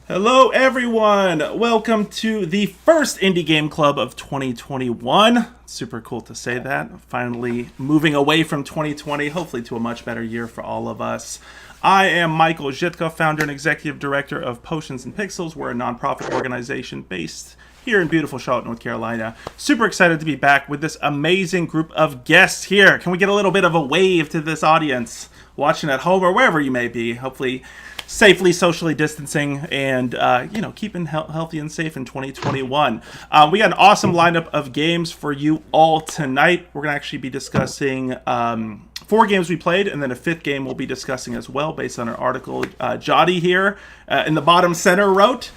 Hello, everyone. Welcome to the first Indie Game Club of 2021. Super cool to say that. Finally moving away from 2020, hopefully to a much better year for all of us. I am Michael Zhitka, founder and executive director of Potions and Pixels. We're a nonprofit organization based here in beautiful Charlotte, North Carolina. Super excited to be back with this amazing group of guests here. Can we get a little bit of a wave to this audience watching at home or wherever you may be? Hopefully safely socially distancing and keeping healthy and safe in 2021. We got an awesome lineup of games for you all tonight. We're going to actually be discussing 4 games we played, and then a 5th game we'll be discussing as well based on our article Jotty here in the bottom center wrote.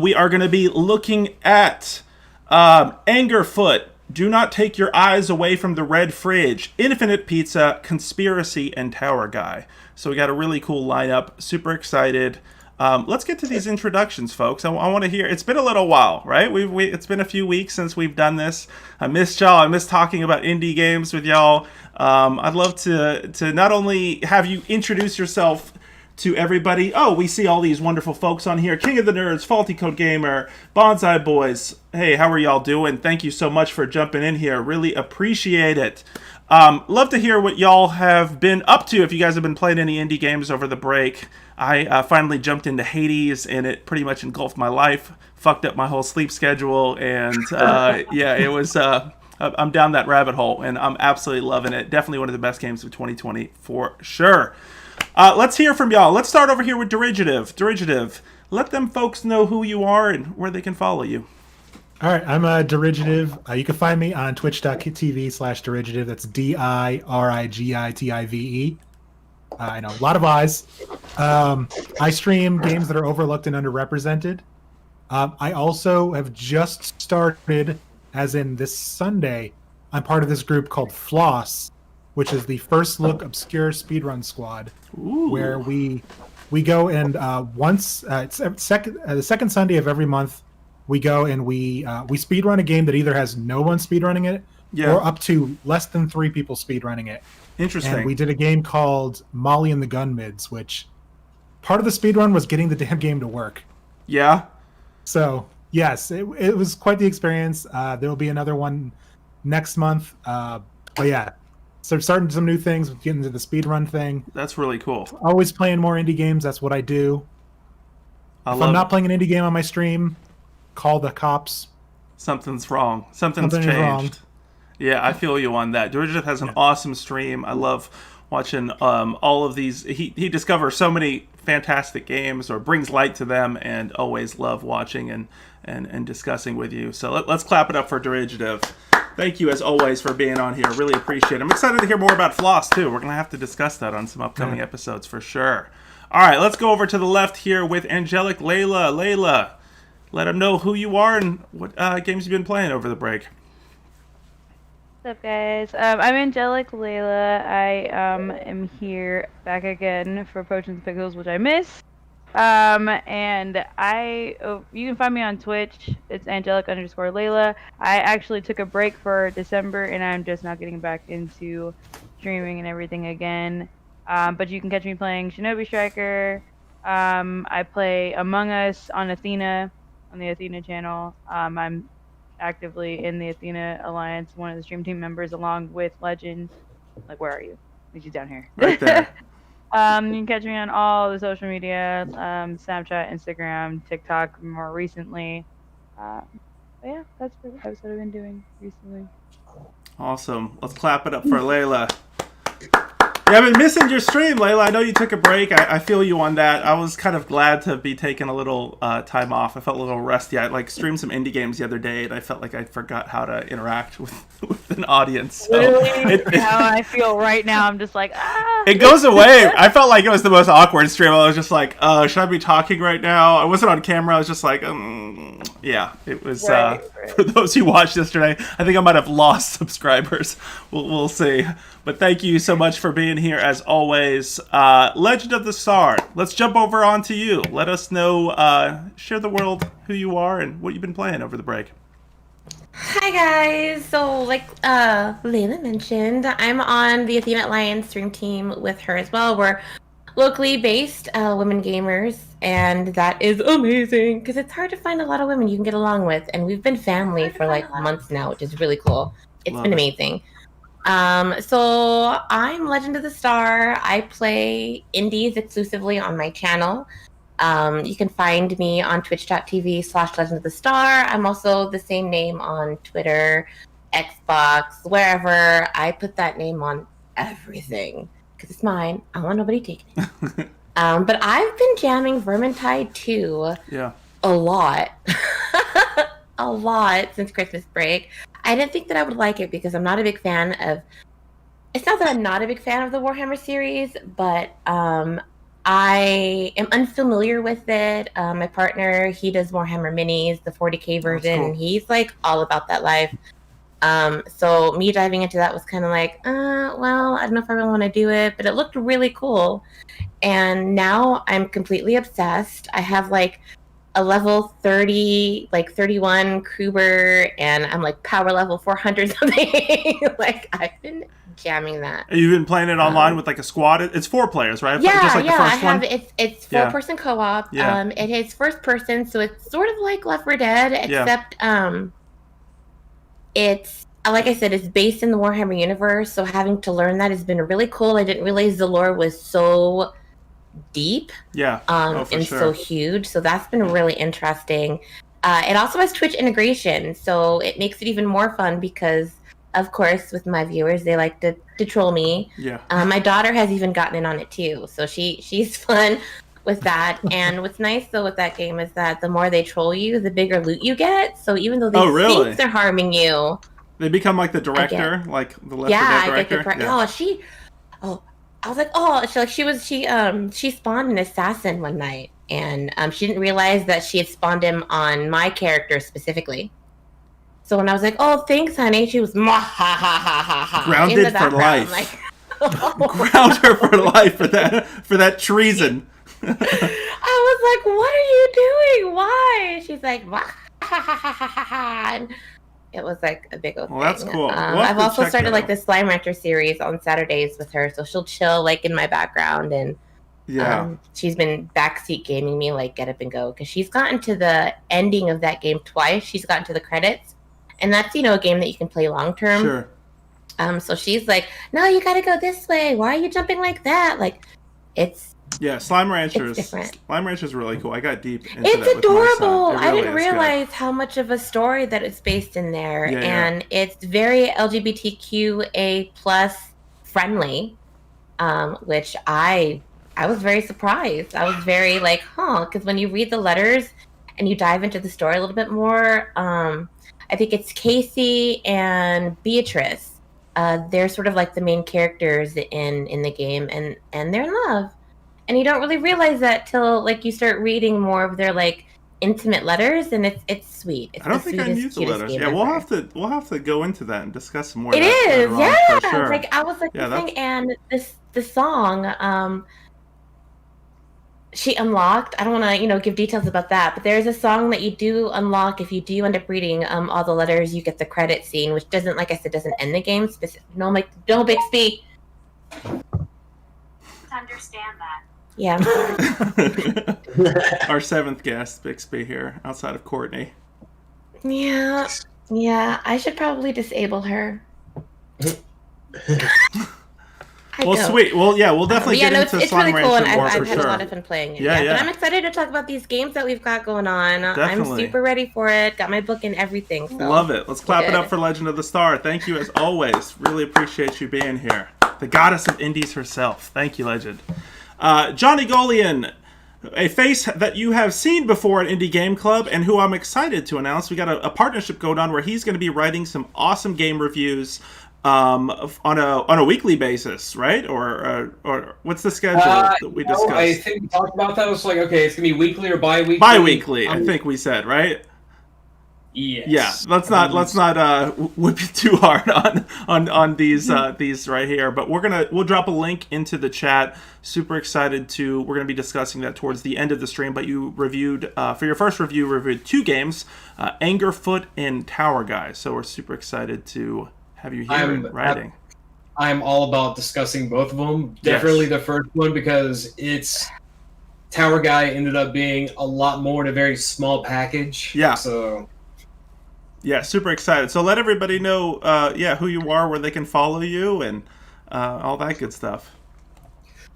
We are going to be looking at Angerfoot, Do Not Take Your Eyes Away from the Red Fridge, Infinite Pizza, Conspiracy, and Tower Guy. So we got a really cool lineup. Super excited. Let's get to these introductions, folks. I want to hear. It's been a little while, right? It's been a few weeks since we've done this. I missed y'all. I missed talking about indie games with y'all. I'd love to not only have you introduce yourself to everybody. Oh, we see all these wonderful folks on here. King of the Nerds, Faulty Code Gamer, Bonsai Boys. Hey, how are y'all doing? Thank you so much for jumping in here. Really appreciate it. Love to hear what y'all have been up to. If you guys have been playing any indie games over the break. I finally jumped into Hades, and it pretty much engulfed my life, fucked up my whole sleep schedule, and it was... I'm down that rabbit hole, and I'm absolutely loving it. Definitely one of the best games of 2020, for sure. Let's hear from y'all. Let's start over here with Dirigitive. Dirigitive, let them folks know who you are and where they can follow you. All right, I'm Dirigitive. You can find me on twitch.tv/Dirigitive. That's DIRIGITIVE. I know, a lot of eyes. I stream games that are overlooked and underrepresented. I also have just started, as in this Sunday, I'm part of this group called Floss, which is the First Look Obscure Speedrun Squad. Ooh. Where we go and the second Sunday of every month, we go and we speedrun a game that either has no one speedrunning it or up to less than 3 people speedrunning it. Interesting. And we did a game called Molly and the Gun Mids, which part of the speedrun was getting the damn game to work. Yeah. So, yes, it was quite the experience. There will be another one next month. But yeah, so starting some new things, getting into the speedrun thing. That's really cool. Always playing more indie games. That's what I do. If I'm not playing an indie game on my stream, call the cops. Something's wrong. Something's changed. Wrong. Yeah, I feel you on that. Georgia has an awesome stream. I love watching all of these. He discovers so many fantastic games or brings light to them, and always love watching and discussing with you. So let's clap it up for Dirigitive. Thank you, as always, for being on here. Really appreciate it. I'm excited to hear more about Floss, too. We're going to have to discuss that on some upcoming episodes for sure. All right, let's go over to the left here with Angelic Layla. Layla, let them know who you are and what games you've been playing over the break. What's up, guys? I'm Angelic Layla. I am here back again for Potions and Pickles, which I missed. And you can find me on Twitch. It's Angelic_Layla. I actually took a break for December, and I'm just now getting back into streaming and everything again. But you can catch me playing Shinobi Striker. I play Among Us on Athena, on the Athena channel. I'm actively in the Athena Alliance, one of the stream team members, along with Legend. Like, where are you? She's down here. Right there. You can catch me on all the social media, Snapchat, Instagram, TikTok more recently. But yeah, that's what I've been doing recently. Awesome. Let's clap it up for Layla. Yeah, I've been missing your stream, Layla. I know you took a break. I feel you on that. I was kind of glad to be taking a little time off. I felt a little rusty. I streamed some indie games the other day, and I felt like I forgot how to interact with an audience. So really? How I feel right now, I'm just like, ah. It goes away. I felt like it was the most awkward stream. I was just like, should I be talking right now? I wasn't on camera. I was just like, yeah. It was, right. For those who watched yesterday, I think I might have lost subscribers. We'll see. But thank you so much for being here, as always. Legend of the Star, let's jump over onto you. Let us know, share the world who you are and what you've been playing over the break. Hi guys, so like Layla mentioned, I'm on the Athena Alliance stream team with her as well. We're locally based women gamers, and that is amazing because it's hard to find a lot of women you can get along with, and we've been family for like months now, which is really cool. It's Love been it. amazing. So I'm Legend of the Star. I play indies exclusively on my channel. You can find me on twitch.tv/Legend of the Star. I'm also the same name on Twitter, Xbox, wherever. I put that name on everything because it's mine. I don't want nobody taking it. But I've been jamming Vermintide 2 Yeah. a lot. A lot since Christmas break. I didn't think that I would like it because I'm not a big fan of... It's not that I'm not a big fan of the Warhammer series, but I am unfamiliar with it. My partner, he does Warhammer Minis, the 40k version, cool. and he's like all about that life. So me diving into that was kind of like, well, I don't know if I really want to do it, but it looked really cool. And now I'm completely obsessed. I have like a level 30, like 31 Kruber, and I'm like power level 400 something. Like I've been jamming that. You've been playing it online with like a squad. It's 4 players, right? Yeah, Just like yeah. the I first have one? it's Yeah. 4-person co-op. Yeah. It is first person, so it's sort of like Left 4 Dead, except it's like I said, it's based in the Warhammer universe. So having to learn that has been really cool. I didn't realize the lore was so deep. Yeah. And so huge. So that's been really interesting. It also has Twitch integration, so it makes it even more fun because, of course, with my viewers, they like to troll me. Yeah. My daughter has even gotten in on it too, so she's fun with that. And what's nice though with that game is that the more they troll you, the bigger loot you get. So even though they think they're harming you, they become like the director, like the Left 4 Dead I director. get the I was like, she spawned an assassin one night, and she didn't realize that she had spawned him on my character specifically. So when I was like, "Oh, thanks, honey," she was ha ha ha ha ha. Grounded for life. Like, Ground her for life for that treason. I was like, "What are you doing? Why?" She's like, ha ha ha ha ha. And it was like a big old thing. That's cool. I've also started like the Slime Rancher series on Saturdays with her, so she'll chill like in my background, and she's been backseat gaming me like Get Up and Go because she's gotten to the ending of that game twice. She's gotten to the credits, and that's a game that you can play long term. Sure. So she's like, "No, you got to go this way. Why are you jumping like that?" Like, it's Slime Ranchers. different. Slime Ranchers is really cool. I got deep into it's that with my son. adorable. It really I didn't is realize how much of a story that it's based in there, and it's very LGBTQA plus friendly, which I was very surprised. I was very like, because when you read the letters and you dive into the story a little bit more, I think it's Casey and Beatrice. They're sort of like the main characters in the game, and they're in love. And you don't really realize that till like you start reading more of their like intimate letters, and it's sweet. It's I don't think I knew the letters. Yeah, we'll have to go into that and discuss some more. It is, yeah. For sure. Like I was like listening, and the song, she unlocked. I don't want to give details about that, but there's a song that you do unlock if you do end up reading all the letters. You get the credit scene, which doesn't, like I said, doesn't end the game. No, Bixby. Understand that. Yeah. Our 7th guest, Bixby, here outside of Courtney. Yeah. I should probably disable her. Well, sweet. Well, yeah, we'll definitely get into Slime really cool, Rancher and more I've for had sure. a lot of fun playing it. Yeah. But I'm excited to talk about these games that we've got going on. Definitely. I'm super ready for it. Got my book and everything. So. Love it. Let's clap it up for Legend of the Star. Thank you as always. Really appreciate you being here. The goddess of indies herself. Thank you, Legend. Johnny Golian, a face that you have seen before at Indie Game Club and who I'm excited to announce. We got a partnership going on where he's going to be writing some awesome game reviews on a weekly basis, right? Or what's the schedule that we discussed? I think we talked about that. It was like, okay, it's going to be weekly or bi-weekly. Bi-weekly, I think we said, right? Yes. Yeah, let's not whip it too hard on these right here. But we'll drop a link into the chat. Super excited we're gonna be discussing that towards the end of the stream. But you reviewed for your first review, reviewed 2 games, Angerfoot and Tower Guy. So we're super excited to have you here writing. I'm all about discussing both of them. Definitely the first one because it's Tower Guy ended up being a lot more in a very small package. Yeah. So Yeah, super excited. So let everybody know, who you are, where they can follow you, and all that good stuff.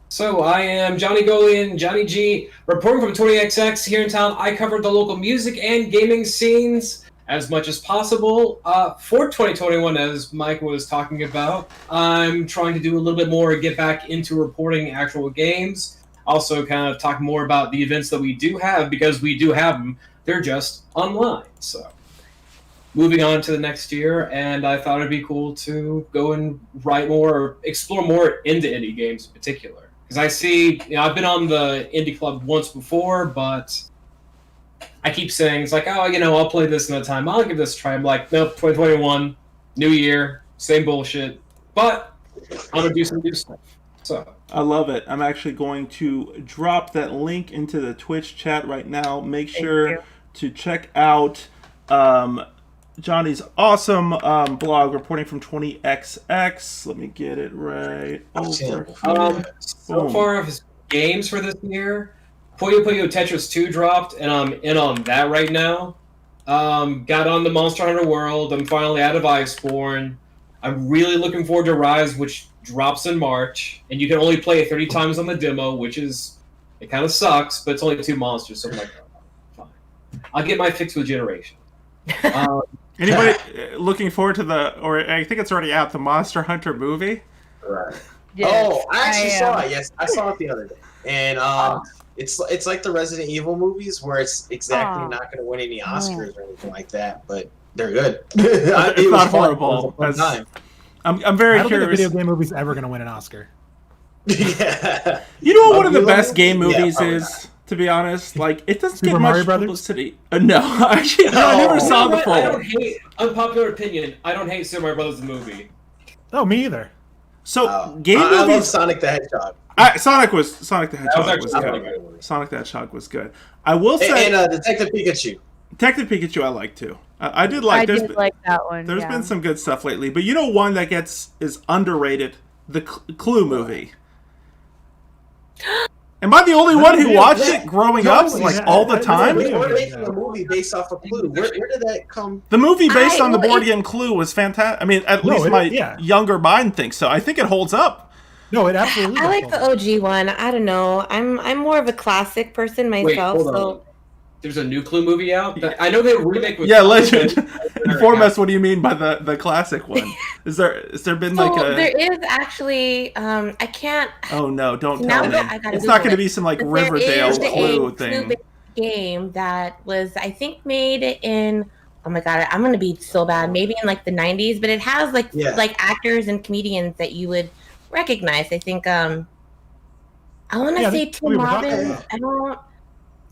So I am Johnny Golian, Johnny G, reporting from 20XX here in town. I covered the local music and gaming scenes as much as possible. For 2021, as Mike was talking about, I'm trying to do a little bit more, get back into reporting actual games. Also kind of talk more about the events that we do have, because we do have them. They're just online. So moving on to the next year, and I thought it'd be cool to go and write more or explore more into indie games in particular. Because I see, I've been on the indie club once before, but I keep saying, it's like, I'll play this another time. I'll give this a try. I'm like, nope, 2021, new year, same bullshit. But I'm going to do some new stuff. So I love it. I'm actually going to drop that link into the Twitch chat right now. Make sure to check out Johnny's awesome blog, reporting from 20XX. Let me get it right over here. So far of his games for this year, Puyo Puyo Tetris 2 dropped, and I'm in on that right now. Got on the Monster Hunter World. I'm finally out of Iceborne. I'm really looking forward to Rise, which drops in March, and you can only play it 30 times on the demo, which is, it kind of sucks, but it's only 2 monsters, so I'm like, fine. I'll get my fix with Generation. Anybody looking forward to or I think it's already out, the Monster Hunter movie? Right. Yes, Oh, I actually saw am. it. Yes, I saw it the other day, and it's like the Resident Evil movies, where it's exactly not going to win any Oscars or anything like that, but they're good. It's not horrible. It was a fun time. I'm very I don't think a curious. video game movie's ever going to win an Oscar. Yeah. You know what one of the Milo best movie? game Yeah, movies probably is, to be honest? Like, it doesn't Super get Mario much Brothers? publicity. No, actually, no, I never No. saw the I full. don't hate, unpopular opinion, I don't hate Super Mario Brothers the movie. Oh, me either. So, game I love movies... Sonic the Hedgehog. Sonic the Hedgehog actually was really good. good. Sonic the Hedgehog was good. I will say... And Detective Pikachu. Detective Pikachu I like too. I did like. I There's did been, like that one. there's yeah. been some good stuff lately, but you know one that is underrated, the Clue movie. Am I the only one who watched it growing up, like all the time? We're making a movie based off of Clue. Where did that come? The movie based on the well, board game Clue was fantastic. I mean, at least my younger mind thinks so. I think it holds up. No, it absolutely. I like the OG one. I don't know. I'm more of a classic person myself. hold on. So There's a new Clue movie out? I know they remake with... Yeah, Legend. Inform us. What do you mean by the classic one? Has there been like a? there is actually. I can't. Oh no! Don't Now tell me. that I gotta It's not Google going to it. be some like But Riverdale there is Clue a thing. Clue-based game that was, I think, made in. Oh my god, I'm gonna be so bad. Maybe in like the 90s, but it has like actors and comedians that you would recognize. I think. I want to say Tim Robbins.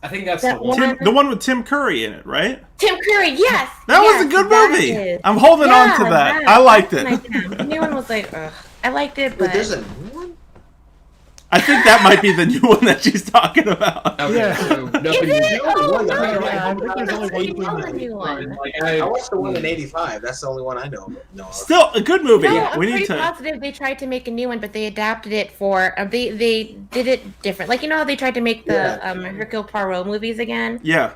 I think that's That the one. one- The one with Tim Curry in it, right? Tim Curry, yes. That was yes, a good that movie. is. I'm holding on to that. I liked it. The new one was like, ugh. I liked it, Wait, but there's a new one? I think that might be the new one that she's talking about. Okay, Yeah. so nothing Is it? new. Oh, Yeah, no, I I think there's only think one that's the new one. Like, I watched the one in '85. That's the only one I know. No. Still a good movie. No, I'm We pretty need to. positive they tried to make a new one, but they adapted it for they did it different. Like, you know how they tried to make the Hercule Poirot movies again? Yeah.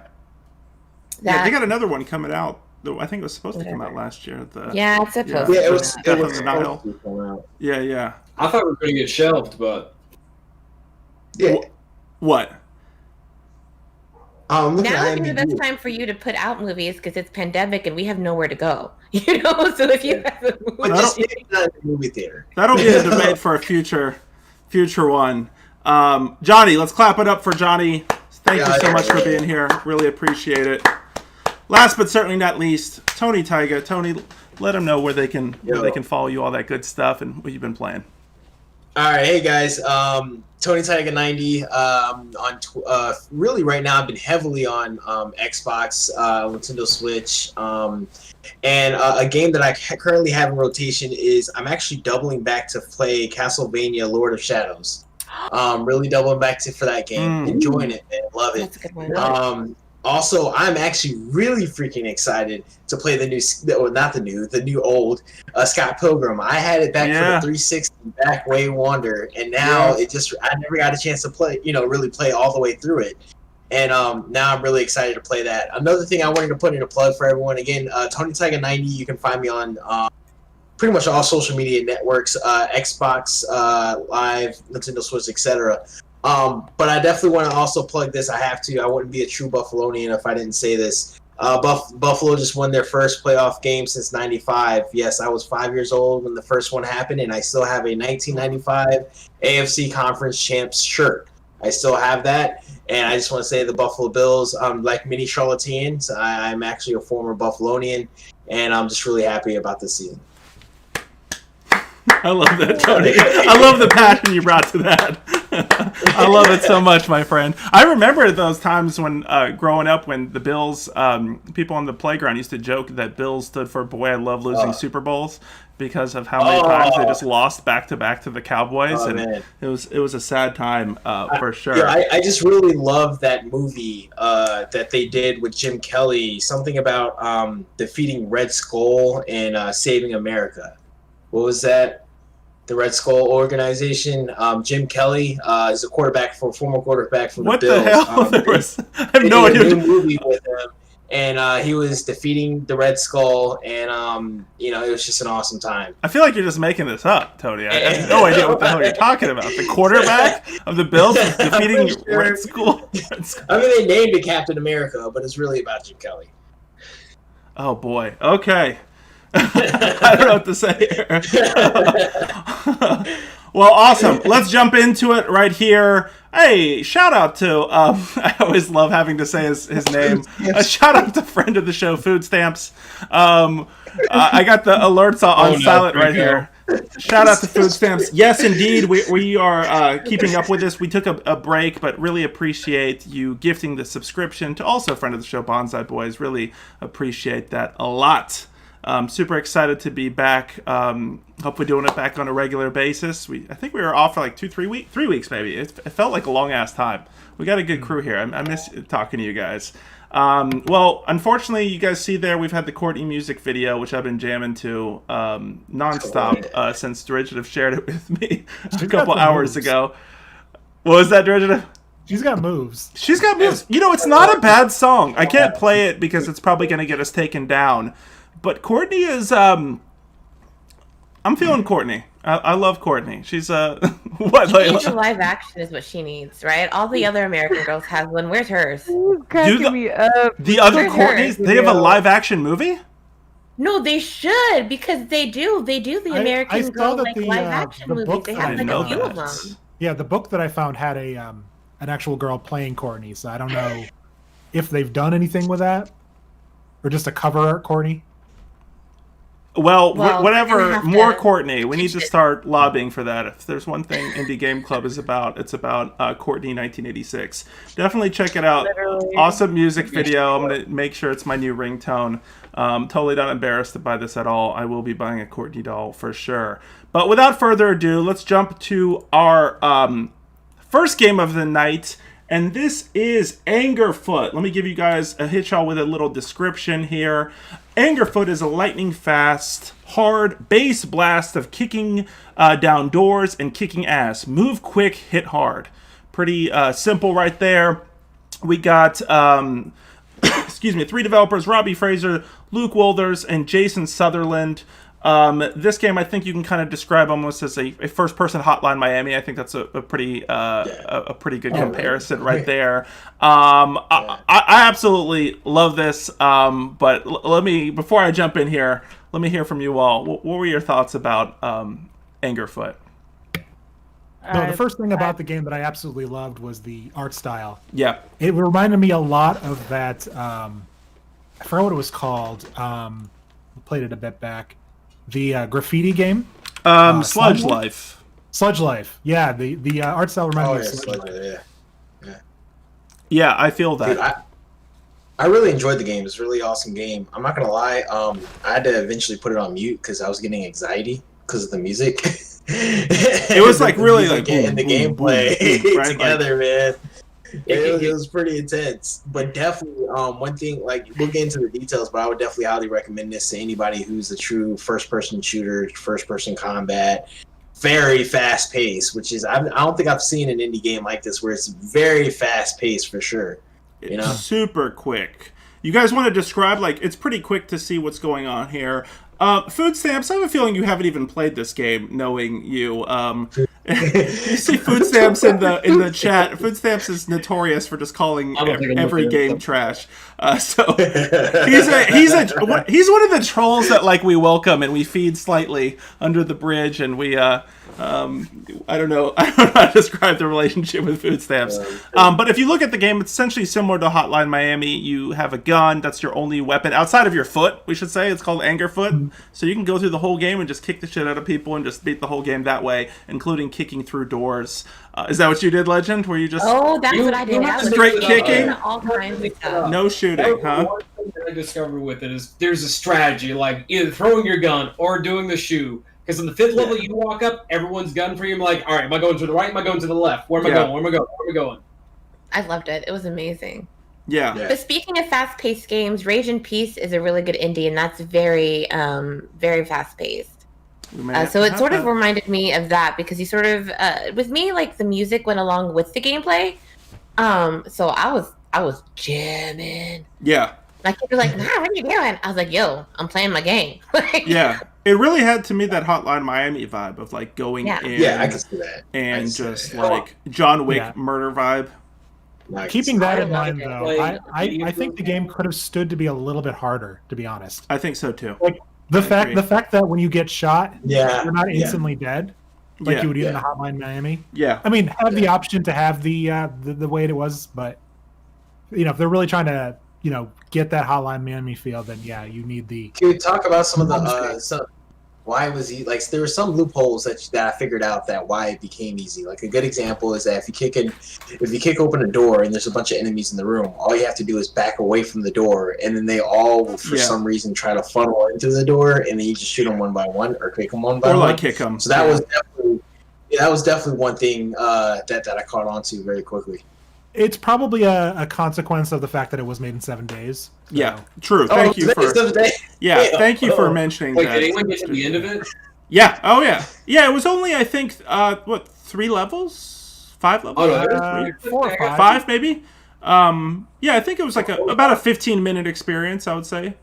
Yeah, That, they got another one coming out. Though I think it was supposed to come out last year. yeah, it's supposed Yeah, to. it was. Death It on was the Nile. supposed to come out. Yeah, yeah. I thought we were going to get shelved, but Yeah. What? Look Now at would be the IMDb. best time for you to put out movies because it's pandemic and we have nowhere to go. You know, so if you have a But movie, just maybe not in the movie theater. That'll be a debate for a future one. Johnny, let's clap it up for Johnny. Thank you so much for being here. Really appreciate it. Last but certainly not least, Tony Taiga. Tony, let them know where they can follow you, all that good stuff, and what you've been playing. All right, hey guys, Tony Tiger 90. Really right now, I've been heavily on Xbox, Nintendo Switch, and a game that I currently have in rotation is I'm actually doubling back to play Castlevania: Lord of Shadows. Really doubling back for that game, enjoying it, man, love it. that's a good one. Also, I'm actually really freaking excited to play the new old Scott Pilgrim. I had it back for the 360 back way wonder, and now I never got a chance to play, really play all the way through it. And now I'm really excited to play that. Another thing I wanted to put in a plug for everyone, again, Tony Tiger 90, you can find me on pretty much all social media networks, Xbox Live, Nintendo Switch, etc. But I definitely want to also plug this. I have to. I wouldn't be a true Buffalonian if I didn't say this. Buffalo just won their first playoff game since '95. Yes, I was 5 years old when the first one happened, and I still have a 1995 AFC Conference Champs shirt. I still have that, and I just want to say the Buffalo Bills, like many charlatans, I'm actually a former Buffalonian, and I'm just really happy about this season. I love that, Tony. I love the passion you brought to that. I love it so much, my friend. I remember those times when, growing up, when the Bills, people on the playground used to joke that Bills stood for "Boy, I love losing Super Bowls" because of how many times they just lost back to back to the Cowboys, and man. it was a sad time for sure. Yeah, I just really love that movie that they did with Jim Kelly. Something about defeating Red Skull and saving America. What was that? The Red Skull organization. Jim Kelly is a former quarterback for the what Bills. The hell? I have no idea. They did a new movie with him, and he was defeating the Red Skull, and it was just an awesome time. I feel like you're just making this up, Tony. I have no idea what the hell you're talking about. The quarterback of the Bills is defeating Red Skull. I mean, they named it Captain America, but it's really about Jim Kelly. Oh boy. Okay. I don't know what to say here. Well, awesome. Let's jump into it right here. Hey, shout out to, I always love having to say his name. A shout out to friend of the show, Food Stamps. I got the alerts on silent right here. Shout out to Food Stamps. Yes, indeed, we are keeping up with this. We took a break, but really appreciate you gifting the subscription to also friend of the show, Bonsai Boys. Really appreciate that a lot. Super excited to be back. Hopefully doing it back on a regular basis. I think we were off for like 3 weeks maybe. It felt like a long ass time. We got a good crew here. I miss talking to you guys. Well, unfortunately, you guys see there we've had the Courtney music video, which I've been jamming to nonstop since Derivative shared it with me a couple hours ago. What was that, Derivative? She's got moves. She's got moves. It's not a bad song. I can't play it because it's probably going to get us taken down. But Courtney is, I'm feeling Courtney. I love Courtney. She's, what, She needs a live action is what she needs, right? All the other American girls have one. Where's hers? Me up. The other Courtneys, they have a live action movie? No, they should, because they do. They do the American Girl live action movies. They have like a few of them. Yeah, the book that I found had an actual girl playing Courtney, so I don't know if they've done anything with that, or just a cover art Courtney. Well, whatever, more Courtney. We need to start lobbying for that. If there's one thing Indie Game Club is about, it's about Courtney 1986. Definitely check it out. Literally. Awesome music video. I'm going to make sure it's my new ringtone. Totally not embarrassed by this at all. I will be buying a Courtney doll for sure. But without further ado, let's jump to our first game of the night. And this is Angerfoot. Let me give you guys hit y'all with a little description here. Angerfoot is a lightning-fast, hard bass blast of kicking down doors and kicking ass. Move quick, hit hard. Pretty simple right there. We got, excuse me, 3 developers, Robbie Fraser, Luke Wolders, and Jason Sutherland. This game, I think you can kind of describe almost as a first-person Hotline Miami. I think that's a pretty good comparison right there. I absolutely love this. But let me, before I jump in here, let me hear from you all. What were your thoughts about Angerfoot? No, the first thing about the game that I absolutely loved was the art style. Yeah, it reminded me a lot of that. I forgot what it was called. We played it a bit back. The graffiti game, Sludge Life. Sludge Life, yeah. The art style reminded me of Sludge Life. Yeah, I feel that. Dude, I really enjoyed the game. It's a really awesome game. I'm not gonna lie. I had to eventually put it on mute because I was getting anxiety because of the music. It was like really like and the gameplay right? together, man. It was pretty intense, but definitely one thing, like we'll get into the details, but I would definitely highly recommend this to anybody who's a true first-person shooter, first-person combat, very fast-paced. Which is I don't think I've seen an indie game like this where it's very fast-paced for sure. You know, super quick. You guys want to describe, like, it's pretty quick to see what's going on here. Food Stamps, I have a feeling you haven't even played this game, knowing you. You see Food Stamps in the chat. Food Stamps is notorious for just calling every game trash. So he's one of the trolls that, like, we welcome and we feed slightly under the bridge, and we I don't know how to describe the relationship with Food Stamps. But if you look at the game, it's essentially similar to Hotline Miami. You have a gun. That's your only weapon outside of your foot, we should say. It's called Anger Foot. So you can go through the whole game and just kick the shit out of people and just beat the whole game that way, including kicking through doors. Is that what you did, Legend? Were you just... Oh, that's what I did. I was straight kicking? All kinds of stuff. No shooting, huh? One thing that I discovered with it is there's a strategy, like either throwing your gun or doing the shoe. Because on the 5th level, you walk up, everyone's gun for you. I'm like, all right, am I going to the right? Am I going to the left? Where am I going? Where am I going? Where am I going? I loved it. It was amazing. Yeah. But speaking of fast-paced games, Rage in Peace is a really good indie, and that's very, very fast-paced. So it sort of reminded me of that because you sort of, with me, like the music went along with the gameplay. So I was jamming. Yeah. My kids were like, "Nah, what are you doing?" I was like, "Yo, I'm playing my game." Yeah. It really had to me that Hotline Miami vibe of like going in. Yeah, I can see that. And just like John Wick murder vibe. Keeping that in mind, it. though, Like, I think the game could have stood to be a little bit harder, to be honest. I think so too. Like the fact that when you get shot, you're not Yeah. instantly dead, like you would in the Hotline Miami. Yeah. I mean, have the option to have the way it was, but if they're really trying to get that Hotline Miami feel, then you need the. Can we talk about some of the why was he like? There were some loopholes that I figured out that why it became easy. Like a good example is that if you kick open a door and there's a bunch of enemies in the room, all you have to do is back away from the door, and then they all for some reason try to funnel into the door, and then you just shoot them one by one or kick them one by one. Or like kick them. So that was definitely one thing that I caught on to very quickly. It's probably a consequence of the fact that it was made in 7 days. So. Yeah, true. Thank you for mentioning Wait, that. did anyone get to the end of it? Yeah. Oh yeah. Yeah. It was only, I think 3 levels, 5 levels. Oh, no, 4 or 5. 5 maybe. Yeah, I think it was like about a 15-minute experience, I would say.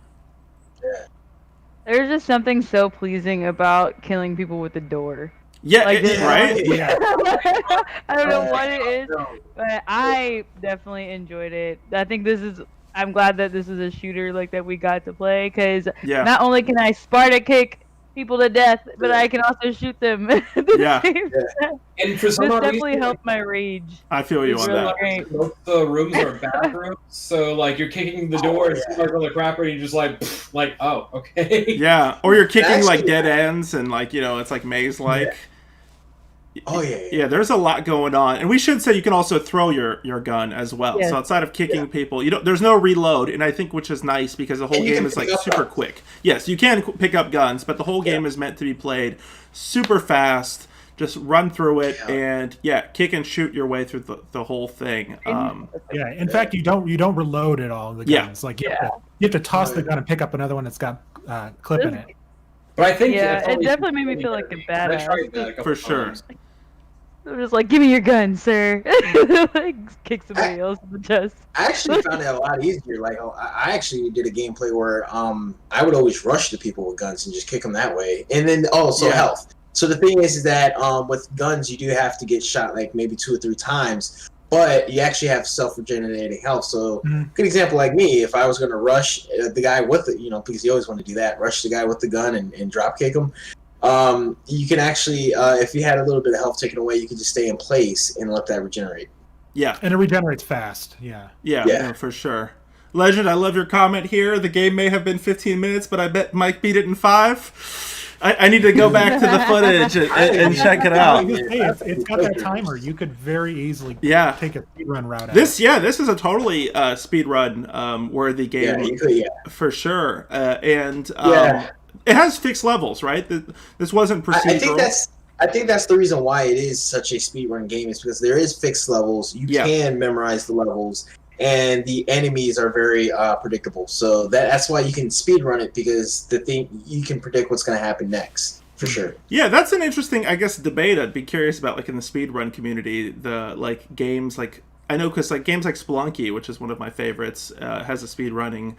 There's just something so pleasing about killing people with the door. Yeah, Like, right? Yeah. I don't know what it is, but I definitely enjoyed it. I'm glad that this is a shooter like that we got to play, because not only can I Sparta kick people to death, but I can also shoot them. At the same time. And for some This odd definitely reason, helped my rage. I feel you It's on really that. great. most of the rooms are bathrooms, so like you're kicking the door, and it's like really crapper, and you're just like, oh, okay. Yeah, or you're kicking like Actually- dead ends and like, it's like maze-like. Oh yeah. Yeah, there's a lot going on, and we should say you can also throw your gun as well. Yes. So outside of kicking people, there's no reload, and I think which is nice because the whole And you game can is like pick up super guns. quick. Yes, you can pick up guns, but the whole game is meant to be played super fast. Just run through it and kick and shoot your way through the whole thing. Yeah. In fact, you don't reload at all the guns. Like you have to toss the gun and pick up another one that's got clip in it. But I think it definitely made me feel like a I tried badass. that a couple For sure. times. I'm just like, give me your gun, sir. Like, kick somebody else in the chest. I actually found it a lot easier. Like, I actually did a gameplay where I would always rush the people with guns and just kick them that way. And then health. So the thing is that with guns, you do have to get shot like maybe 2 or 3 times, but you actually have self-regenerating health. So good example, like me, if I was going to rush the guy with it, because you always want to do that, rush the guy with the gun and drop kick him. You can actually, if you had a little bit of health taken away, you can just stay in place and let that regenerate. Yeah. And it regenerates fast. Yeah. Yeah, no, for sure. Legend, I love your comment here. The game may have been 15 minutes, but I bet Mike beat it in 5. I need to go back to the footage and check it out. Hey, it's got that timer. You could very easily take a speedrun route. This is a totally speedrun worthy game. Yeah, you could, for sure. And it has fixed levels, right? This wasn't procedural. I think I think that's the reason why it is such a speedrun game, is because there is fixed levels. You can memorize the levels, and the enemies are very predictable. So that's why you can speedrun it, because you can predict what's going to happen next, for sure. Yeah, that's an interesting, I guess, debate. I'd be curious about, like, in the speedrun community, the like games like, I know, because like games like Spelunky, which is one of my favorites, has a speedrunning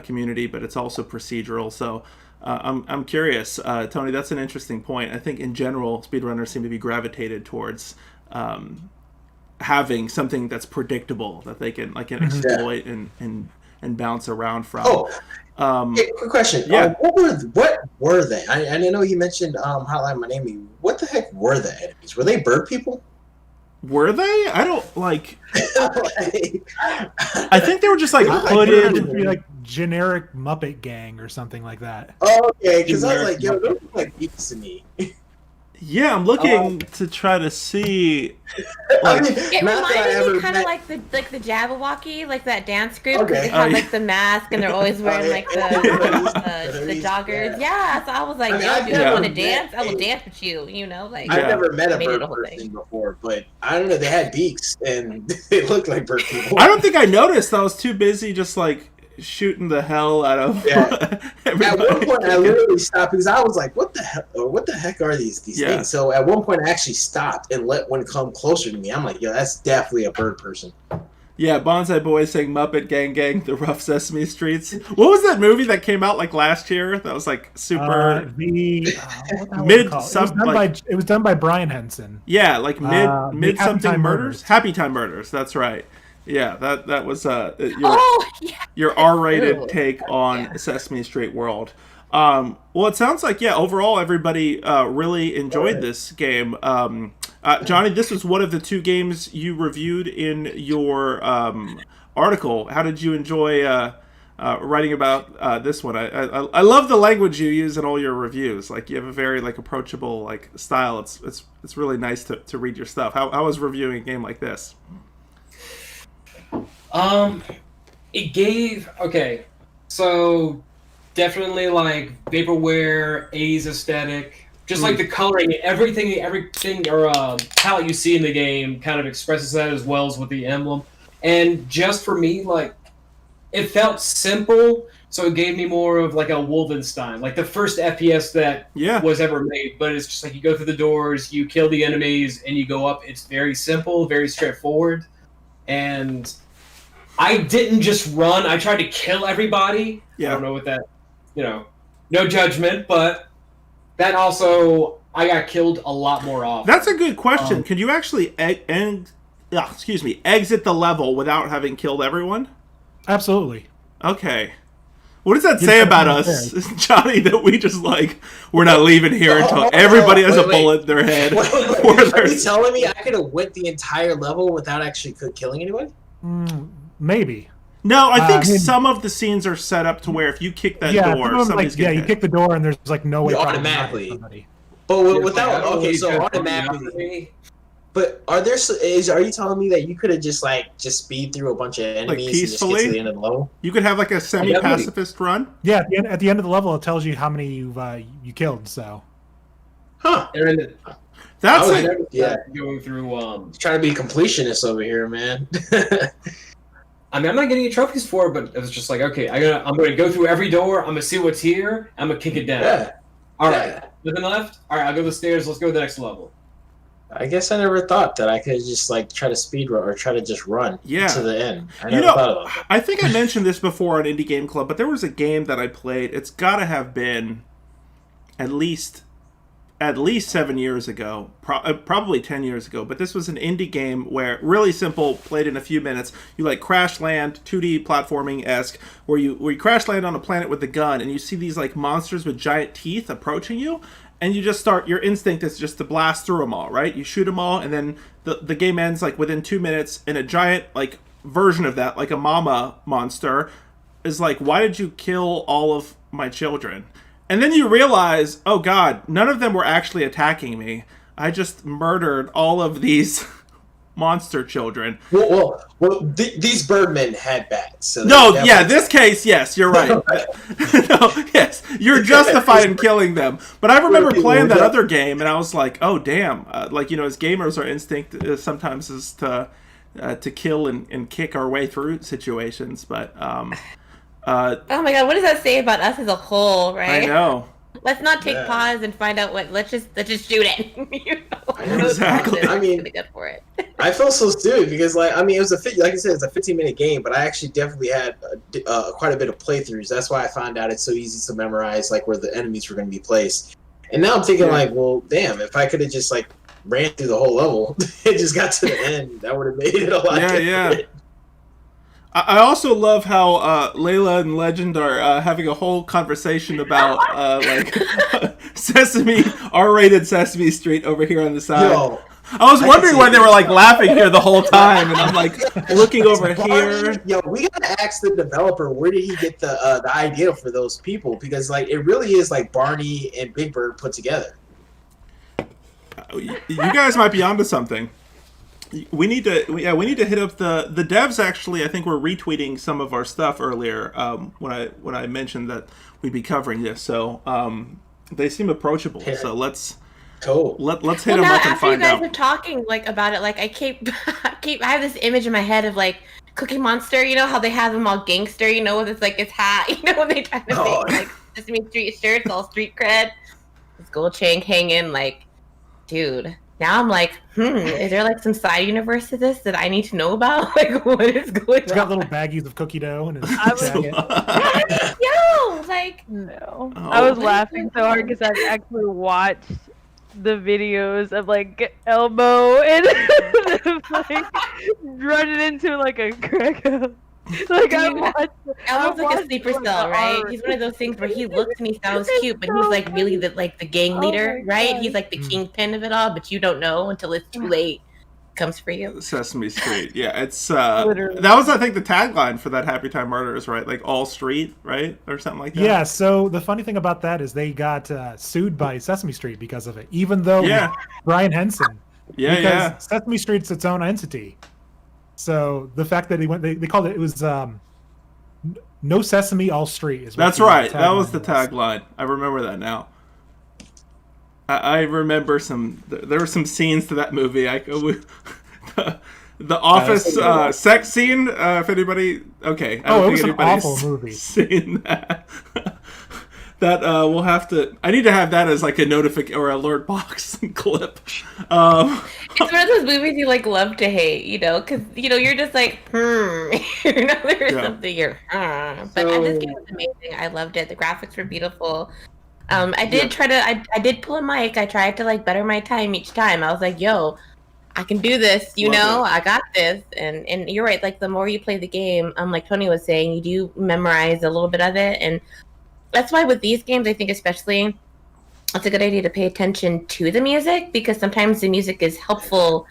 community, but it's also procedural. So I'm curious, Tony. That's an interesting point. I think in general, speedrunners seem to be gravitated towards having something that's predictable that they can exploit and bounce around from. Hey, quick question. Yeah. What were they? I know you mentioned Hotline Miami. What the heck were the enemies? Were they bird people? Were they? I don't like. I think they were just like hooded. Be like generic Muppet Gang or something like that. Oh, okay, because I was like, yo, those look like geeks to me. Yeah, I'm looking to try to see. I mean, It not that I reminded me ever kind of met- like the Jabberwocky, like that dance group. 'Cause Okay. They have Oh, like the mask and they're always wearing like the hoodies, joggers. Yeah, so I was like, I mean, yo, I've do you never want to met dance? I will a- dance with you. You know, like I've never met a made it bird a whole person thing. before, but I don't know. They had beaks and they looked like bird people. I don't think I noticed. I was too busy just like shooting the hell out of At one point, I literally stopped because I was like, "What the hell? Or what the heck are these things?" So at one point, I actually stopped and let one come closer to me. I'm like, "Yo, that's definitely a bird person." Yeah, Bonsai Boy saying Muppet Gang Gang, The Rough Sesame Streets. What was that movie that came out like last year? That was like super What the hell Mid- was it called? It was done by Brian Henson. yeah, like mid Happy something Time murders. Murders. Happy Time Murders. That's right. Yeah, that was Oh, yeah. your R-rated Ew. take on Sesame Street World. Well, it sounds like, overall everybody really enjoyed this game. Johnny, this was one of the two games you reviewed in your article. How did you enjoy writing about this one? I love the language you use in all your reviews. Like, you have a very like approachable like style. It's really nice to read your stuff. How was reviewing a game like this? It gave so definitely like vaporware, 80s aesthetic, just like the coloring, everything or palette you see in the game kind of expresses that, as well as with the emblem. And just for me, like, it felt simple, so it gave me more of like a Wolfenstein, like the first FPS that was ever made. But it's just like you go through the doors, you kill the enemies, and you go up. It's very simple, very straightforward, and I didn't just run. I tried to kill everybody. Yeah. I don't know what that, no judgment, but that also, I got killed a lot more often. That's a good question. Can you actually exit the level without having killed everyone? Absolutely. Okay. What does that say about us, Johnny, that we just like, we're not leaving here until everybody has a bullet in their head? Are you telling me I could have went the entire level without actually killing anyone? Maybe. No, I think some of the scenes are set up to where if you kick that door, somebody's you getting hit. kick the door and there's like no way automatically. But But so automatically. But are you telling me that you could have just speed through a bunch of enemies and just get to the end of the level? You could have like a semi-pacifist run. Yeah, at the end of the level, it tells you how many you killed. So. Huh. That's going through. Trying to be completionist over here, man. I mean, I'm not getting any trophies for it, but it was just like, okay, I'm going to go through every door. I'm going to see what's here. I'm going to kick it down. Yeah. All right. Nothing left? All right, I'll go to the stairs. Let's go to the next level. I guess I never thought that I could just try to speed run or try to just run to the end. I never thought about that. I think I mentioned this before on Indie Game Club, but there was a game that I played. It's got to have been at least 7 years ago, probably 10 years ago. But this was an indie game where really simple, played in a few minutes. You like crash land, 2D platforming-esque, where you crash land on a planet with a gun, and you see these like monsters with giant teeth approaching you. And you just start, your instinct is just to blast through them all, right? You shoot them all, and then the game ends like within 2 minutes, and a giant like version of that, like a mama monster, is like, why did you kill all of my children? And then you realize, oh god, none of them were actually attacking me. I just murdered all of these monster children. Well, these birdmen had bats. So No, they yeah, definitely- this case, yes, you're right. No, yes, you're justified in killing them. But I remember playing that other game, and I was like, oh, damn. Like, you know, as gamers, our instinct sometimes is to kill and kick our way through situations. But, Oh my god, what does that say about us as a whole, right? I know. Let's not take Yeah. pause and find out what. Let's just shoot it. You know? Exactly. I mean- really good for it. I feel so stupid because, like, I mean, it was like I said, it's a 15-minute game, but I actually definitely had quite a bit of playthroughs. That's why I found out it's so easy to memorize, like, where the enemies were going to be placed. And now I'm thinking, like, well, damn, if I could have just, like, ran through the whole level and just got to the end, that would have made it a lot Yeah, different. yeah. I also love how Layla and Legend are having a whole conversation about like R-rated Sesame Street over here on the side. Yo, I was I wondering can why see they were like laughing here the whole time, and I'm like looking over Barney, here. yo, we gotta ask the developer where did he get the idea for those people, because like it really is like Barney and Big Bird put together. You guys might be onto something. We need to hit up the devs. Actually, I think we're retweeting some of our stuff earlier when I mentioned that we'd be covering this. So they seem approachable. Yeah. So let's Cool. let's hit Well, them now up and after you find guys out. were talking like about it, like I have this image in my head of like Cookie Monster. You know how they have them all gangster. You know, with it's like his hat. You know when they try to Oh. make like Sesame Street shirts, all street cred, his gold chain hanging. Like, dude. Now I'm like, is there like some side universe to this that I need to know about? Like, what is going He's got on? little baggies of cookie dough in his I was- jacket. Yo, like, No. Oh. I was laughing so hard because I actually watched the videos of like Elmo and like running into like a crack house. Like I Dude, watched. Elmo's I like a watched, sleeper like, cell, the right? art. He's one of those things where he looks and he sounds It's cute, but so he's like really funny. the gang Oh leader, my right? God. He's like the kingpin of it all, but you don't know until it's too late. Comes for you. Sesame Street. Yeah, it's Literally. that was I think the tagline for that Happy Time Murders, right? Like all street, right? Or something like that. Yeah, so the funny thing about that is they got sued by Sesame Street because of it, even though Yeah. Brian Henson. Yeah, because yeah. Sesame Street's its own entity. So the fact that they called it was No Sesame All Street is what That's the right. That was tagline the tagline. I remember that now. I remember there were some scenes to that movie. The Office sex scene. If anybody, okay. I don't Oh, it think was an anybody's awful movie. Seen that. That we'll have to. I need to have that as like a notification or alert box clip. It's one of those movies you like love to hate, you know, because you know you're just like, you know, there's Yeah. something you're, But this game was amazing. I loved it. The graphics were beautiful. I did try to. I did pull a mic. I tried to like better my time each time. I was like, yo, I can do this. You Love know, it. I got this. And you're right. Like the more you play the game, like Tony was saying, you do memorize a little bit of it, and that's why with these games, I think especially, it's a good idea to pay attention to the music because sometimes the music is helpful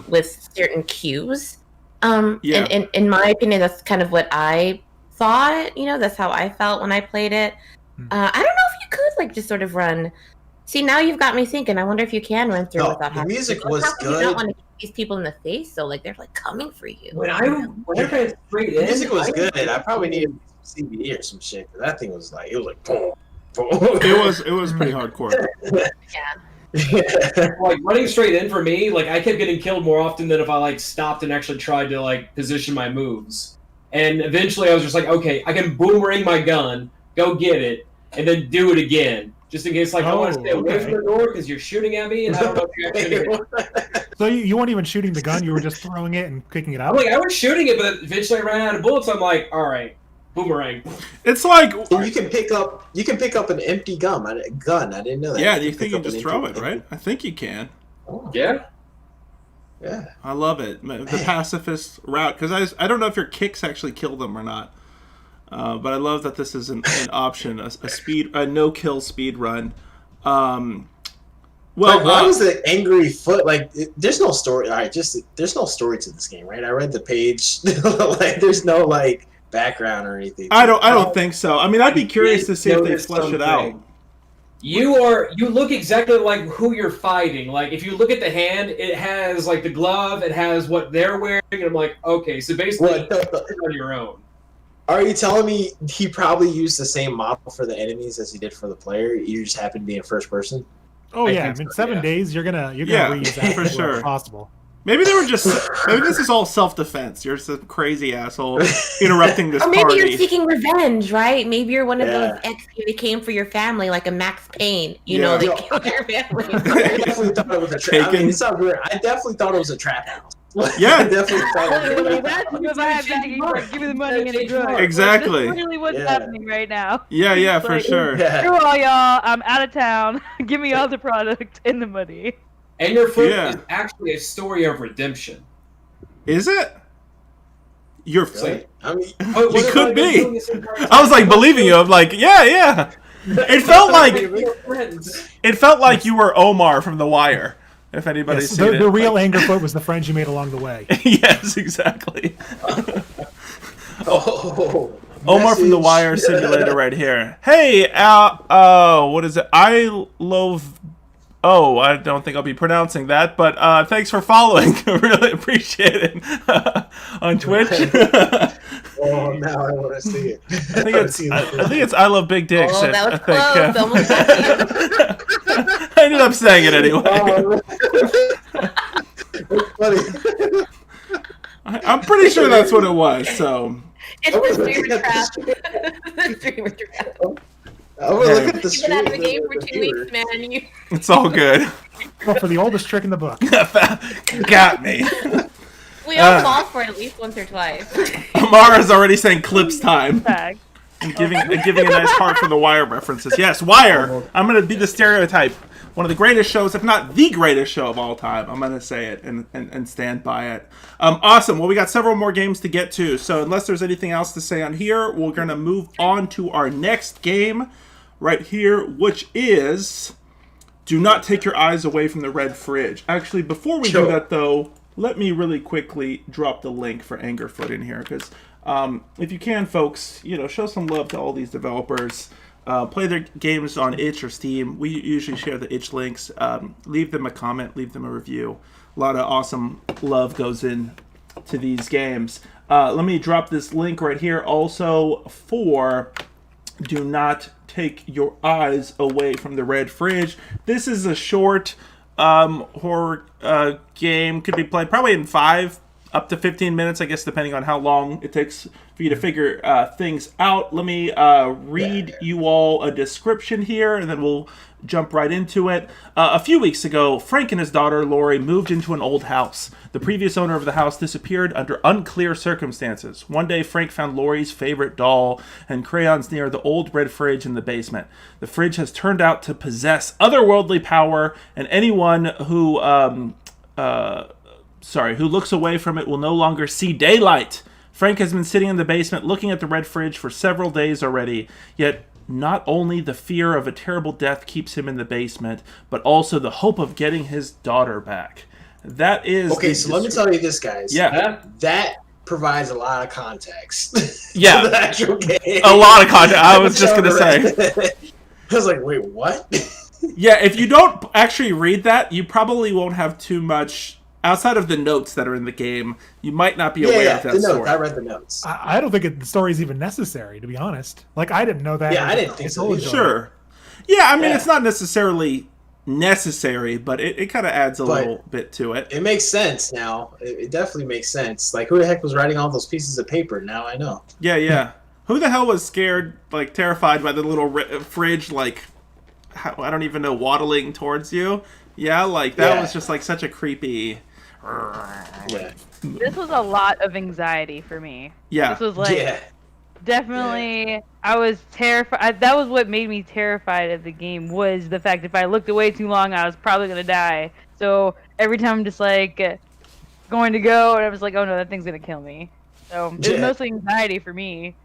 with certain cues. Yeah. And in my opinion, that's kind of what I thought. You know, that's how I felt when I played it. I don't know if you could like just sort of run. See, now you've got me thinking. I wonder if you can run through No, without the having music to. was How could you good. not want to kick these people in the face? So like they're like coming for you. When I ran straight The in, music was I- good. I probably needed some CBD or some shit. 'Cause that thing was like it was like boom, boom. it was pretty hardcore. like running straight in for me, like I kept getting killed more often than if I like stopped and actually tried to like position my moves. And eventually I was just like, okay, I can boomerang my gun, go get it, and then do it again. Just in case like I want to Oh, stay away okay. from the door because you're shooting at me and I don't know if you're actually gonna hit. So you weren't even shooting the gun; you were just throwing it and kicking it I'm out. like, I was shooting it, but eventually I ran out of bullets. I'm like, all right, boomerang. It's like So you can pick up an empty gun. I didn't know that. yeah. You can think pick you up an just throw it, empty- right? I think you can. Oh, Yeah. yeah. I love it. The pacifist route, because I don't know if your kicks actually kill them or not. But I love that this is an option, a no-kill speed run. Well, Like, why was the angry foot like? There's no story. All right, there's no story to this game, right? I read the page. Like, there's no like background or anything. I don't think so. I mean, I'd be curious to see if they Notice flesh it out. something. You look exactly like who you're fighting. Like if you look at the hand, it has like the glove, it has what they're wearing, and I'm like, okay, so basically you're on your own. Are you telling me he probably used the same model for the enemies as he did for the player? You just happen to be in first person? Oh I yeah, think I mean so, 7 yeah. days you're gonna Yeah, reuse that for as well sure. as possible. Maybe they were just. Maybe this is all self-defense. You're some crazy asshole interrupting this Or maybe party. you're seeking revenge, right? Maybe you're one of Yeah. those ex who came for your family, like a Max Payne. You Yeah. know, they Yo. killed your family. I definitely thought it was a trap. I Taken. mean, it sounds weird. I definitely thought it was a trap house. Yeah. I definitely thought it was a Literally, trap house. that's the vibe that you like, give me the money and the drugs. Exactly. That's literally what's Yeah. happening right now. Yeah, for Like, sure. Yeah. Screw all y'all. I'm out of town. Give me all the product and the money. And your foot Yeah. is actually a story of redemption. Is it? You're. Really? I mean, What It if could I've been be. doing this entire I was like time? believing you. I'm like, yeah. It felt like We're friends. you were Omar from The Wire. If anybody's Yes, seen the it, real Like- Angerfoot was the friends you made along the way. yes, exactly. oh, Omar from The message. Wire simulator right here. Hey, what is it? I love. Oh, I don't think I'll be pronouncing that, but thanks for following. I really appreciate it on Twitch. Oh, now I want to see it. I think it's I love big dicks. Oh, that was I think, close. Almost got I ended up saying it anyway. Oh, it's funny. I'm pretty sure that's what it was. So It's the streamer trap. The streamer trap. I'm gonna look at the You've stream. been out of the game for 2 weeks, man. You it's all good. Well, for the oldest trick in the book. Got me. we all fall for it at least once or twice. Amara's already saying clips time. Tag. And giving a nice heart for the Wire references. Yes, Wire. I'm gonna be the stereotype. One of the greatest shows, if not the greatest show of all time. I'm gonna say it and stand by it. Awesome. Well, we got several more games to get to. So unless there's anything else to say on here, we're gonna move on to our next game right here, which is Do Not Take Your Eyes Away from the Red Fridge. Actually, before we do Sure. that though, let me really quickly drop the link for Angerfoot in here because if you can, folks, show some love to all these developers. Play their games on itch or Steam. We usually share the itch links. Leave them a comment, leave them a review. A lot of awesome love goes in to these games. Let me drop this link right here also for Do Not Take Your Eyes Away from the Red Fridge. This is a short horror game. Could be played probably in 5 up to 15 minutes, I guess, depending on how long it takes for you to figure things out. Let me read you all a description here, and then we'll jump right into it. A few weeks ago, Frank and his daughter, Lori, moved into an old house. The previous owner of the house disappeared under unclear circumstances. One day, Frank found Lori's favorite doll and crayons near the old red fridge in the basement. The fridge has turned out to possess otherworldly power, and anyone who who looks away from it will no longer see daylight. Frank has been sitting in the basement looking at the red fridge for several days already, yet not only the fear of a terrible death keeps him in the basement, but also the hope of getting his daughter back. That is... Okay, so let me tell you this, guys. Yeah. That provides a lot of context. Yeah. To the actual game. A lot of content. I was just going to say. I was like, wait, what? Yeah, if you don't actually read that, you probably won't have too much... Outside of the notes that are in the game, you might not be aware of that the notes. story. I read the notes. I don't think the story is even necessary, to be honest. Like, I didn't know that. Yeah, I didn't think so told either. you. Sure. Yeah, I mean, Yeah. it's not necessarily necessary, but it kind of adds a little bit to it. It makes sense now. It definitely makes sense. Like, who the heck was writing all those pieces of paper? Now I know. Yeah. Who the hell was scared, like, terrified by the little fridge, like, I don't even know, waddling towards you? Yeah, like, that Yeah. was just, like, such a creepy... Yeah. This was a lot of anxiety for me. Yeah. This was like Yeah. definitely. I was terrified. That was what made me terrified of the game. Was the fact if I looked away too long, I was probably gonna die. So every time I'm just like going to go, and I was like, oh no, that thing's gonna kill me. So it was Yeah. mostly anxiety for me.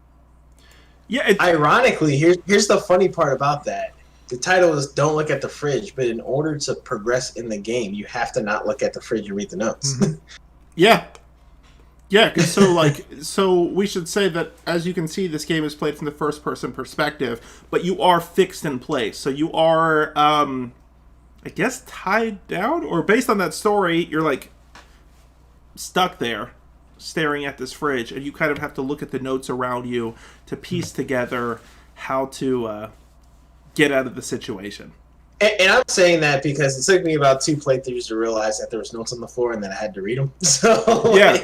Yeah, Ironically, here's the funny part about that. The title is "Don't Look at the Fridge," but in order to progress in the game, you have to not look at the fridge and read the notes. Mhm. yeah. Yeah, because so we should say that, as you can see, this game is played from the first-person perspective, but you are fixed in place. So you are, I guess, tied down, or based on that story, you're like stuck there, staring at this fridge, and you kind of have to look at the notes around you to piece together how to get out of the situation. And I'm saying that because it took me about 2 playthroughs to realize that there was notes on the floor and that I had to read them. So Yeah.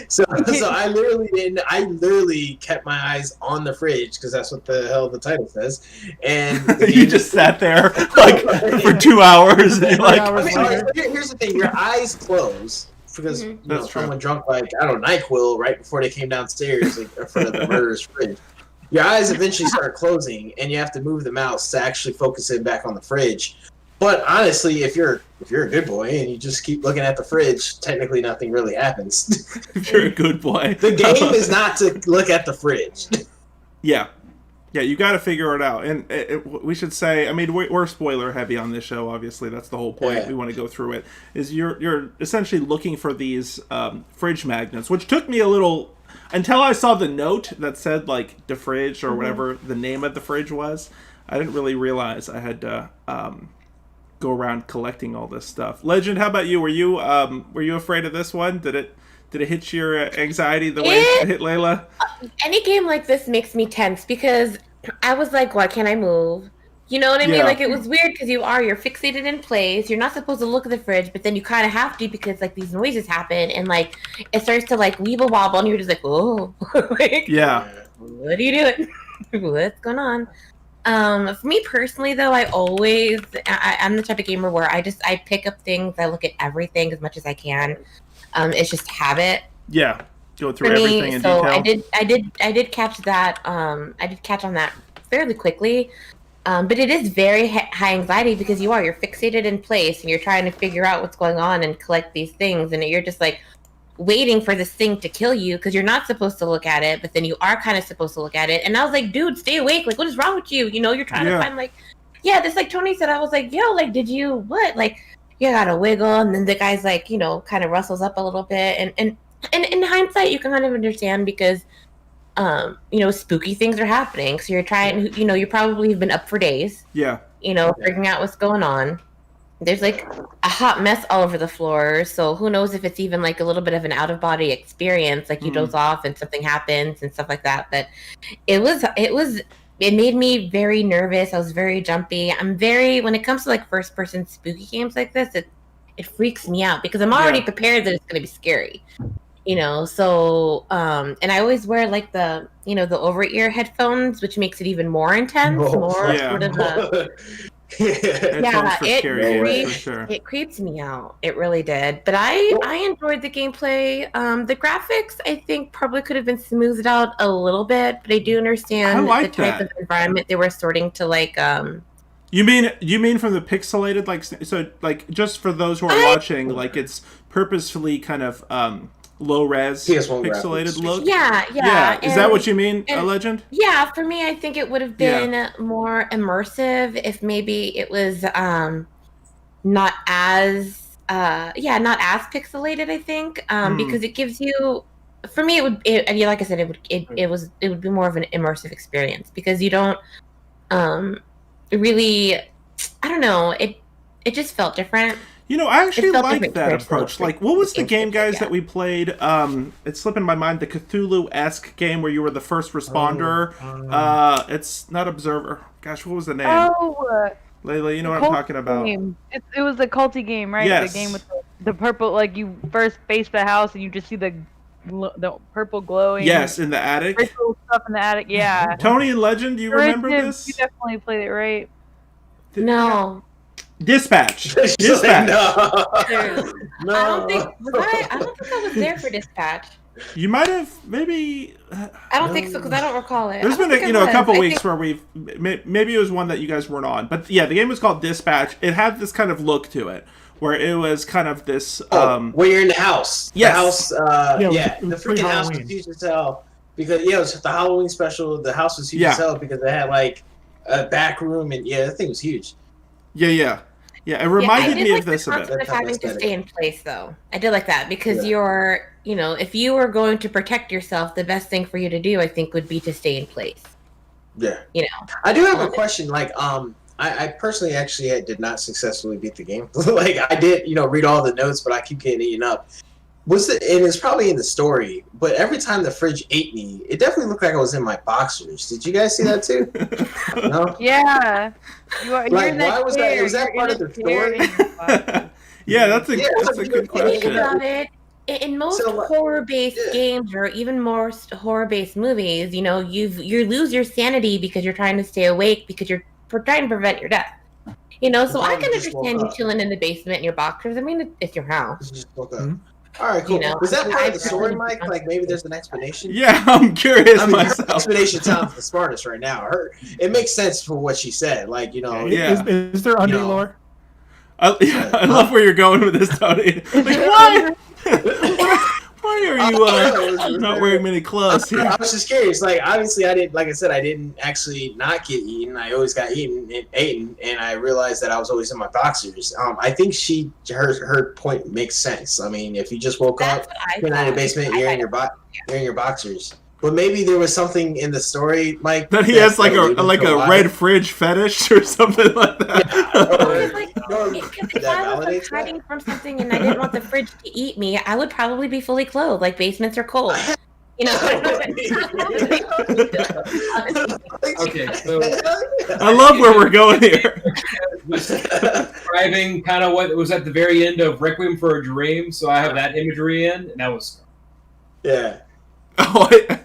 So I literally kept my eyes on the fridge because that's what the hell the title says. And You just sat there like for 2 hours, and you're like, hours. Here's the thing: your eyes close because That's true. someone drunk like NyQuil right before they came downstairs in front of the murderer's fridge. Your eyes eventually start closing, and you have to move the mouse to actually focus it back on the fridge. But honestly, if you're a good boy and you just keep looking at the fridge, technically nothing really happens. if you're a good boy. The game is not to look at the fridge. Yeah, you got to figure it out. And we should say, I mean, we're spoiler heavy on this show. Obviously, that's the whole point. Yeah. We want to go through it. Is you're essentially looking for these fridge magnets, which took me a little until I saw the note that said like the fridge or whatever the name of the fridge was. I didn't really realize I had to go around collecting all this stuff. Legend, how about you? Were you afraid of this one? Did it hit your anxiety the way it hit Layla? Any game like this makes me tense because I was like, why can't I move? You know what I mean? Yeah. Like, it was weird because you're fixated in place. You're not supposed to look at the fridge, but then you kind of have to because, like, these noises happen and, like, it starts to, like, weeble wobble and you're just like, oh. Like, Yeah. what are you doing? What's going on? For me personally, though, I'm the type of gamer where I pick up things. I look at everything as much as I can. It's just habit. Yeah. Go through For everything me, in so detail. I did catch that. I did catch on that fairly quickly. But it is very high anxiety because you're fixated in place and you're trying to figure out what's going on and collect these things, and you're just like waiting for this thing to kill you because you're not supposed to look at it, but then you are kind of supposed to look at it. And I was like, dude, stay awake! Like, what is wrong with you? You know, you're trying to find this like Tony said. I was like, yo, like, did you what? Like, you gotta wiggle, and then the guy's like, kind of rustles up a little bit, and in hindsight, you can kind of understand because. Spooky things are happening. So you're trying, you probably have been up for days, Yeah. figuring out what's going on. There's like a hot mess all over the floor. So who knows if it's even like a little bit of an out of body experience, like you doze off and something happens and stuff like that. But it made me very nervous. I was very jumpy. when it comes to like first person spooky games like this, it freaks me out because I'm already prepared that it's going to be scary. So and I always wear like the the over ear headphones, which makes it even more intense, sort of Headphones for scary games, for sure. it creeps me out. It really did. But I enjoyed the gameplay. The graphics I think probably could have been smoothed out a little bit, but I do understand the type of environment they were sorting to like You mean from the pixelated, like, so like just for those who are watching, like it's purposefully kind of low res pixelated look. Yeah. Is that what you mean, Legend? Yeah, for me, I think it would have been more immersive if maybe it was not as pixelated. I think because it gives you. For me, like I said, it would be more of an immersive experience because you don't really. I don't know. It just felt different. I actually like that approach. Like, what was the game, guys, that we played? It's slipping my mind. The Cthulhu-esque game where you were the first responder. It's not Observer. Gosh, what was the name? Layla, you know what I'm talking about. It was a culty game, right? Yes. The game with the purple, like you first face the house and you just see the purple glowing. Yes, in the attic. Ritual stuff in the attic, yeah. Tony and Legend, do you remember this? You definitely played it right. No. Dispatch. Dispatch. No. I don't think I was there for Dispatch. You might have maybe. I don't think so because I don't recall it. There's been a couple weeks where maybe it was one that you guys weren't on, but yeah, the game was called Dispatch. It had this kind of look to it where it was kind of this. Where you're in the house. Yes. The house. The freaking house was huge as hell because it was the Halloween special. The house was huge as hell because it had like a back room and that thing was huge. Yeah. It reminded me of this a bit. Of having to stay in place, though, I did like that because you're if you were going to protect yourself, the best thing for you to do, I think, would be to stay in place. Yeah. You know. I do have a question. Like, I personally actually did not successfully beat the game. Like, I did, read all the notes, but I keep getting eaten up. And it's probably in the story, but every time the fridge ate me, it definitely looked like I was in my boxers. Did you guys see that too? No? Yeah. You are. Like, you're why was that? Was that part of the story? Yeah, that's a Yeah, good Think question. about it. In most So, horror-based yeah. games, or even more horror-based movies, you lose your sanity because you're trying to stay awake because you're trying to prevent your death. So I probably can just woke understand you up. chilling in the basement in your boxers. I mean, it's your house. Just woke up. Mhm. All right, cool. Was that part of the I story, personally- Mike? Like, maybe there's an explanation? Yeah, I'm curious I mean, her myself. explanation sounds the smartest right now. It makes sense for what she said. Like, Yeah. Is there under know. lore? I love where you're going with this, Tony. Like, why? Why are you not wearing many clothes here? I was just curious. Like, obviously, I didn't actually not get eaten. I always got eaten, and I realized that I was always in my boxers. I think her point makes sense. I mean, if you just woke That's up, what I you're not in the thought. basement, I you're in thought- your boxers. But maybe there was something in the story, Mike, That he has like alluded to a why- red fridge fetish or something like that. Or- Because if that I was validates that. hiding from something and I didn't want the fridge to eat me, I would probably be fully clothed. Like, basements are cold. Okay, so- I love where we're going here. was describing kind of what was at the very end of Requiem for a Dream, so I have that imagery in, and that was Yeah. Oh, I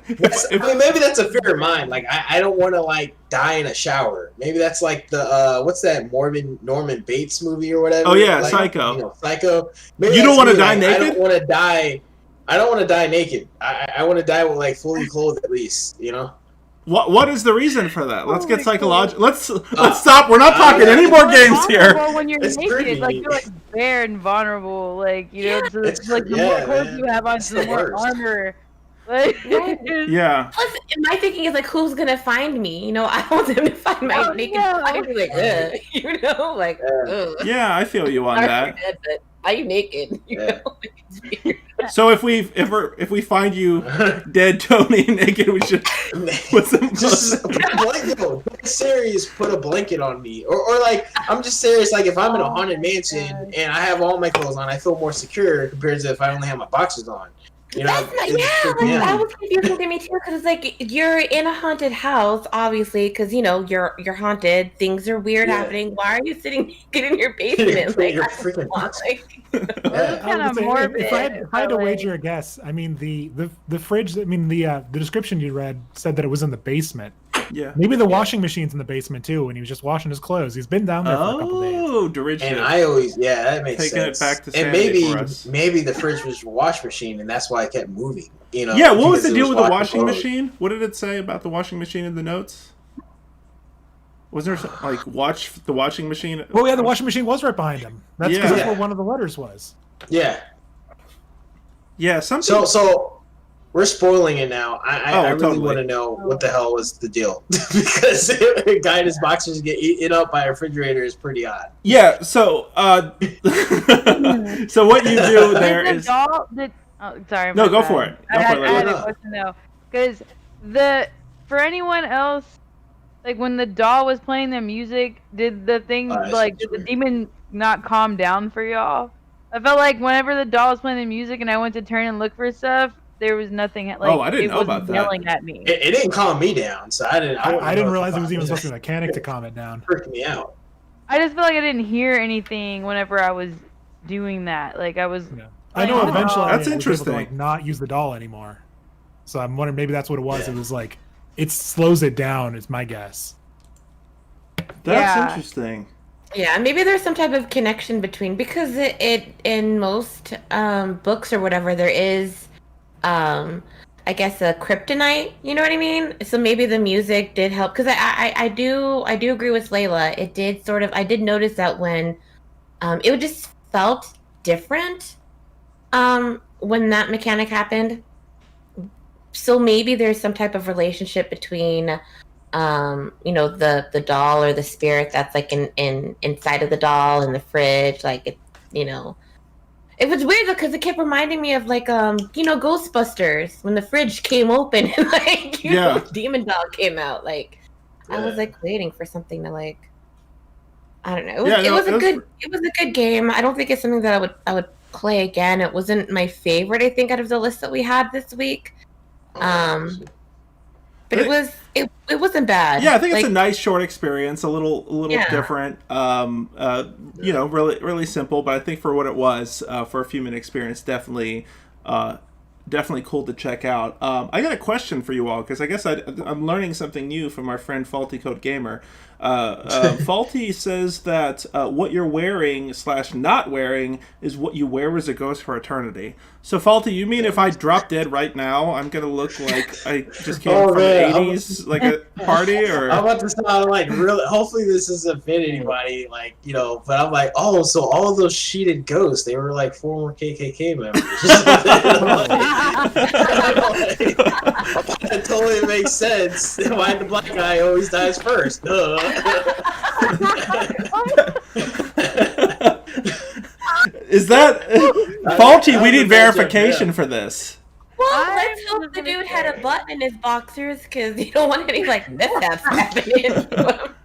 mean, maybe that's a fear of mine. Like, I don't want to, like, die in a shower. Maybe that's like the what's that Norman Bates movie or whatever? Oh, yeah, like, Psycho. Psycho. Maybe You don't that's wanna me, die like, naked? I don't want to die naked. I want to die with, like, fully clothed at least. what is the reason for that? Let's Oh get my psychological. Let's stop. We're not talking any more games here. Vulnerable when you're It's naked, creepy. like you're like bare and vulnerable, like so It's- like the yeah, more clothes man. you have on, It's the the more worst. armor. Like, Yeah. Plus, my thinking is like, who's gonna find me? I want them to find my Oh, naked no. body. Like, like, ugh. Yeah, I feel you on Sorry, that. you're dead, but why are you naked? Yeah. Like, it's weird. So if we find you dead, Tony, naked, we should put some Just clothes. dead serious. Put a blanket on me, or like I'm just serious. Like if I'm in a haunted mansion and I have all my clothes on, I feel more secure compared to if I only have my boxers on. That's not, that was confusing to me too, because it's like you're in a haunted house, obviously, because you're haunted. Things are weird Yeah. happening. Why are you sitting naked in your basement? Like, Your I freaking want, like, Well, it's I kind would of say, morbid. if I had but, to like, wager a guess, I mean the fridge. I mean the description you read said that it was in the basement. Yeah. Maybe the washing machine's in the basement too, and he was just washing his clothes. He's been down there for a couple days. Oh, derision. And I always, that makes Taking it sense. back to and sanity for us. maybe the fridge was your wash machine, and that's why I kept moving. Yeah, what was because the it deal with the washing clothes. machine? What did it say about the washing machine in the notes? Was there some, like watch the washing machine? Oh yeah, the washing machine was right behind him. That's Yeah. because that's Yeah. where one of the letters was. Yeah. Yeah, something. So we're spoiling it now. I Oh, really totally. want to know what the hell was the deal because a guy in his boxers get eaten up by a refrigerator is pretty odd. Yeah, so so what you do Did there the is doll? Oh, sorry. No, my go bad. for it. Go I had, for it, I had Layla. a question though, because for anyone else, like when the doll was playing the music, did the thing That's did the weird. demon not calm down for y'all? I felt like whenever the doll was playing the music and I went to turn and look for stuff, there was nothing. Like, Oh, I didn't it know wasn't about that. yelling at me. It didn't calm me down, so I didn't. I didn't realize it was even supposed supposed to be a mechanic to calm it down. freak me out. I just feel like I didn't hear anything whenever I was doing that. Like I was. Yeah. I know Oh, eventually that's I was able interesting. to like not use the doll anymore. So I'm wondering maybe that's what it was. It was like it slows it down. Is my guess. that's Yeah. interesting. Yeah, maybe there's some type of connection between, because it in most books or whatever there is, I guess, a kryptonite. You know what I mean? So maybe the music did help, because I do agree with Layla. It did sort of, I did notice that when it just felt different when that mechanic happened. So maybe there's some type of relationship between the doll or the spirit that's like in inside of the doll in the fridge, like it It was weird because it kept reminding me of like Ghostbusters when the fridge came open and like Demon Dog came out. Like I was like waiting for something to like I don't know. It was a good game. I don't think it's something that I would play again. It wasn't my favorite, I think, out of the list that we had this week. But it wasn't bad. Yeah, I think it's a nice short experience, a little different. Really really simple, but I think for what it was, for a few minute experience, definitely cool to check out. I got a question for you all because I guess I'm learning something new from our friend Faulty Code Gamer. Faulty says that what you're wearing / not wearing is what you wear as a ghost for eternity. So Faulty, you mean if I drop dead right now, I'm gonna look like I just came from the 80s, like a party? Or I'm about to sound like really. Hopefully this doesn't offend anybody, like But I'm like, oh, so all of those sheeted ghosts, they were like former KKK members. That totally makes sense. Why the black guy always dies first? Is that Faulty? We need verification for this. Well, let's hope the dude had a button in his boxers because you don't want any like mishaps happening. You know what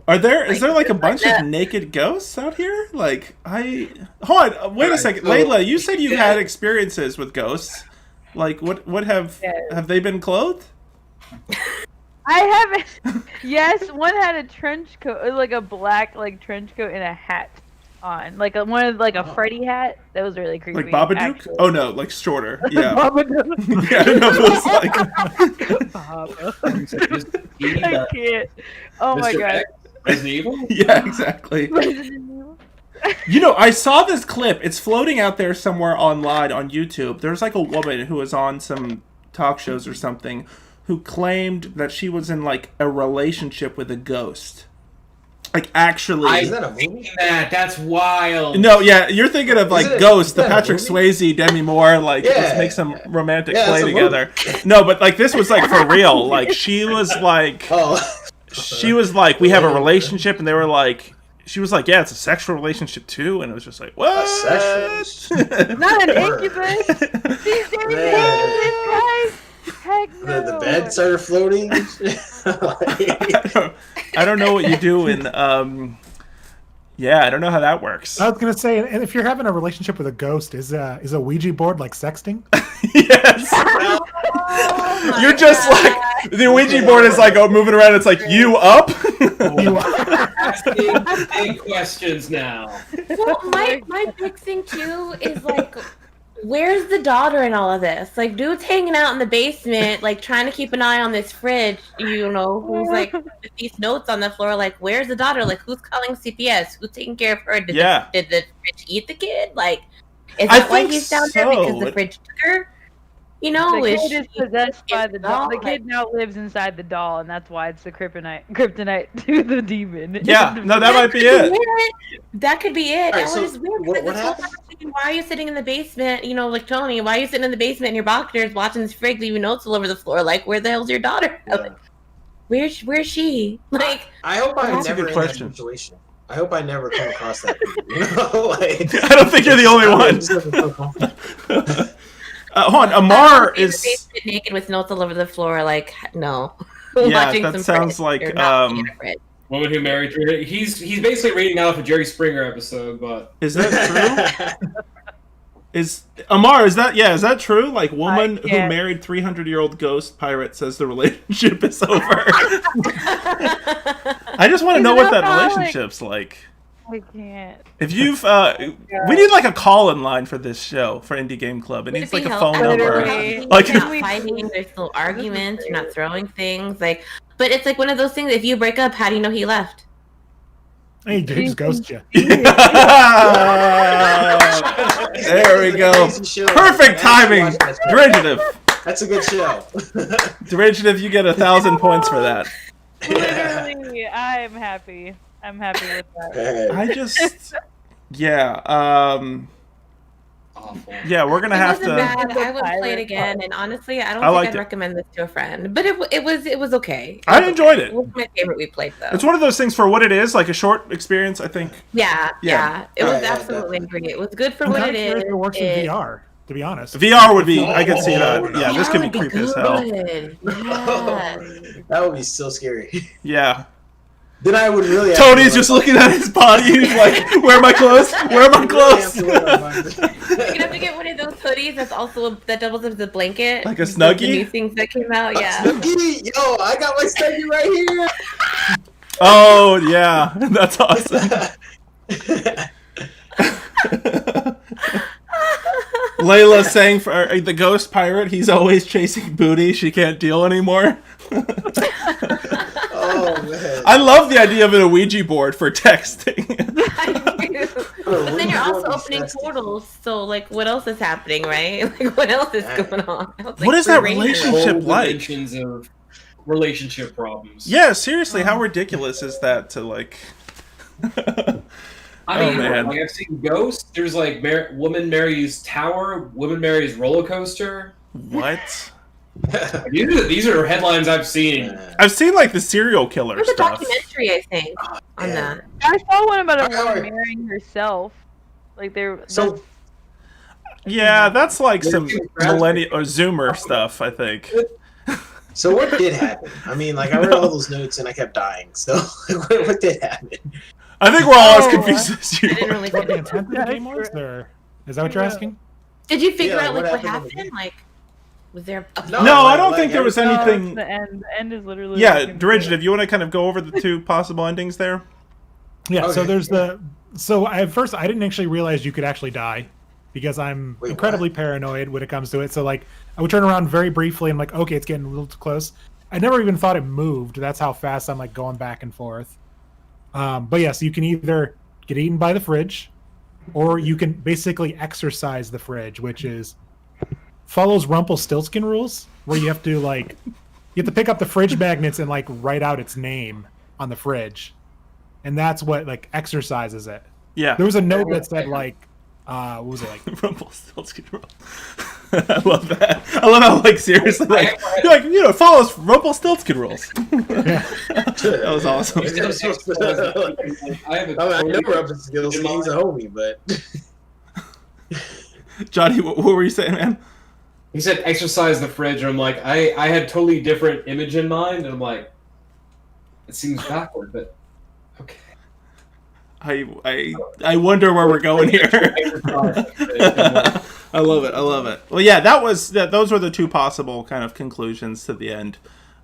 I'm saying? Is there like a bunch of naked ghosts out here? Like hold on, wait a second, Layla. You said you had experiences with ghosts. Like what have they been clothed? I haven't. Yes, one had a trench coat, like a black trench coat and a hat on, like a Freddy hat. That was really creepy. Like Babadook? Actually. Oh no, like shorter. Yeah. Babadook. Yeah, no, it was like. I can't. Oh my god. Resident Evil? Yeah, exactly. I saw this clip. It's floating out there somewhere online on YouTube. There's like a woman who was on some talk shows or something who claimed that she was in like a relationship with a ghost. Like actually, Is that a movie? That's wild. No, yeah, you're thinking of like Ghost, the Patrick Swayze, Demi Moore, like let's make some romantic play together. No, but like this was like for real. Like she was like, we have a relationship, and they were like, she was like, yeah, it's a sexual relationship too, and it was just like, what? A sexual? Not an incubus. These days, guys. Heck no. The bed started floating. I don't know what you do in. I don't know how that works. I was gonna say, and if you're having a relationship with a ghost, is a Ouija board like sexting? Yes. You're just like the Ouija board is like moving around. It's like you up. You are asking big questions now. Well, my big thing too is like, where's the daughter in all of this? Like, dude's hanging out in the basement, like trying to keep an eye on this fridge. Who's like with these notes on the floor? Like, where's the daughter? Like, who's calling CPS? Who's taking care of her? Did the fridge eat the kid? Like, is that why he's down there because the fridge took her? The kid is possessed by the doll. The kid now lives inside the doll, and that's why it's the kryptonite to the demon. Yeah, no, that might be it. That could be it. Right, That was weird. what happened? Why are you sitting in the basement? Like Tony, why are you sitting in the basement in your boxers watching this frig leaving notes all over the floor? Like, where the hell's your daughter? Yeah. Like, where's she? Like, I hope I'm That's a never good in question. that situation. I hope I never come across that. I don't think you're the only one. Hold on, Amar in the is basement naked with notes all over the floor. Like, no. Yeah, Watching that some sounds frig. like You're not looking at a frig. Woman who married her. He's basically reading out of a Jerry Springer episode, but is that true? Is Amar, is that true? Like, woman who married 300-year-old ghost pirate says the relationship is over. I just want to know what that relationship's like. I can't. If you've, we need like a call-in line for this show for Indie Game Club. It needs like a phone number. Like, you're not fighting. There's still arguments. You're not throwing things. Like, but it's like one of those things. If you break up, how do you know he left? He just ghosts you. There we go. Perfect timing. Derivative. That's a good show. Derivative, you get 1,000 points for that. Literally, I'm happy. I'm happy with that. I just, yeah. awful. Yeah, we're gonna It have wasn't to. bad. I would play it Pirate again, and honestly, I don't I think liked I'd it. recommend this to a friend. But it was okay. I enjoyed it. It was my favorite we played though. It's one of those things for what it is, like a short experience. I think. Yeah. It was Yeah, absolutely definitely. great. It was good for I'm what kind it of is. curious if it works in VR. To be honest, VR would be. I could see that. Oh, Yeah, this could be VR would creepy as hell. good. Yes. That would be so scary. Yeah. Then I would really. have Tony's to just looking at his body. He's like, "Where are my clothes? Where are my clothes?" You're gonna have to get one of those hoodies that doubles as a blanket. Like a The Snuggie? new things that came out, yeah. Snooki, yo, I got my Snooki right here. Oh yeah, that's awesome. Layla saying for the ghost pirate, he's always chasing booty. She can't deal anymore. Oh man. I love the idea of a Ouija board for texting. I do. But then you're also opening portals, so like, what else is happening, right? Like, what else is going on? I was like, What is that free range. relationship Whole like? dimensions of relationship problems. Yeah, seriously, how ridiculous is that to like? I Oh, mean, man. like I've seen Ghost. There's like woman marries tower, woman marries roller coaster. What? Like, these are headlines I've seen. I've seen like the serial killer There's a stuff. documentary, I think, on Yeah. that. I saw one about a Alright. woman marrying herself. Like they're So Yeah, that's like some There's two millennial or Zoomer stuff, I think. So what did happen? I mean, like I read all those notes and I kept dying. So what did happen? I think we're all as Oh, confused as you I didn't are. really what the finish. intent of the game was, or is that what you're asking? Did you figure Yeah, out like what what happened in the happened? Like, was there? A No, No, I like- don't like think there was every- No, anything. it's the end. The end is literally. Yeah, the Derivative, you want to kind of go over the two possible endings there? Yeah. So Okay. there's the. So at first, I didn't actually realize you could actually die, because I'm Wait, incredibly paranoid when it comes to it. So like, I would turn around very briefly and I'm like, okay, it's getting a little too close. I never even thought it moved. That's how fast I'm like going back and forth. But yes, you can either get eaten by the fridge, or you can basically exercise the fridge, which is follows Rumpelstiltskin rules, where you have to like you have to pick up the fridge magnets and like write out its name on the fridge, and that's what like exercises it. Yeah. There was a note that said like, what was it like? Rumpelstiltskin roll. I love that. I love how like seriously like you're like, you know, it follows Rumpelstiltskin rules. That was awesome. I have a I know totally- Rumpus skills. He's a homie, but Johnny, what were you saying, man? He said exercise the fridge, and I'm like, I had totally different image in mind, and I'm like, it seems backward, but okay. I wonder where we're going here. I love it. I love it. Well, yeah, those were the two possible kind of conclusions to the end.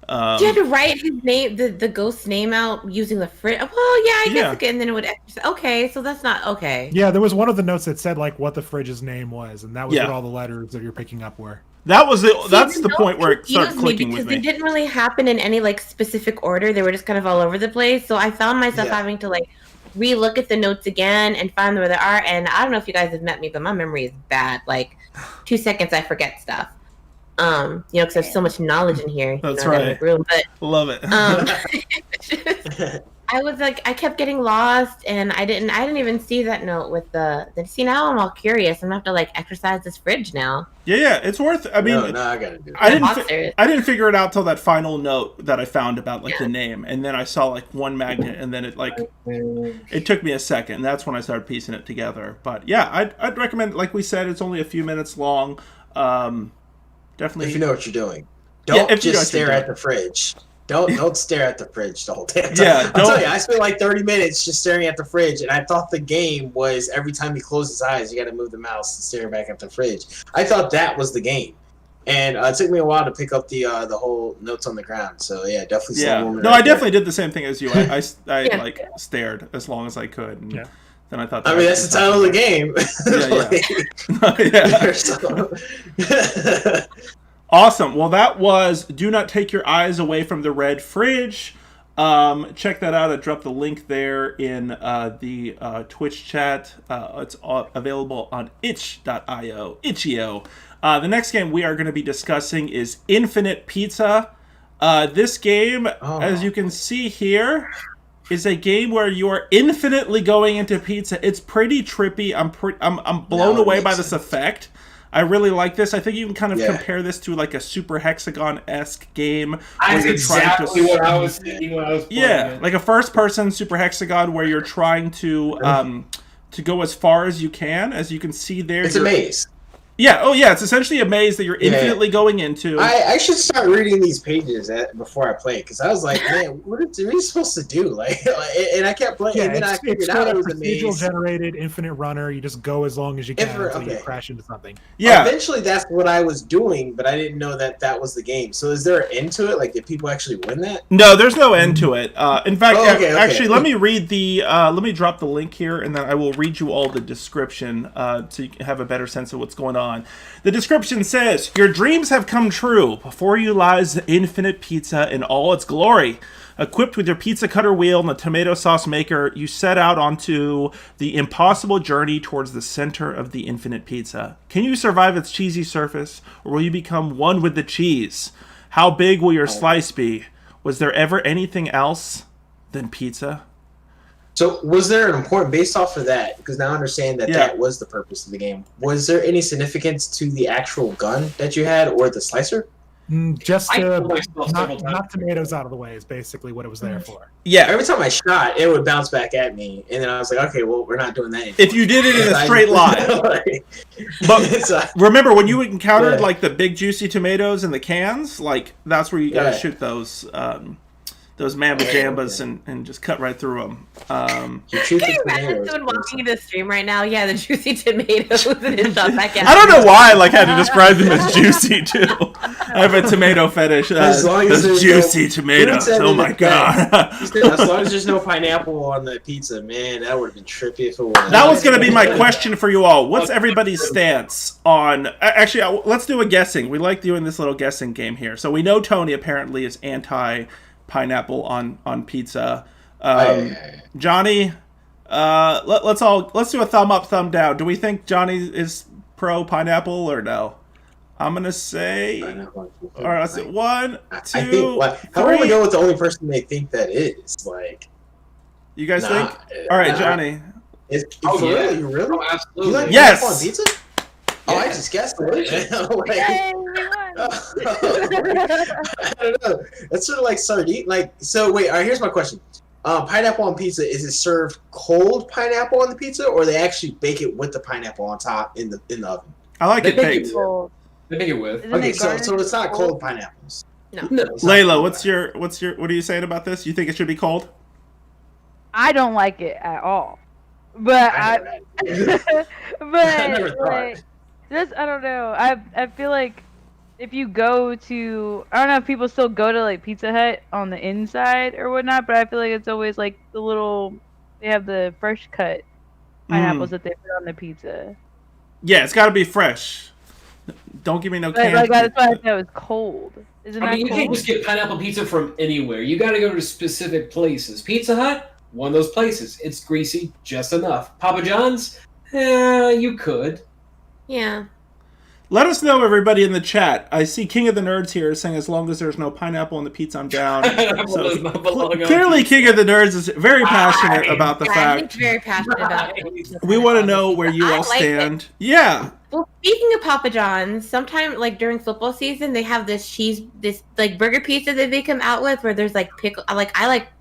Did you have to write his name, the ghost's name out using the fridge? Well, yeah, I guess. Yeah. Okay, and then it would exercise. Okay, so that's not okay. Yeah, there was one of the notes that said like what the fridge's name was, and that was Yeah. what all the letters that you're picking up were. That's the notes point where it started confused me clicking because with they me. didn't really happen in any like specific order. They were just kind of all over the place. So I found myself Yeah. having to like re-look at the notes again and find where they are. And I don't know if you guys have met me, but my memory is bad. Like 2 seconds, I forget stuff. Because there's so much knowledge in here. That's that right. room. But Love it. I was like, I kept getting lost, and I didn't even see that note with the. See, now I'm all curious. I'm gonna have to like exercise this fridge now. yeah, it's worth. I mean, no, I gotta do it. I didn't. Monsters. I didn't figure it out till that final note that I found about like the name, and then I saw like one magnet, and then it took me a second. And that's when I started piecing it together. But yeah, I'd recommend. Like we said, it's only a few minutes long. Definitely. If you know what you're doing, Yeah, don't if you know just what you're stare doing. at the fridge. Don't stare at the fridge the whole damn time. Yeah, I'll tell don't- you, I spent like 30 minutes just staring at the fridge, and I thought the game was every time you close his eyes, you got to move the mouse and stare back at the fridge. I thought that was the game, and it took me a while to pick up the whole notes on the ground. So yeah, definitely. Yeah. Slow movement No, right I there. definitely did the same thing as you. I Yeah. like stared as long as I could. And Yeah. Then I thought. I mean, that's the title of the game. Yeah. Awesome. Well, that was Do Not Take Your Eyes Away from the Red Fridge. Check that out. I dropped the link there in the Twitch chat. It's available on itch.io. Itch.io. The next game we are going to be discussing is Infinite Pizza. This game, as you can see here, is a game where you are infinitely going into pizza. It's pretty trippy. I'm blown away by this effect. I really like this. I think you can kind of compare this to like a Super Hexagon-esque game. That's exactly what I was thinking when I was playing it. Like a first-person Super Hexagon where you're trying to go as far as you can. As you can see there, It's a maze. Yeah. Oh, yeah. It's essentially a maze that you're infinitely going into. I should start reading these pages before I play because I was like, man, what are we supposed to do? And I kept playing, and then I figured out it was a maze. Procedural generated, infinite runner. You just go as long as you can until you crash into something. Yeah. Eventually, that's what I was doing, but I didn't know that was the game. So, is there an end to it? Like, did people actually win that? No, there's no end to it. In fact, okay. actually, let me read the. Let me drop the link here, and then I will read you all the description so you can have a better sense of what's going on. The description says, "Your dreams have come true. Before you lies the infinite pizza in all its glory. Equipped with your pizza cutter wheel and the tomato sauce maker, you set out onto the impossible journey towards the center of the infinite pizza. Can you survive its cheesy surface, or will you become one with the cheese? How big will your slice be? Was there ever anything else than pizza?" So, was there an important based off of that? Because now I understand that was the purpose of the game. Was there any significance to the actual gun that you had or the slicer? Just to knock tomatoes out of the way is basically what it was there for. Yeah. Every time I shot, it would bounce back at me, and then I was like, okay, well, we're not doing that anymore. If you did it in a straight line. But remember, when you encountered like the big juicy tomatoes in the cans, like that's where you gotta shoot those mamba jambas and just cut right through them. Can you imagine someone walking into the stream right now? Yeah, the juicy tomatoes and then shot back at I don't know why I had to describe them as juicy too. I have a tomato fetish. As long as those juicy tomatoes. Oh my god! As long as there's no pineapple on the pizza, man, that would have been trippy if it was. That was going to be my question for you all. What's everybody's stance on? Actually, let's do a guessing. We like doing this little guessing game here. So we know Tony apparently is anti-pineapple on pizza. Johnny, let's do a thumb up, thumb down. Do we think Johnny is pro pineapple or no? I'm gonna say. All right, let's do 1, 2, how do we go with the only person they think that is? Like, you guys think? All right, Johnny. You really? Oh, absolutely. You like yes. pineapple on pizza? Oh, I just guessed it. I don't know. That's sort of like sardine. Like, so wait. All right, here's my question. Pineapple on pizza, is it served cold pineapple on the pizza, or they actually bake it with the pineapple on top in the oven? I like it baked. They make it with. Okay, so it's not cold pineapples. No. Layla, what are you saying about this? You think it should be cold? I don't like it at all. But I never thought. I don't know. I feel like if you go to, I don't know if people still go to like Pizza Hut on the inside or whatnot, but I feel like it's always like they have the fresh cut pineapples that they put on the pizza. Yeah, it's got to be fresh. Don't give me no canned. Like that's why I thought it was cold. Isn't that you cold? can't just get pineapple pizza from anywhere. You got to go to specific places. Pizza Hut, one of those places. It's greasy just enough. Papa John's, you could. Yeah. Let us know, everybody in the chat. I see King of the Nerds here saying as long as there's no pineapple on the pizza, I'm down. So, clearly, King of the Nerds is very passionate about the fact. I'm very passionate about it. We want to know where you all stand. Yeah. Well, speaking of Papa John's, sometimes like during football season, they have this like burger pizza that they come out with where there's like pickle.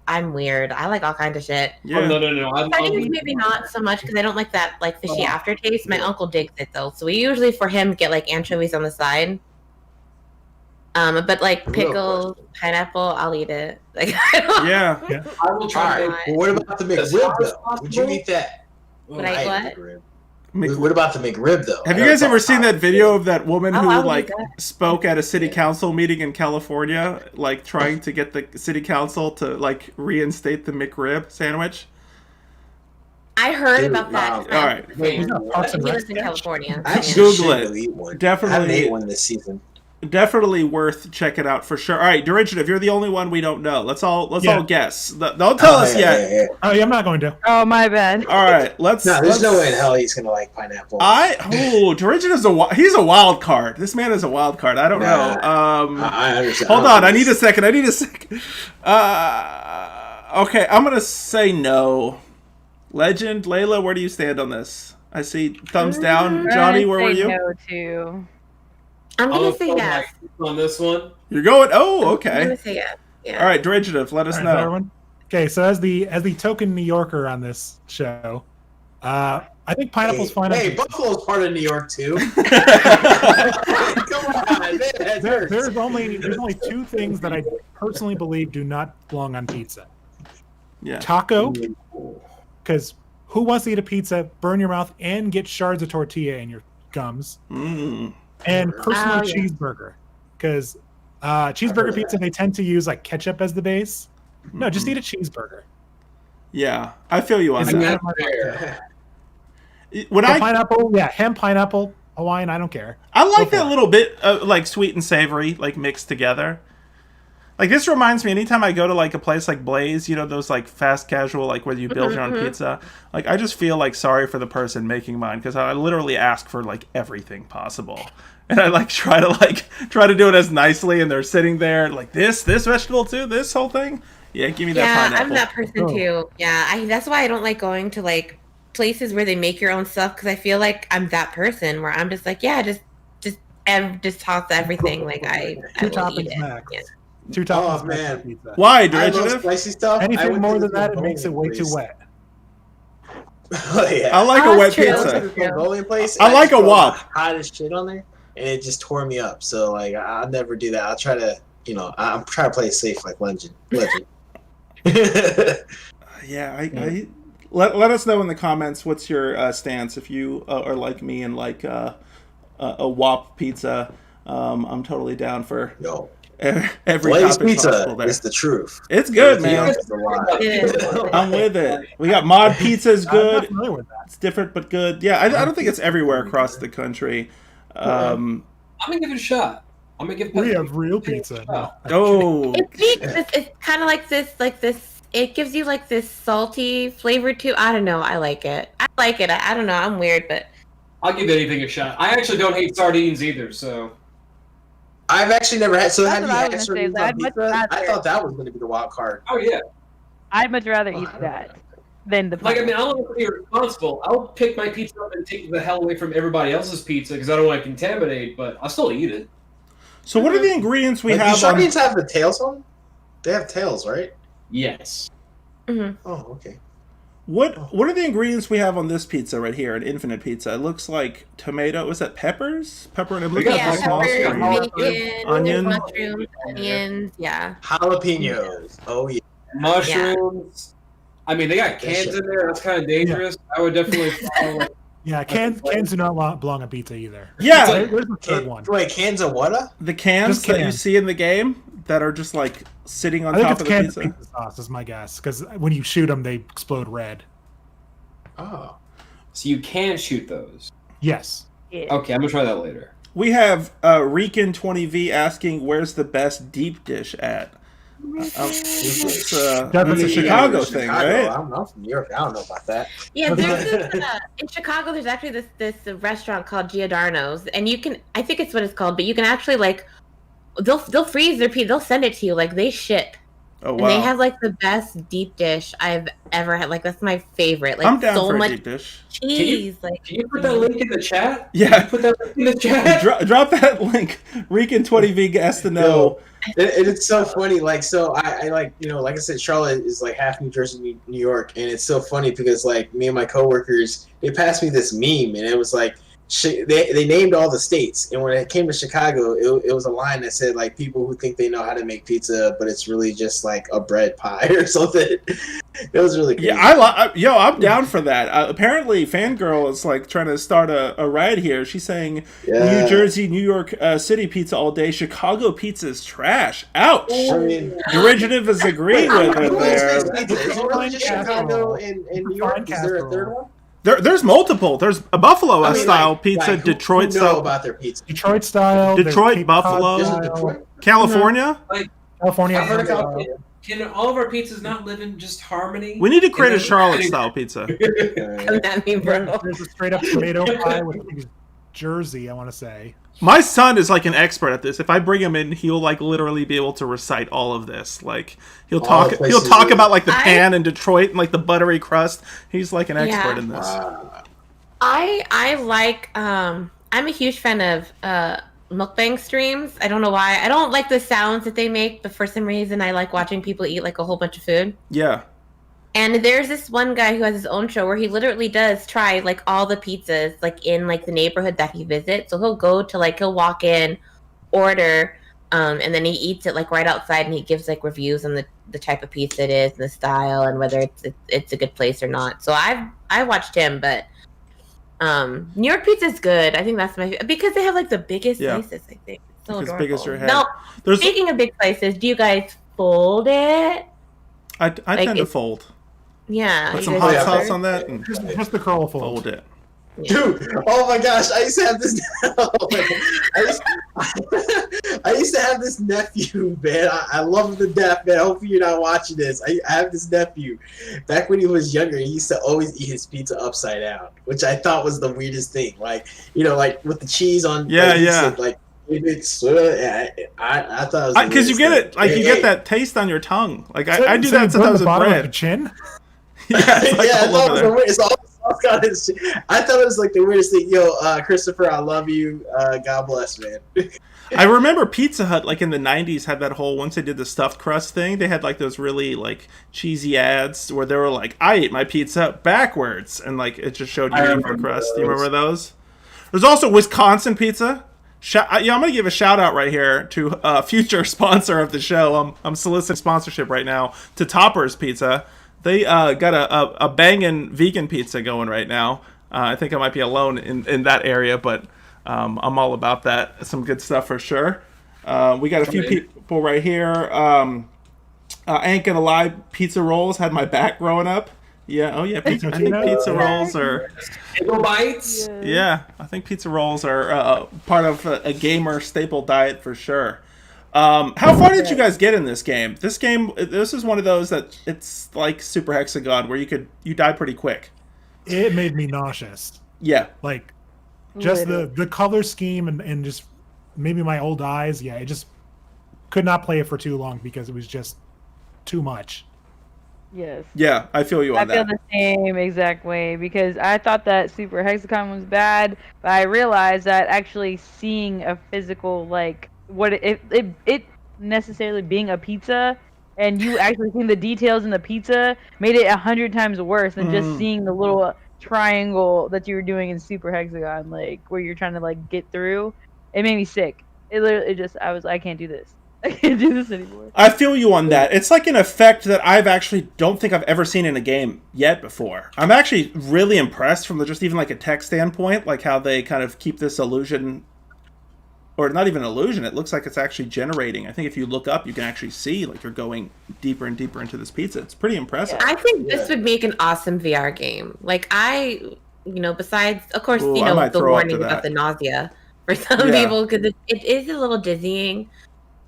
I'm weird. I like all kinds of shit. Yeah. Oh, no. Onions maybe not so much because I don't like that like fishy aftertaste. My uncle digs it though, so we usually for him get like anchovies on the side. But like pickles, pineapple, I'll eat it. Like Yeah. I will try. Well, what about the McRib though? Would you eat that? Would I what? What about the McRib though? Have you guys ever seen that video of that woman who I would like eat that. spoke at a city council meeting in California, like trying to get the city council to like reinstate the McRib sandwich? I heard Dude, about that. wow. All right. He's not Parks and He Rec lives in sketch. California. I actually Google should it. go eat one. Definitely. I haven't ate one this season. Definitely worth checking out for sure. All right, Dorigen, if you're the only one we don't know, let's all guess. Don't tell us yet. Yeah. Oh, yeah, I'm not going to. Oh my bad. All right, let's. No, there's let's- no way in hell he's gonna like pineapple. Dorigen is he's a wild card. This man is a wild card. I don't know. I understand. Hold on, I need a second. Okay, I'm gonna say no. Legend, Layla, where do you stand on this? I see thumbs down. Johnny, where were you? No to. I'm gonna I'll say put yes. my on this one. You're going. Oh, I'm okay. gonna say yes. Yeah. All right, Derivative, let us All right, know. everyone. Okay, so as the token New Yorker on this show, I think pineapple's fine. Hey, Buffalo's part of New York too. Come on, man. That hurts. There's only two things that I personally believe do not belong on pizza: Yeah. taco, because who wants to eat a pizza, burn your mouth, and get shards of tortilla in your gums? Mm. And personally, Oh, yeah. cheeseburger, because cheeseburger pizza they tend to use like ketchup as the base. No, just eat a cheeseburger. Yeah, I feel you on It's that. kind of my fair. When The I pineapple, yeah, ham, pineapple, Hawaiian, I don't care. I like Go for that it. little bit like sweet and savory, like mixed together. Like this reminds me, anytime I go to like a place like Blaze, you know, those like fast casual, like where you build your own pizza. Like I just feel like sorry for the person making mine because I literally ask for like everything possible, and I like try to do it as nicely, and they're sitting there like this vegetable too, this whole thing. Yeah, give me that Yeah, pineapple. I'm that person Oh. too. Yeah, that's why I don't like going to like places where they make your own stuff because I feel like I'm that person where I'm just like, yeah, just toss everything. Like I Two will eat toppings it. max. Yeah. Two toppings Oh, max man. for pizza. Why, I love Derivative? spicy stuff. I Anything went more to than this that, it makes it way too bowling wet. Oh, yeah. I like Oh, a wet that's true. I went pizza. to this bowling place. I and like just a put Whop. the hottest shit on there, and it just tore me up. So like, I'll never do that. I'll try to, I'm trying to play it safe like Legend. Yeah, I let us know in the comments what's your stance if you are like me and like a Whop pizza. I'm totally down for Yo, every Blaze topping Pizza possible there. is the truth. It's good, Everything man. else is a lie. It is. I'm with it. We got Mod Pizza's I'm not good. familiar with that. It's different but good. Yeah, I don't think it's everywhere across the country. I'm gonna give it a shot. I'm gonna give We it have real pizza. No. Oh, It's kind of like this. It gives you like this salty flavor too. I don't know. I like it. I don't know. I'm weird, but I'll give anything a shot. I actually don't hate sardines either, so I've actually never had. So That's have you what I had was gonna say, sardines is on I'd much pizza? I rather- thought that was going to be the wild card. oh yeah. I'd much rather Oh, eat I don't that know. than the. Like I mean, I don't want to be irresponsible. I'll pick my pizza up and take the hell away from everybody else's pizza because I don't want to contaminate. But I'll still eat it. so what are the ingredients we Like, do have on? sardines have the tails on them? They have tails, right? Yes. Oh, okay. What are the ingredients we have on this pizza right here, an Infinite Pizza? It looks like tomato. Was that peppers? Pepper and it looks We like got a small peppers, screen. jalapeno. bacon, Onion. mushrooms, onions. Yeah. Jalapenos. Oh yeah. Mushrooms. I mean, they got cans in there. That's kind of dangerous. I would definitely follow. Like, Yeah, cans do not belong on pizza either. Yeah, Where's the third one? Wait, cans of what? the cans Just that you cans. see in the game that are just like sitting on I think top it's of the canned pizza. pizza sauce is my guess, because when you shoot them, they explode red. Oh. so you can shoot those. Yes. Yeah. Okay, I'm gonna try that later. We have Rican20V asking, "Where's the best deep dish at?" It's a Chicago thing, right? I'm from New York. I don't know about that. Yeah, there's this, in Chicago. There's actually this restaurant called Giordano's, and you can. I think it's what it's called, but you can actually like. They'll freeze their pizza. They'll send it to you. Like they ship. Oh And they wow! have like the best deep dish I've ever had. Like that's my favorite. Like I'm down so for a much deep dish. cheese. Like Can you put that link in the chat? Yeah. Can you put that link in the chat. Drop that link. Rican20V has to know. It's so funny. Like, so I like, like I said, Charlotte is like half New Jersey, New York, and it's so funny because like me and my coworkers, they passed me this meme, and it was like they named all the states, and when it came to Chicago, it was a line that said like people who think they know how to make pizza, but it's really just like a bread pie or something. It was really crazy. Yeah, I'm down for that. Apparently, Fangirl is like trying to start a riot here. She's saying Yeah. New Jersey, New York City pizza all day. Chicago pizza is trash. Ouch. I mean, Derivative is agreeing with it there. Is it really just Chicago and New York? Is there a third one? There's multiple. There's a Buffalo I mean, style like, pizza, who Detroit know style, about their pizza. Detroit style. Detroit, there's Cape Buffalo. Cod Is it style, Detroit? California. California. I've heard of uh, California. Can all of our pizzas not live in just harmony? We need to create a And then- Charlotte style pizza. come at me, bro. There's a straight up tomato pie with Jersey, I want to say. My son is like an expert at this. If I bring him in, he'll like literally be able to recite all of this. Like he'll All talk the he'll places talk you- about like the pan in Detroit and like the buttery crust. He's like an expert Yeah. in this. I like I'm a huge fan of mukbang streams. I don't know why. I don't like the sounds that they make, but for some reason I like watching people eat like a whole bunch of food. Yeah. And there's this one guy who has his own show where he literally does try like all the pizzas like in like the neighborhood that he visits. So he'll go to like he'll walk in, order, and then he eats it like right outside, and he gives like reviews on the type of pizza it is, and the style, and whether it's a good place or not. So I watched him, but New York pizza is good. I think that's because they have like the biggest Yeah. slices. I think it's so Like as adorable. big as your head. No, There's speaking of big slices, do you guys fold it? I like, tend to it's- fold. Yeah. Put you some guys hot yeah. sauce fold? on that and Just the curl fold. fold it. Dude, oh my gosh, I used to have this. I used to have this nephew, man. I love him to death, man. Hopefully you're not watching this. I have this nephew. Back when he was younger, he used to always eat his pizza upside down, which I thought was the weirdest thing. Like, you know, like with the cheese on. Yeah, like, he yeah. said, like, it's, I thought it was Because you get it, like you get that taste on your tongue. Like I do that So sometimes the with bottom of your bread. chin. Yeah, it's like yeah, I all thought it over was there. the weirdest. I thought it was like the weirdest thing. Yo, Christopher, I love you. God bless, man. I remember Pizza Hut, like in the '90s, had that whole once they did the stuffed crust thing. They had like those really like cheesy ads where they were like, "I ate my pizza backwards," and like it just showed you I eating the remember crust. Do you those. remember those? There's also Wisconsin Pizza. I'm gonna give a shout out right here to a future sponsor of the show. I'm soliciting sponsorship right now to Toppers Pizza. They got a banging vegan pizza going right now. I think I might be alone in that area, but I'm all about that. Some good stuff for sure. We got a few people right here. I ain't gonna lie, pizza rolls had my back growing up. Yeah, oh yeah, I think pizza rolls are. Bagel bites. Yeah, I think pizza rolls are part of a gamer staple diet for sure. How far did you guys get in this game? This is one of those that it's like Super Hexagon where you die pretty quick. It made me nauseous. Yeah, Like just Literally. the color scheme and just maybe my old eyes. Yeah, I just could not play it for too long because it was just too much. Yes. yeah, I feel you I on feel that. the same exact way because I thought that Super Hexagon was bad, but I realized that actually seeing a physical like what it necessarily being a pizza and you actually seeing the details in the pizza made it 100 times worse than just seeing the little triangle that you were doing in Super Hexagon, like where you're trying to like get through. It made me sick. I can't do this. I can't do this anymore. I feel you on that. It's like an effect that I've actually don't think I've ever seen in a game yet before. I'm actually really impressed from just even like a tech standpoint, like how they kind of keep this illusion, or not even illusion. It looks like it's actually generating. I think if you look up, you can actually see like you're going deeper and deeper into this pizza. It's pretty impressive. I think this would make an awesome VR game. Like besides, of course, Ooh, I might the throw up to warning about that. the nausea for some Yeah. people because it is a little dizzying.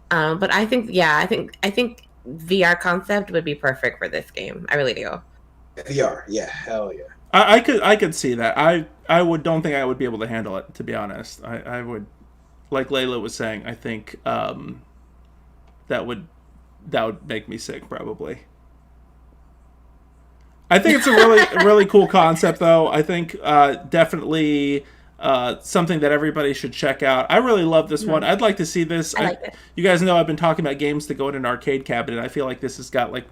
But I think VR concept would be perfect for this game. I really do. VR, yeah, hell yeah. I could see that. Don't think I would be able to handle it, to be honest. I would, like Layla was saying, I think that would make me sick probably. I think it's a really cool concept though. I think definitely something that everybody should check out. I really love this one. I'd like to see this. I like it. You guys know I've been talking about games to go in an arcade cabinet. I feel like this has got like,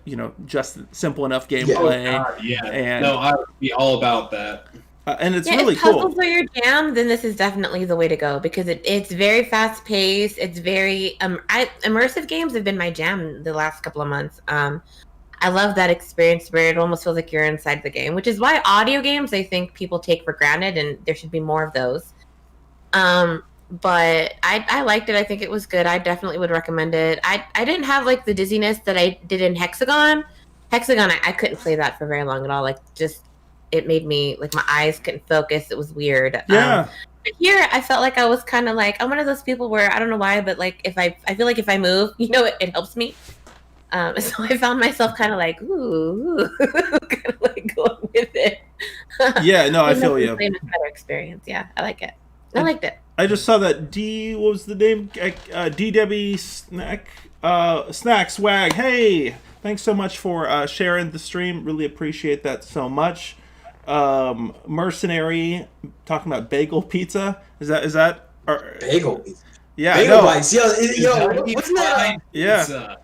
just simple enough gameplay. Yeah. And- No, I would be all about that. And it's Yeah, really if puzzles cool. are your jam, then this is definitely the way to go because it's very fast paced. It's very immersive games have been my jam the last couple of months. I love that experience where it almost feels like you're inside the game, which is why audio games I think people take for granted, and there should be more of those. But I liked it. I think it was good. I definitely would recommend it. I didn't have like the dizziness that I did in Hexagon. I couldn't play that for very long at all. Like just it made me like my eyes couldn't focus. It was weird. Yeah. But here I felt like I was kind of like I'm one of those people where I don't know why, but like if I feel like if I move, it helps me. So I found myself kind of like ooh, kind of like going with it. Yeah, no, I feel you. It's a better experience. Yeah, I like it. I liked it. I just saw that what was the name? DW Snack Swag. Hey, thanks so much for sharing the stream. Really appreciate that so much. Mercenary talking about bagel pizza. Is that Bagel pizza. Yeah, Bagel no. bites. Yo, wasn't that Yeah. Pizza.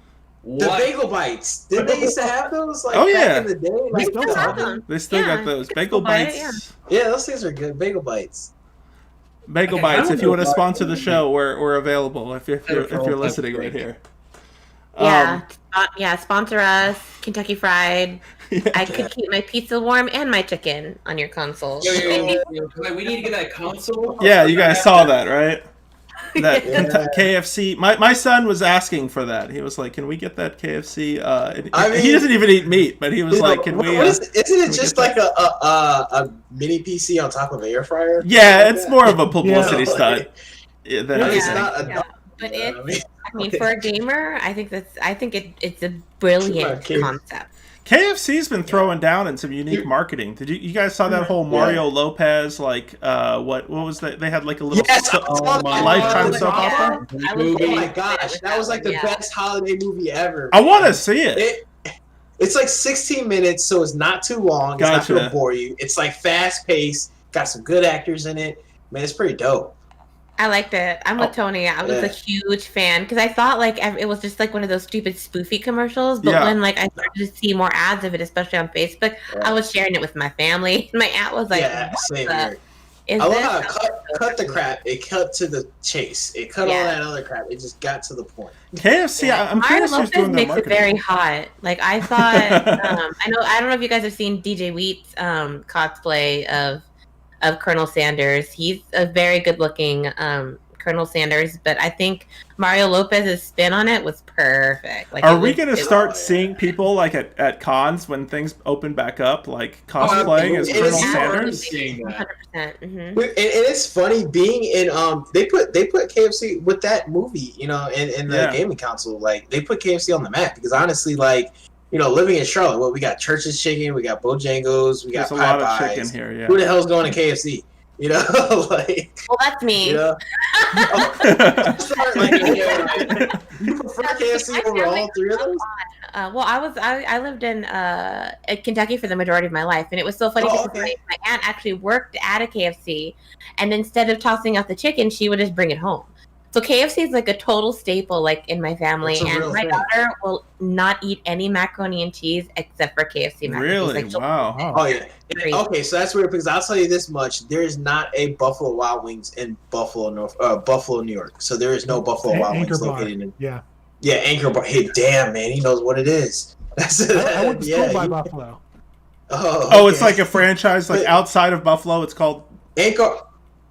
the What? bagel bites? Did they used to have those like Oh, back yeah. in the day? We Like, still have them. They still Yeah, got those you can bagel still buy bites. it, yeah. yeah, those things are good. Bagel bites. Bagel Okay, bites. I don't If you know want to if I- sponsor the show, we're available. If you're Better for all listening type right of here. Yeah, sponsor us, Kentucky Fried. Yeah. I could keep my pizza warm and my chicken on your console. Yo, we need to get that console. Yeah, you guys saw that, right? That Yeah. KFC. My son was asking for that. He was like, "Can we get that KFC?" And I mean- he doesn't even eat meat, but he was You know, like, "Can we?" isn't can it we just get like a mini PC on top of an air fryer? Yeah, it's more of a publicity Yeah. stunt. Yeah, than I mean, it's anything. not a Yeah. But I mean, I mean, for a gamer, I think it's a brilliant Okay. concept. KFC's been throwing down in some unique marketing. Did you guys saw that whole Mario Lopez what was that? They had like a little Yes, I Oh saw my that. Lifetime God. soap opera. I was Oh my very gosh, excited that was like the yeah. best holiday movie ever. I want to see it. It's like 16 minutes, so it's not too long. It's Gotcha. not gonna bore you. It's like fast paced, got some good actors in it. Man, it's pretty dope. I liked it. I'm with Tony. I was a huge fan because I thought like it was just like one of those stupid spoofy commercials. But Yeah. when like I started to see more ads of it, especially on Facebook, I was sharing it with my family. My aunt was like, Yeah, "What same the here. is I love this?" how I it was cut like, the crap. It cut to the chase. It cut all Yeah. that other crap. It just got to the point. KFC. I'm Mario curious who's Lopez doing their makes it marketing. very hot. Like I thought, I don't know if you guys have seen DJ Wheat's cosplay of Colonel Sanders. He's a very good looking Colonel Sanders, but I think Mario Lopez's spin on it was perfect. Like, Are we going to start seeing people like at cons when things open back up, like cosplaying as it Colonel is Sanders? Seeing that. 100%. Mm-hmm. And it's funny being in they put KFC with that movie, in the Yeah. gaming console. Like they put KFC on the map because honestly, like living in Charlotte, we got Church's Chicken, we got Bojangles, we got There's a lot of Popeyes. chicken here. Who Yeah. the hell's going to KFC? Like Well, that's me. you prefer KFC over all three of those? Well, I lived in Kentucky for the majority of my life, and it was so funny Oh, because okay. my aunt actually worked at a KFC, and instead of tossing out the chicken, she would just bring it home. So KFC is like a total staple, like in my family, That's a and real my thing. daughter will not eat any macaroni and cheese except for KFC macaroni. Really? Like, she'll- Wow. Oh yeah. Agreed. Okay, so that's weird because I'll tell you this much: there is not a Buffalo Wild Wings in Buffalo, New York. So there is no Buffalo Wild Anchor Wings Bar. located in. Yeah. Yeah, Anchor Bar. Hey, damn man, he knows what it is. That's I went to school by you- Buffalo. Oh, it's okay. like a franchise, like But- outside of Buffalo. It's called. Anchor.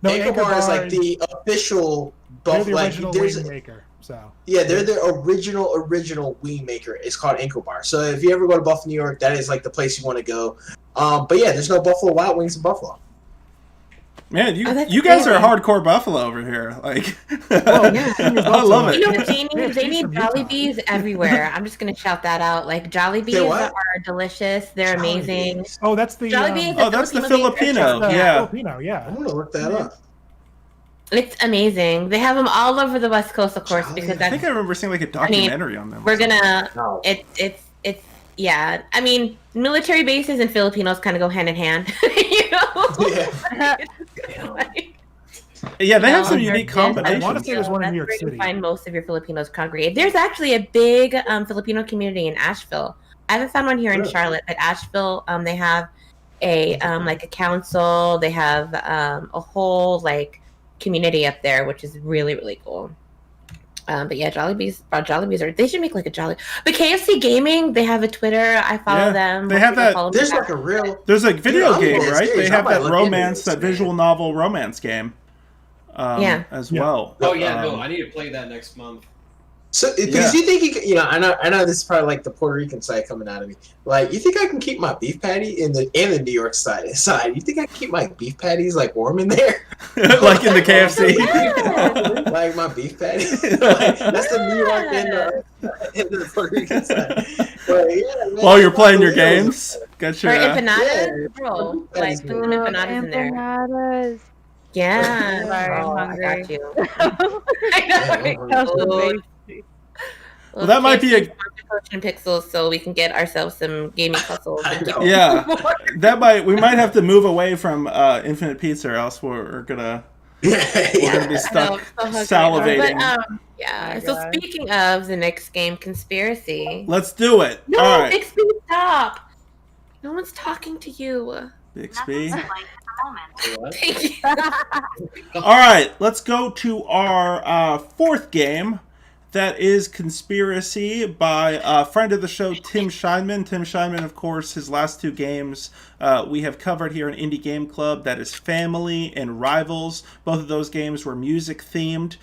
No, Anchor Bar is like the official They're the Buffalo. Like, original there's wing maker. So Yeah, they're the original wing maker. It's called Anchor Bar. So if you ever go to Buffalo, New York, that is like the place you want to go. But yeah, there's no Buffalo Wild Wings in Buffalo. Man, Oh, that's you guys are crazy. hardcore Buffalo over here. Like, yeah. I love You know it. what they need? They need from Utah. Jollibees everywhere. I'm just gonna shout that out. Like Jollibees what? are delicious. They're amazing. oh, that's the Jollibee is Oh, that's the Filipino. the Yeah. Filipino. Yeah. I'm gonna look that up. It's amazing. They have them all over the West Coast, of course, Jollibees. because I think that's I remember seeing like a documentary on them. we're gonna. No. It's yeah. I mean, military bases and Filipinos kind of go hand in hand. You know. Yeah. Like, Yeah, they you have know, some unique there's- I wanna combinations. say there's one in that's New York where you City. find most of your Filipinos congregate. There's actually a big Filipino community in Asheville. I haven't found one here in Really? Charlotte, but Asheville, they have a like a council. They have a whole like community up there, which is really really cool. But yeah, Jollibees are. They should make like a Jolly. But KFC Gaming, they have a Twitter. I follow Yeah, them. they Most have people that- follow me There's back. like a real. There's a video I'm game, dead right? serious. They I have might that look into romance, this, that man. visual novel romance game. Yeah. As Yeah. well. Oh yeah, no, I need to play that next month. So because you think you can, I know this is probably like the Puerto Rican side coming out of me. Like, you think I can keep my beef patty in the New York side? You think I can keep my beef patties like warm in there? Like in the KFC. Like my beef patty. Like, that's the New York and the Puerto Rican side. But, yeah, man, While you're playing your games, got Or your. empanadas, Yeah. bro. That Like is put some empanadas in there. Empanadas. Yeah. Sorry, I'm Oh, hungry. I got you. Yeah, Food. Well, that might be a- Potion Pixels, so we can get ourselves some gaming puzzles. I and know. keep Yeah, we might have to move away from Infinite Pizza, or else we're gonna be I stuck know, so salivating. But, yeah. Oh my So gosh. speaking of the next game, Conspiracy. Let's do it. No, All right, Bixby, stop. No one's talking to you. Bixby. Thank you. All right, let's go to our fourth game. That is Conspiracy by a friend of the show, Tim Scheinman. Tim Scheinman, of course, his last two games we have covered here in Indie Game Club. That is Family and Rivals. Both of those games were music-themed.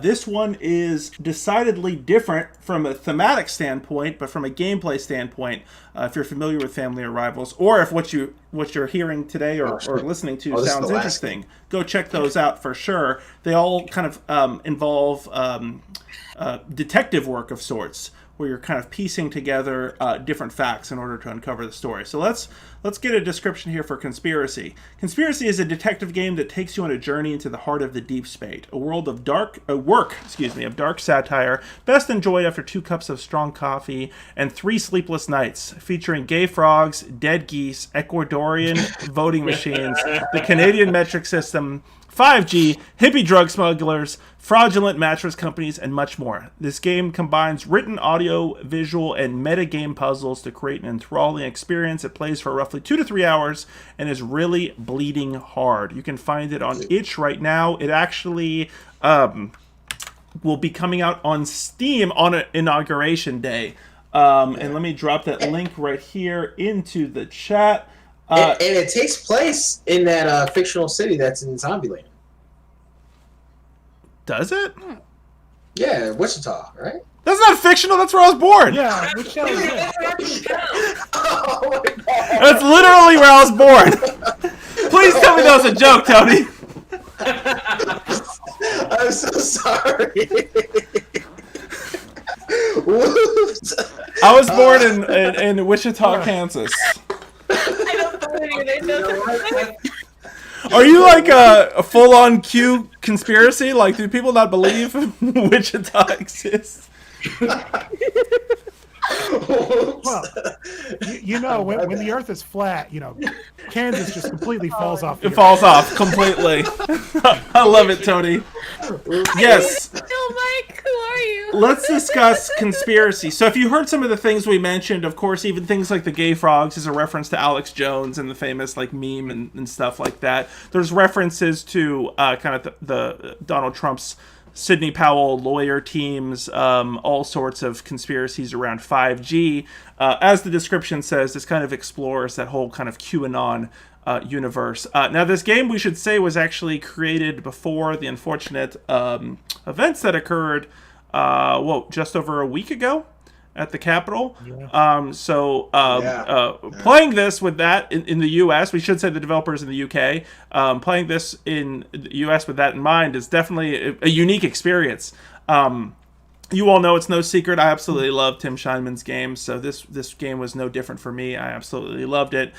This one is decidedly different from a thematic standpoint, but from a gameplay standpoint, if you're familiar with Family or Rivals, or if what you're hearing today or listening to Oh, this is sounds the last interesting, go check those out for sure. They all kind of involve detective work of sorts, where you're kind of piecing together different facts in order to uncover the story. So let's get a description here for Conspiracy. Conspiracy is a detective game that takes you on a journey into the heart of the deep state, a world of dark satire, best enjoyed after 2 cups of strong coffee and 3 sleepless nights, featuring gay frogs, dead geese, Ecuadorian voting machines, the Canadian metric system, 5G, hippie drug smugglers, fraudulent mattress companies, and much more. This game combines written audio, visual, and meta-game puzzles to create an enthralling experience. It plays for roughly 2 to 3 hours and is really bleeding hard. You can find it on itch right now. It actually will be coming out on Steam on Inauguration Day. And let me drop that link right here into the chat. And it takes place in that fictional city that's in Zombieland. Does it? Yeah, Wichita, right? That's not fictional. That's where I was born. Yeah, which show is it? Oh my god! That's literally where I was born. Please tell me that was a joke, Tony. I'm so sorry. Whoops. I was born in Wichita, Kansas. I don't believe it. Are you like a full-on Q conspiracy? Like, do people not believe Wichita exists? Well, you know, when the Earth is flat, Kansas just completely falls off. the It earth. falls off completely. I love it, Tony. Yes. Oh, Mike, who are you? Let's discuss Conspiracy. So if you heard some of the things we mentioned, of course, even things like the gay frogs is a reference to Alex Jones and the famous meme and stuff like that. There's references to kind of the Donald Trump's Sidney Powell lawyer teams, all sorts of conspiracies around 5G. As the description says, this kind of explores that whole kind of QAnon universe. Now, this game, we should say, was actually created before the unfortunate events that occurred, just over a week ago at the Capitol. Yeah. Playing this with that in the U.S., we should say the developers in the U.K., playing this in the U.S. with that in mind is definitely a unique experience. You all know it's no secret. I absolutely love Tim Scheinman's games, so this game was no different for me. I absolutely loved it.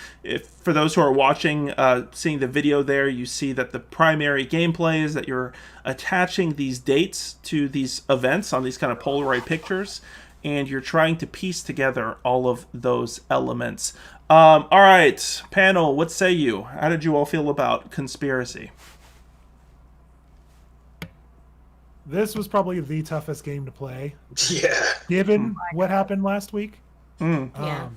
For those who are watching, seeing the video there, you see that the primary gameplay is that you're attaching these dates to these events on these kind of Polaroid pictures, and you're trying to piece together all of those elements. All right, panel, what say you? How did you all feel about Conspiracy? This was probably the toughest game to play, Yeah. given what happened last week. Yeah.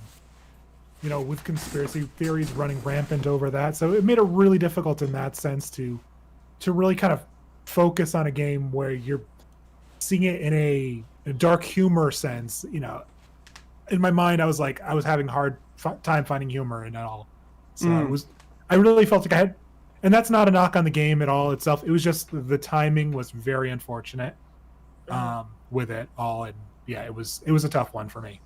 With conspiracy theories running rampant over that, so it made it really difficult in that sense to really kind of focus on a game where you're seeing it in a dark humor sense. In my mind, I was having a hard time finding humor in it all. So I really felt like I had. And that's not a knock on the game at all itself. It was just the timing was very unfortunate with it all, and yeah, it was a tough one for me.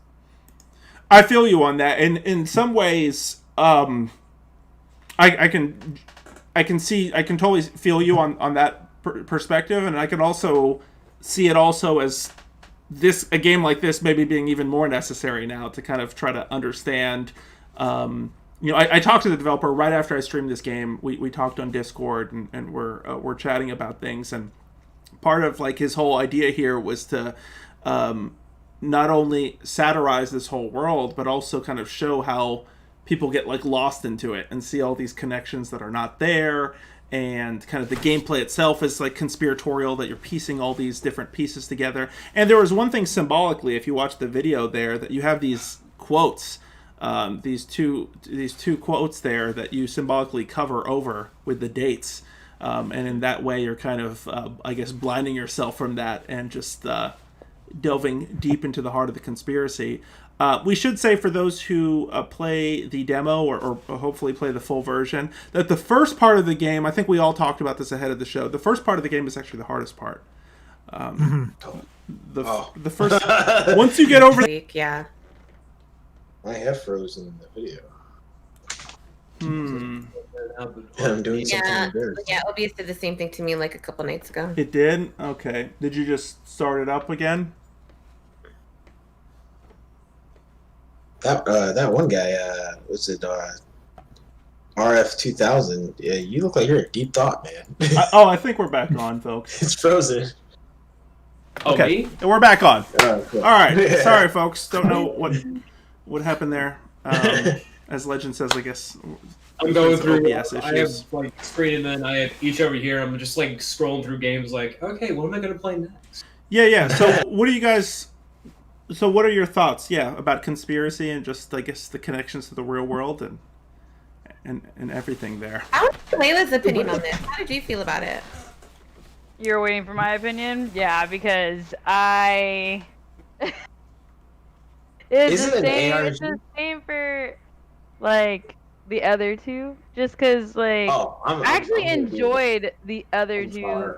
I feel you on that, and in some ways, I can totally feel you on that perspective, and I can also see it also as a game like this maybe being even more necessary now to kind of try to understand I talked to the developer right after I streamed this game. We talked on Discord and we're chatting about things, and part of like his whole idea here was to not only satirize this whole world, but also kind of show how people get like lost into it and see all these connections that are not there, and kind of the gameplay itself is like conspiratorial, that you're piecing all these different pieces together. And there was one thing symbolically, if you watch the video there, that you have these quotes, these two quotes there that you symbolically cover over with the dates, and in that way you're kind of I guess blinding yourself from that and just delving deep into the heart of the conspiracy. We should say, for those who play the demo or hopefully play the full version, that the first part of the game, I think we all talked about this ahead of the show, the first part of the game is actually the hardest part. The first, once you get over Yeah. I have frozen in the video. Hmm. I'm doing something embarrassing. Yeah, OBS did the same thing to me like a couple nights ago. It did? Okay. Did you just start it up again? That one guy, was it RF 2000? Yeah, you look like you're in deep thought, man. I think we're back on, folks. It's frozen. Oh, Okay, me? we're back on. Cool. All right. Sorry, folks. Don't know what happened there. As Legend says, I guess I'm going some through. OBS I issues. have like screen, and then I have each over here. I'm just like scrolling through games. Like, okay, what am I gonna play next? Yeah. So, what do you guys? So, what are your thoughts? Yeah, about conspiracy and just, I guess, the connections to the real world and everything there. I want Layla's opinion on this. How did you feel about it? You're waiting for my opinion? Yeah, because I. It's Isn't the it same. ARG? It's the same for like the other two. Just because like I actually enjoyed the other two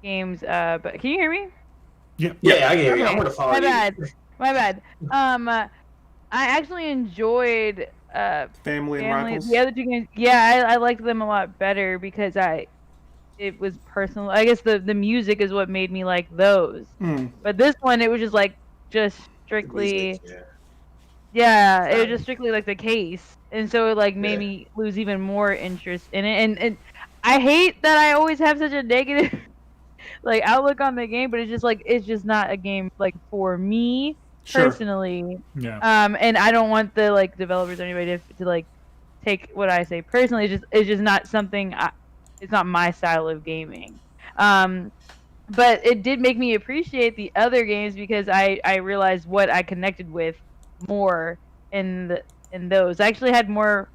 games. But can you hear me? Yeah. Yeah, I can hear you. I'm Okay, gonna follow my you. bad. My bad. I actually enjoyed Family and Rivals. the other two games. Yeah, I liked them a lot better because it was personal. I guess the music is what made me like those. Hmm. But this one, it was just strictly. Yeah. It was just strictly like the case, and so it like made me lose even more interest in it. And I hate that I always have such a negative like outlook on the game, but it's just not a game like for me Sure. personally. Yeah. And I don't want the like developers or anybody to like take what I say personally. It's just not something. It's not my style of gaming. But it did make me appreciate the other games because I realized what I connected with more in those. I actually had more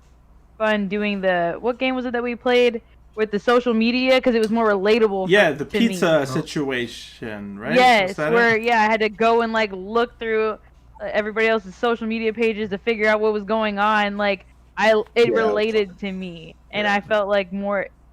fun doing what game was it that we played with the social media because it was more relatable. Yeah, the to me. pizza situation, right? Yes, Was that where it? I had to go and like look through everybody else's social media pages to figure out what was going on. Like it related to me, and I felt like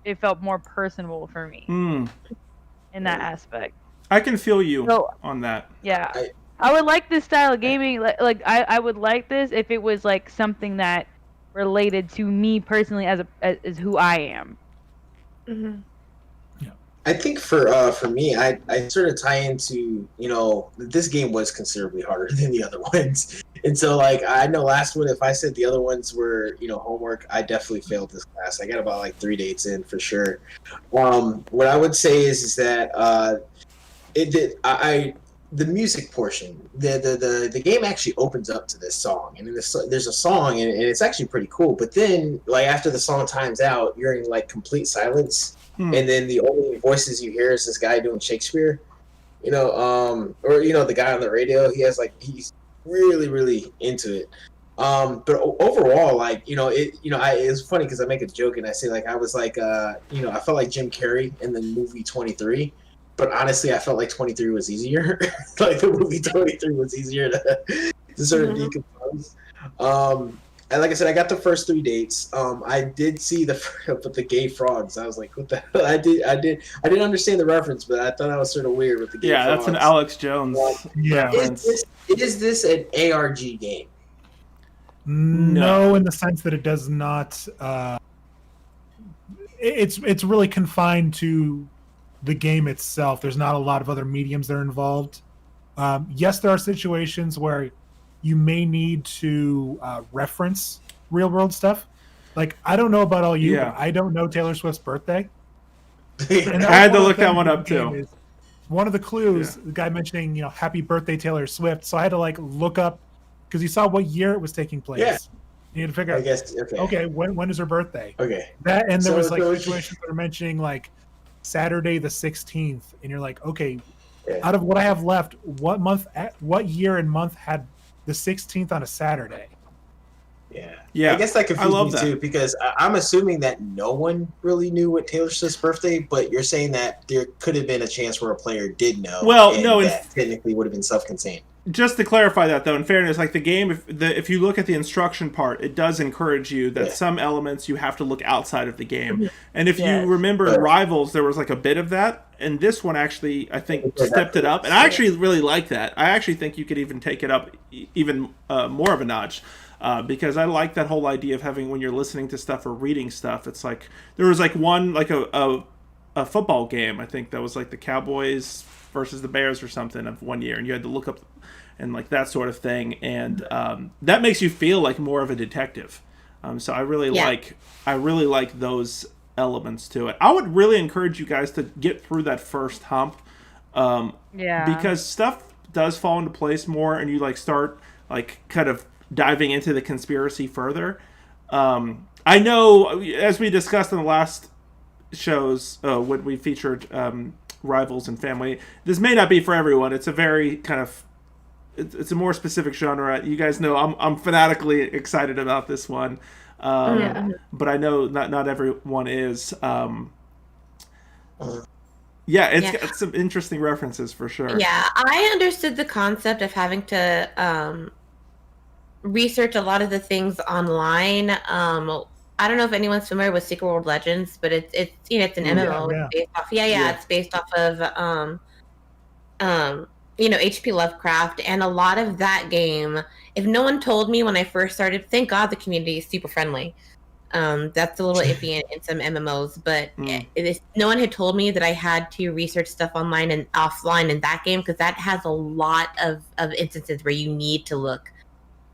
it felt more personable for me in that aspect. I can feel you So- on that. Yeah, I would like this style of gaming. Like I would like this if it was like something that related to me personally as who I am. Mm-hmm. I think for me, I sort of tie into, this game was considerably harder than the other ones. And so, like, I know last one, if I said the other ones were, homework, I definitely failed this class. I got about, like, 3 dates in for sure. What I would say is that the music portion, the game actually opens up to this song. And there's a song, and it's actually pretty cool. But then, like, after the song times out, you're in, like, complete silence. And then the only voices you hear is this guy doing Shakespeare, or the guy on the radio. He's really, really into it. But overall, like, it's funny because I make a joke and I say, like, I was like, I felt like Jim Carrey in the movie 23. But honestly, I felt like 23 was easier. Like the movie 23 was easier to sort of decompose. And like I said, I got the first 3 dates. I did see the gay frogs. I was like, what the hell? I didn't understand the reference, but I thought that was sort of weird with the gay frogs. Yeah, that's an Alex Jones reference. Is this an ARG game? No, in the sense that it does not. It's really confined to the game itself. There's not a lot of other mediums that are involved. Yes, there are situations where you may need to reference real world stuff. Like, I don't know about all you, Yeah. but I don't know Taylor Swift's birthday. I And had to one of look the that things one in up the game too. is one of the clues, Yeah. the guy mentioning, happy birthday Taylor Swift. So I had to like look up because you saw what year it was taking place. Yeah. You had to figure I out, guess. Okay. okay, when is her birthday? Okay. That and there So- was like so- situations that are mentioning like Saturday the 16th, and you're like, okay, Yeah. out of what I have left, what year and month had the 16th on a Saturday? Yeah. Yeah, I guess that I confused love me that. too because I'm assuming that no one really knew what Taylor Swift's birthday, but you're saying that there could have been a chance where a player did know. Well, and no, that technically would have been self-contained. Just to clarify that, though, in fairness, like the game, if you look at the instruction part, it does encourage you that Yeah. some elements you have to look outside of the game. And if Yes. you remember in Right. Rivals, there was like a bit of that, and this one actually, I think, Yeah, stepped it up. And I actually really like that. I actually think you could even take it up even more of a notch. Because I like that whole idea of having, when you're listening to stuff or reading stuff, it's like there was like one like a football game, I think that was like the Cowboys versus the Bears or something of one year, and you had to look up and like that sort of thing, and that makes you feel like more of a detective. So I really like those elements to it. I would really encourage you guys to get through that first hump, Yeah. because stuff does fall into place more, and you like start like kind of diving into the conspiracy further. I know, as we discussed in the last shows when we featured Rivals and Family, this may not be for everyone. It's a very kind of it's a more specific genre. You guys know I'm fanatically excited about this one, but I know not everyone is. It's got some interesting references for sure. Yeah, I understood the concept of having to research a lot of the things online. I don't know if anyone's familiar with Secret World Legends, but it's an MMO. Yeah. It's based off, Yeah. it's based off of H.P. Lovecraft, and a lot of that game. If no one told me when I first started, thank God the community is super friendly. That's a little iffy in some MMOs, but if no one had told me that I had to research stuff online and offline in that game, because that has a lot of instances where you need to look.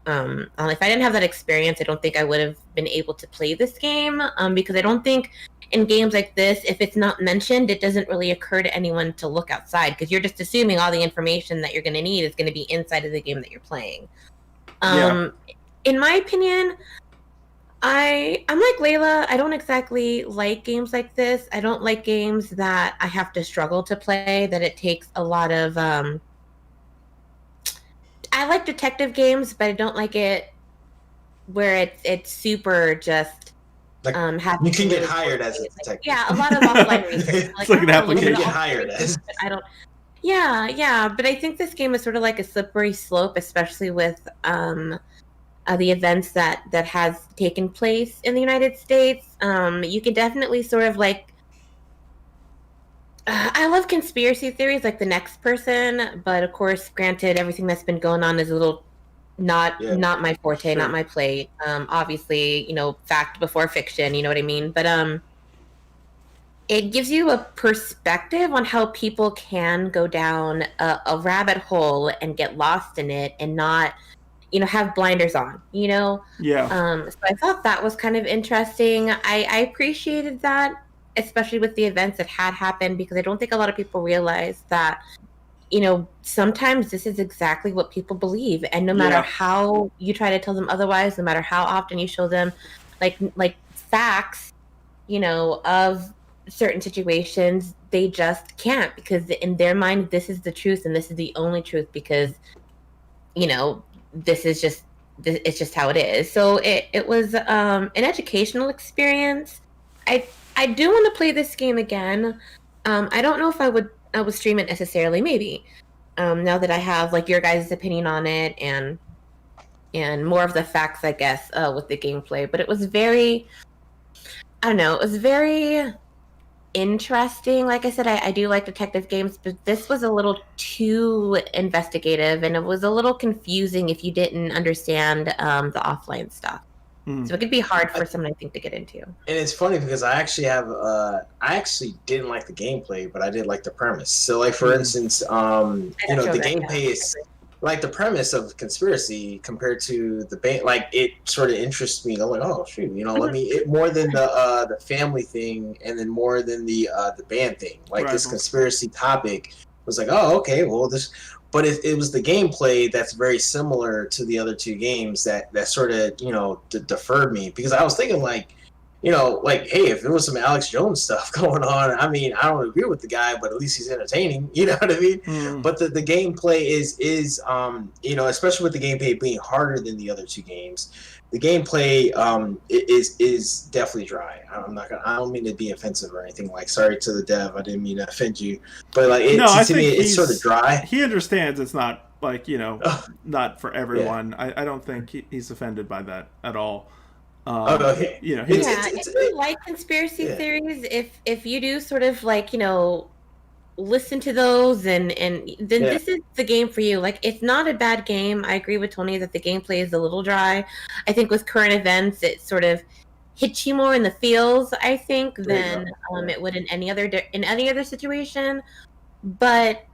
If I didn't have that experience, I don't think I would have been able to play this game, because I don't think in games like this, if it's not mentioned, it doesn't really occur to anyone to look outside, because you're just assuming all the information that you're going to need is going to be inside of the game that you're playing. In my opinion, I'm like Layla. I don't exactly like games like this. I don't like games that I have to struggle to play, that it takes a lot of I like detective games, but I don't like it where it's super just Like, having you can to get really hired force as a it. detective. Yeah, a lot of offline research. It's like an I don't know, a little application. bit You get of hired offline as. research, but I don't. Yeah, but I think this game is sort of like a slippery slope, especially with the events that has taken place in the United States. You can definitely sort of like. I love conspiracy theories like The Next Person, but of course, granted, everything that's been going on is a little not my forte, Sure. not my plate. Obviously, fact before fiction, you know what I mean? But it gives you a perspective on how people can go down a rabbit hole and get lost in it and not, have blinders on, Yeah. So I thought that was kind of interesting. I appreciated that, especially with the events that had happened, because I don't think a lot of people realize that, sometimes this is exactly what people believe. And no matter how you try to tell them otherwise, no matter how often you show them like facts, of certain situations, they just can't, because in their mind, this is the truth and this is the only truth, because, this is just, it's just how it is. So it was an educational experience. I do want to play this game again. I don't know if I would stream it necessarily. Maybe now that I have like your guys' opinion on it and more of the facts, I guess, with the gameplay. But it was very, I don't know, it was very interesting. Like I said, I do like detective games, but this was a little too investigative, and it was a little confusing if you didn't understand the offline stuff. So it could be hard for someone, I think, to get into. And it's funny because I actually didn't like the gameplay, but I did like the premise. So, like for instance, the gameplay is like the premise of conspiracy compared to the band, like it sort of interests me. I'm like, oh shoot, let me more than the family thing, and then more than the band thing. Like this conspiracy topic was like, oh okay, well this, but it was the gameplay that's very similar to the other two games that sort of deferred me, because I was thinking like, like, hey, if there was some Alex Jones stuff going on, I mean, I don't agree with the guy, but at least he's entertaining. You know what I mean? But the gameplay is especially with the gameplay being harder than the other two games, the gameplay is definitely dry. I don't mean to be offensive or anything. Like, sorry to the dev, I didn't mean to offend you, but like, to me, it's sort of dry. He understands it's not like not for everyone. Yeah. I don't think he's offended by that at all. Okay. If you like conspiracy theories, if you do sort of like listen to those, and then this is the game for you. Like, it's not a bad game. I agree with Tony that the gameplay is a little dry. I think with current events, it sort of hits you more in the feels, I think, than it would in any other situation. But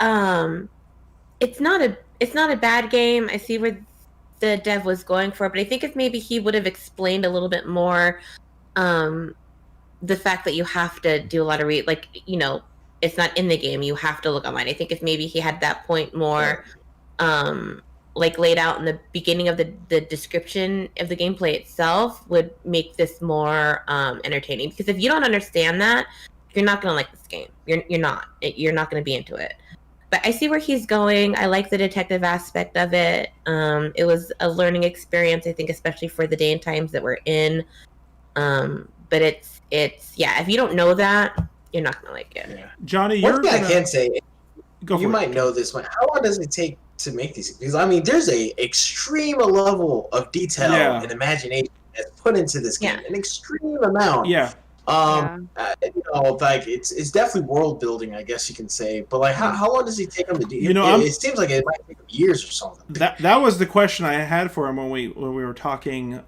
it's not a bad game. I see where the dev was going for, but I think if maybe he would have explained a little bit more the fact that you have to do a lot of it's not in the game, you have to look online. I think if maybe he had that point more laid out in the beginning of the description of the gameplay itself, would make this more entertaining. Because if you don't understand that, you're not going to like this game. You're not going to be into it. But I see where he's going. I like the detective aspect of it. It was a learning experience, I think, especially for the day and times that we're in. But it's if you don't know that, you're not gonna like it. Yeah. Johnny, one thing I can say, you might know this one. How long does it take to make these? Because I mean, there's a extreme level of detail and imagination that's put into this game. An extreme amount. Yeah. Like it's definitely world building, I guess you can say. But like, how long does he take him to do? It seems like it might take him years or something. That was the question I had for him when we were talking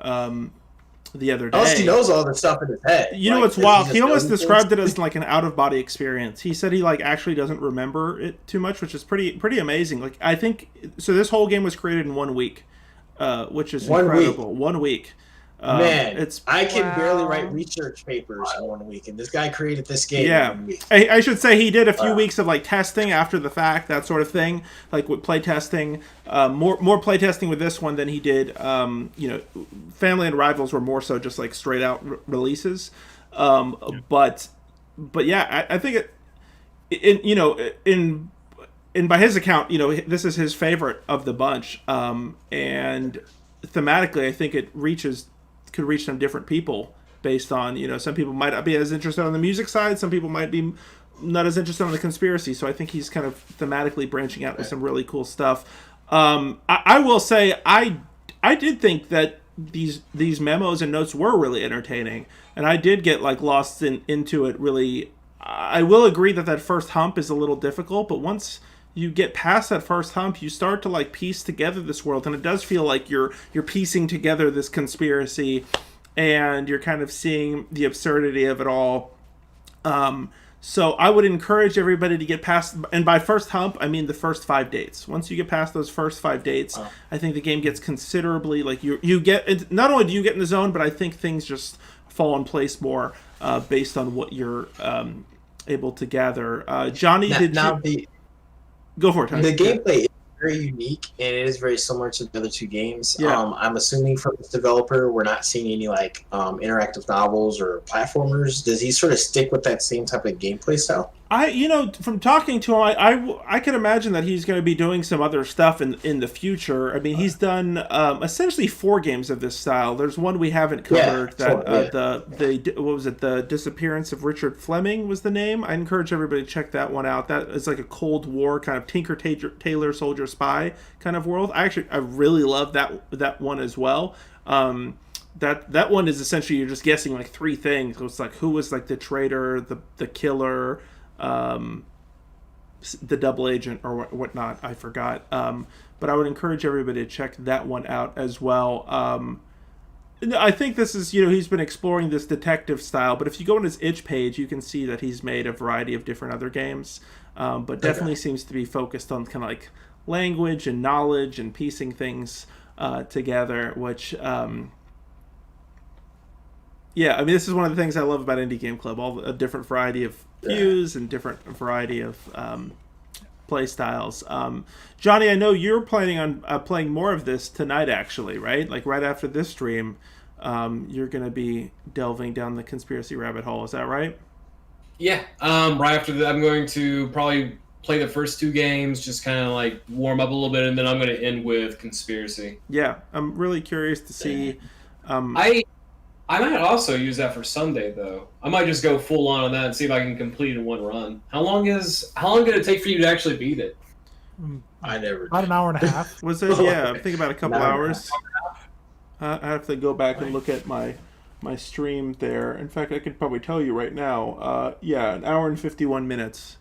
the other day. Unless he knows all the stuff in his head. You know what's wild? He almost described it as like an out of body experience. He said he like actually doesn't remember it too much, which is pretty amazing. Like, I think so. This whole game was created in 1 week, which is incredible. 1 week. Man, I can barely write research papers in 1 week, and this guy created this game in 1 week. I should say he did a few weeks of like testing after the fact, that sort of thing, like with play testing. More play testing with this one than he did. Family and Rivals were more so just like straight out releases. But yeah, I think in by his account, this is his favorite of the bunch, and thematically, I think it could reach some different people based on, some people might not be as interested on the music side, some people might be not as interested on the conspiracy. So I think he's kind of thematically branching out with some really cool stuff. I will say I did think that these memos and notes were really entertaining, and I did get like lost into it really. I will agree that first hump is a little difficult, but once you get past that first hump, you start to like piece together this world, and it does feel like you're piecing together this conspiracy, and you're kind of seeing the absurdity of it all. So I would encourage everybody to get past, and by first hump, I mean the first 5 dates. Once you get past those first 5 dates, I think the game gets considerably, like you get, not only do you get in the zone, but I think things just fall in place more based on what you're able to gather. Johnny, go for it, Tyler. The gameplay is very unique, and it is very similar to the other two games. Yeah. I'm assuming from this developer, we're not seeing any like interactive novels or platformers. Does he sort of stick with that same type of gameplay style? From talking to him, I can imagine that he's going to be doing some other stuff in the future. I mean, he's done essentially 4 games of this style. There's one we haven't covered what was it? The Disappearance of Richard Fleming was the name. I encourage everybody to check that one out. That is like a Cold War kind of Tinker Tailor Soldier Spy kind of world. I really love that one as well. That one is essentially you're just guessing like 3 things. So it's like who was like the traitor, the killer, the double agent or whatnot. I forgot. But I would encourage everybody to check that one out as well. I think this is, he's been exploring this detective style, but if you go on his itch page, you can see that he's made a variety of different other games. But definitely seems to be focused on kind of like language and knowledge and piecing things together, which yeah, I mean, this is one of the things I love about Indie Game Club, a different variety of views and different variety of play styles. Johnny, I know you're planning on playing more of this tonight, actually, right? Like right after this stream, you're going to be delving down the conspiracy rabbit hole. Is that right? Yeah. Right after that, I'm going to probably play the first 2 games, just kind of like warm up a little bit, and then I'm going to end with conspiracy. Yeah, I'm really curious to see. I might also use that for Sunday, though. I might just go full on that and see if I can complete in one run. How long did it take for you to actually beat it? I never. About an hour and a half. Was it? Yeah, I'm thinking about a couple hours. I have to go back and look at my stream there. In fact, I could probably tell you right now. Yeah, an hour and 51 minutes.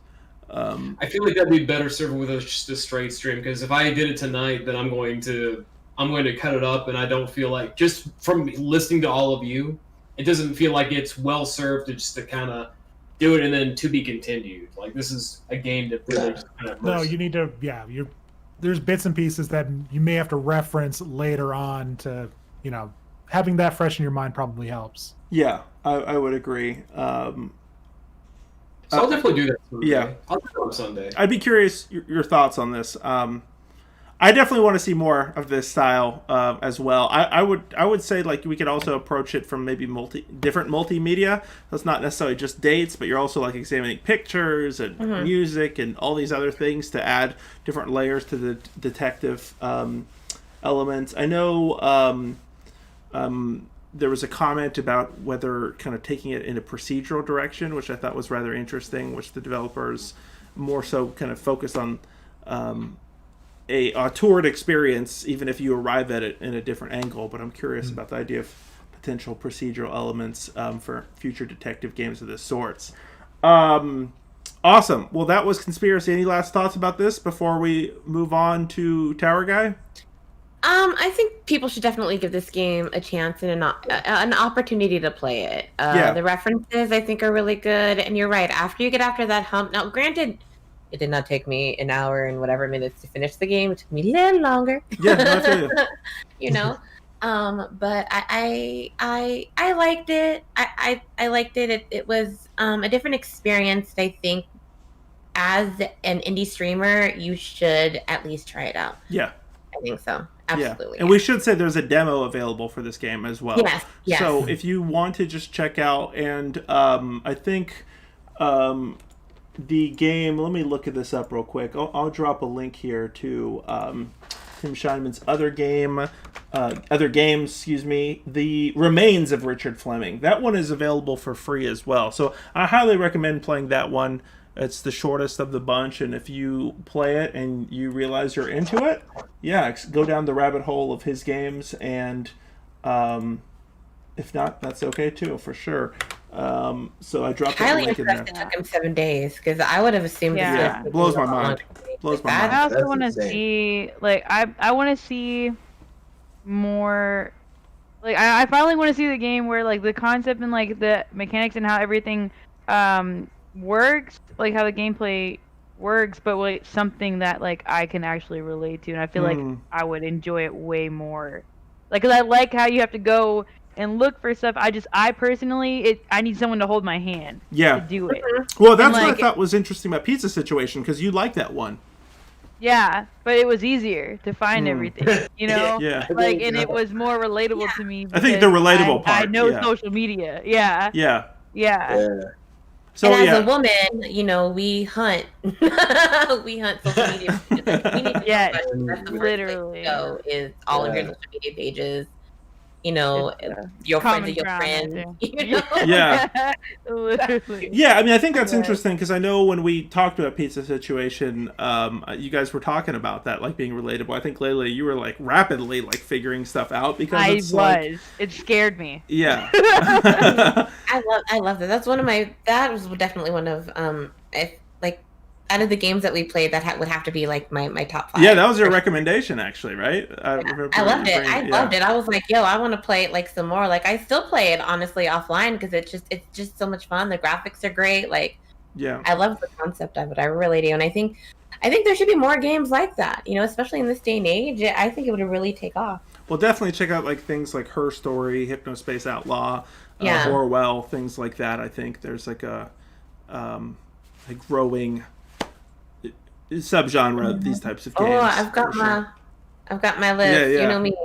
I feel like that'd be better served with just a straight stream, because if I did it tonight, then I'm going to cut it up, and I don't feel like, just from listening to all of you, it doesn't feel like it's well served to just to kind of do it and then to be continued. Like, this is a game that really just kind of No, you need to. Yeah, there's bits and pieces that you may have to reference later on to, having that fresh in your mind probably helps. Yeah, I would agree. So I'll definitely do that Sunday. Yeah. I'll do it on Sunday. I'd be curious your thoughts on this. I definitely want to see more of this style as well. I would say like we could also approach it from maybe different multimedia. That's not necessarily just dates, but you're also like examining pictures and music and all these other things to add different layers to the detective elements. I know there was a comment about whether kind of taking it in a procedural direction, which I thought was rather interesting, which the developers more so kind of focus on a authored experience, even if you arrive at it in a different angle. But I'm curious about the idea of potential procedural elements for future detective games of this sorts. Awesome. Well, that was Conspiracy. Any last thoughts about this before we move on to Tower Guy? I think people should definitely give this game a chance and an opportunity to play it. The references, I think, are really good. And you're right. After you get after that hump, now, granted, it did not take me an hour and whatever minutes to finish the game. It took me a little longer. Yeah, I'll tell you. But I liked it. I liked it. It was a different experience. I think as an indie streamer, you should at least try it out. Yeah. I think so. Absolutely. Yeah. And we should say there's a demo available for this game as well. Yes. So if you want to just check out, and I think the game, let me look at this up real quick. I'll drop a link here to Tim Scheinman's other games, The Remains of Richard Fleming. That one is available for free as well. So I highly recommend playing that one. It's the shortest of the bunch, and if you play it and you realize you're into it, go down the rabbit hole of his games, and if not, that's okay too, for sure. So I dropped that link in there. It took him 7 days, because I would have assumed it blows my mind. I also want to see, like, I want to see more, like, I finally want to see the game where, like, the concept and, like, the mechanics and how everything works, like how the gameplay works, but like something that like I can actually relate to, and I feel like I would enjoy it way more. Like, 'cause I like how you have to go and look for stuff. I personally, I need someone to hold my hand to do it. Well, that's what I thought was interesting about Pizza Situation, because you like that one. Yeah, but it was easier to find everything, Yeah. Like, and it was more relatable to me. I think the relatable part. I know social media. Yeah. So, and as a woman, we hunt. We hunt social media. We need to that's the literally. Go is all of your social media pages. Your friends of your friends. Yeah. Literally. Yeah, I mean, I think that's interesting, because I know when we talked about Pizza Situation, you guys were talking about that, like, being relatable. I think, Layla, you were, like, rapidly, like, figuring stuff out, because it scared me. Yeah. I love that. That was definitely one of, out of the games that we played, that would have to be like my top 5. Yeah, that was your recommendation, actually, right? I loved it. I loved it. I was like, I want to play it like some more. Like, I still play it honestly offline, because it's just so much fun. The graphics are great. Like, I love the concept of it. I really do. And I think I think there should be more games like that. Especially in this day and age. I think it would really take off. Well, definitely check out like things like Her Story, Hypnospace Outlaw, Yeah. Horwell, things like that. I think there's like a growing subgenre of these types of games. Oh, I've got my list. Yeah, yeah. You know me.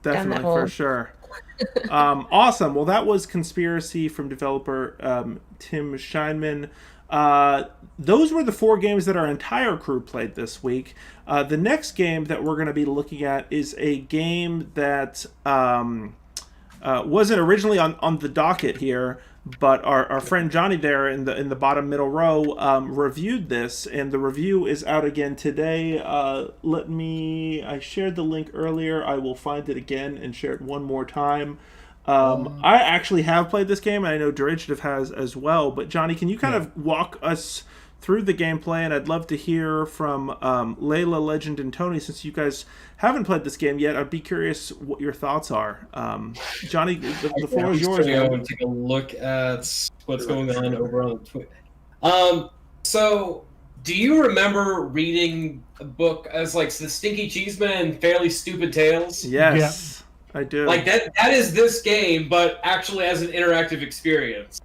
Definitely, hole. for sure. Awesome. Well, that was Conspiracy from developer Tim Scheinman. Those were the 4 games that our entire crew played this week. The next game that we're going to be looking at is a game that wasn't originally on the docket here, but our friend Johnny there in the bottom middle row reviewed this, and the review is out again today. I shared the link earlier. I will find it again and share it one more time. I actually have played this game, and I know Derivative has as well. But Johnny, can you kind of walk us through the gameplay? And I'd love to hear from Layla, Legend, and Tony, since you guys haven't played this game yet. I'd be curious what your thoughts are. Johnny, the floor is yours. I want to take a look at what's going on over on Twitter. So, do you remember reading a book as like The Stinky Cheeseman and Fairly Stupid Tales? Yes. I do. Like that is this game, but actually as an interactive experience.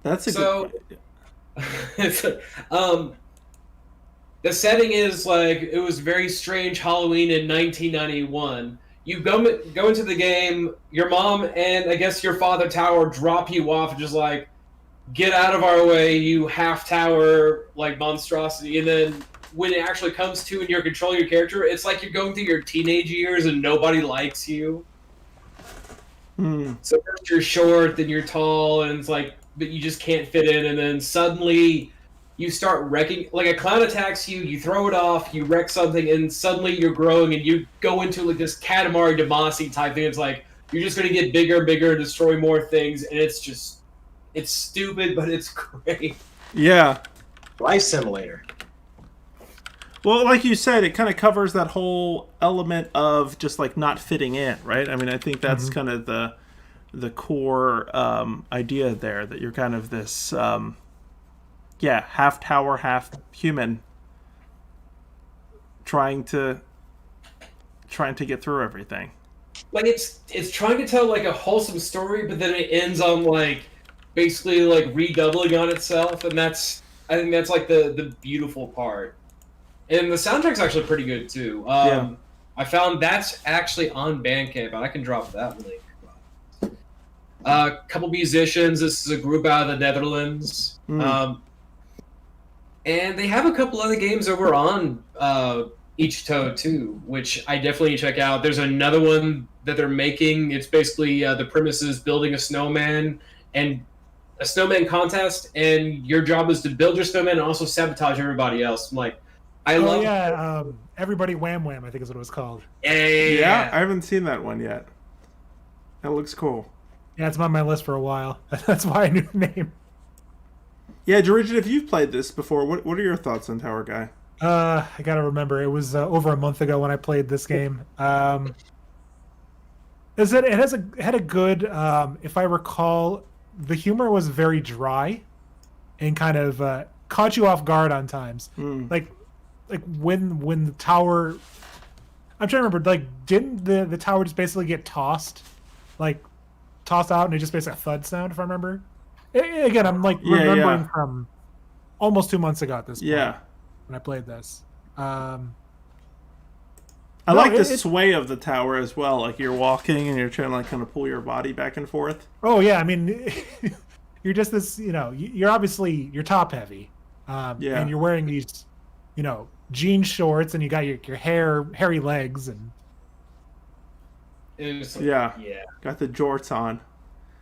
That's a good point. The setting is like it was very strange Halloween in 1991. You go into the game, your mom and I guess your father tower drop you off, just like get out of our way, you half tower like monstrosity, and then when it actually comes to and you're controlling your character, it's like you're going through your teenage years and nobody likes you. So first you're short, then you're tall, and it's like, but you just can't fit in, and then suddenly you start wrecking, like a clown attacks you, you throw it off, you wreck something, and suddenly you're growing, and you go into like this Katamari Damacy type thing. It's like, you're just going to get bigger, destroy more things, and it's stupid, but it's great. Yeah. Life Simulator. Well, like you said, it kind of covers that whole element of just like not fitting in, right? I mean, I think that's kind of the core idea there, that you're kind of this, half tower, half human, trying to get through everything. Like it's trying to tell like a wholesome story, but then it ends on like basically like redoubling on itself, and I think that's like the beautiful part. And the soundtrack's actually pretty good too. I found that's actually on Bandcamp, and I can drop that link. A couple musicians. This is a group out of the Netherlands, and they have a couple other games over on Ichito too, which I definitely check out. There's another one that they're making. It's basically the premise is building a snowman and a snowman contest, and your job is to build your snowman and also sabotage everybody else. I'm like, Everybody Wham Wham, I think is what it was called. Yeah, I haven't seen that one yet. That looks cool. Yeah, it's on my list for a while. That's why I knew the name. Yeah, Derivative, you've played this before. What are your thoughts on Tower Guy? I gotta remember. It was over a month ago when I played this game. It had a good, if I recall, the humor was very dry and kind of caught you off guard on times. Like when the tower, I'm trying to remember, like didn't the tower just basically get tossed out, and it just basically a thud sound, if I remember. Again, I'm like remembering from almost 2 months ago at this point. Yeah. When I played this. I like the sway of the tower as well. Like you're walking and you're trying to like kind of pull your body back and forth. Oh yeah, I mean, you're just this. You're obviously you're top heavy, and you're wearing these, jean shorts, and you got your hairy legs, and got the jorts on.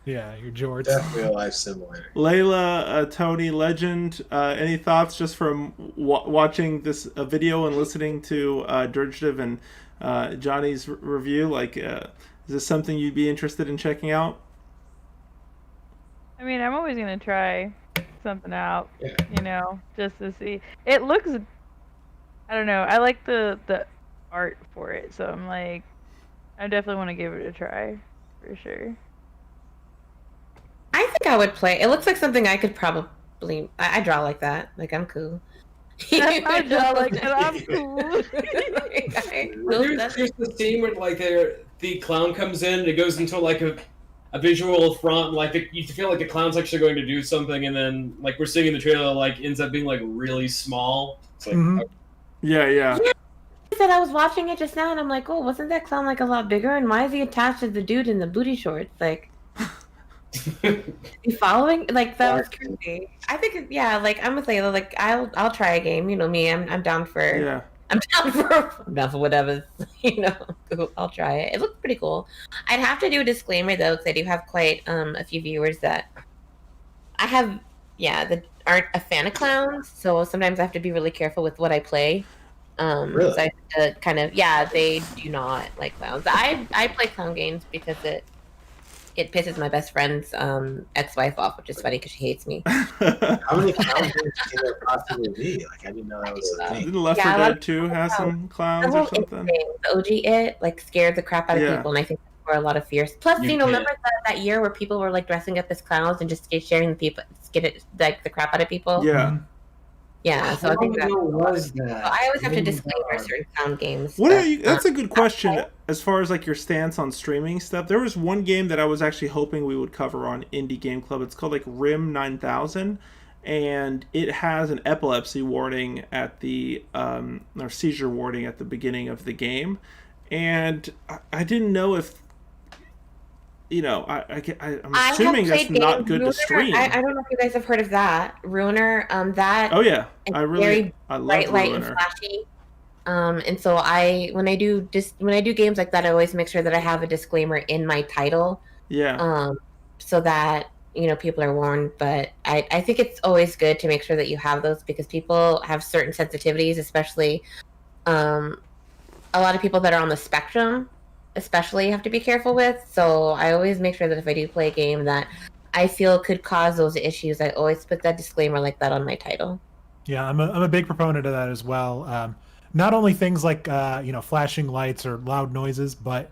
Yeah, your jorts. Definitely a Life Simulator. Layla, Tony, Legend, any thoughts just from watching this video and listening to Derivative and Johnny's review? Like, is this something you'd be interested in checking out? I mean, I'm always going to try something out, just to see. It looks, I don't know, I like the art for it, so I'm like, I definitely want to give it a try, for sure. I think I would play. It looks like something I could probably. I draw like that. Like I'm cool. I'm Angelic, and I'm cool. There's the scene where like the clown comes in, and it goes into like a visual front, like you feel like the clown's actually going to do something, and then like we're seeing in the trailer, like ends up being like really small. It's like, Mhm. Yeah. I said I was watching it just now, and I'm like, oh, wasn't that clown like a lot bigger? And why is he attached to the dude in the booty shorts? Like, you following? Like that was crazy. I think, yeah, like I'm with Layla. Like I'll try a game. You know me. I'm down for. Yeah. I'm down for whatever. I'll try it. It looks pretty cool. I'd have to do a disclaimer though, because I do have quite a few viewers that I have, that aren't a fan of clowns. So sometimes I have to be really careful with what I play. Really? So I have to kind of, they do not like clowns. I play clown games because it pisses my best friend's ex-wife off, which is funny because she hates me. How many clowns can there possibly be? Like, I didn't know that was a thing. Didn't Left 4 Dead 2 have some clowns The or whole something? the OG It like scared the crap out of Yeah. people, and I think there were a lot of fears. Plus, You remember that year where people were like dressing up as clowns and just sharing the people, get it like the crap out of people. Yeah. Yeah. So I think that. was So that? I always have to disclaimer certain clown games. What but, are you? That's a good question. As far as like your stance on streaming stuff, there was one game that I was actually hoping we would cover on Indie Game Club. It's called like Rim 9000, and it has an epilepsy warning at the or seizure warning at the beginning of the game, and I didn't know if. I'm assuming that's not good to Ruiner. stream. I don't know if you guys have heard of that Ruiner. That Oh yeah, it's I love bright light and Ruiner. flashy. And so when I do games like that, I always make sure that I have a disclaimer in my title, Yeah, so that people are warned. But I think it's always good to make sure that you have those, because people have certain sensitivities, especially a lot of people that are on the spectrum, especially have to be careful with. So I always make sure that if I do play a game that I feel could cause those issues, I always put that disclaimer like that on my title. Yeah, I'm a big proponent of that as well. Not only things like flashing lights or loud noises, but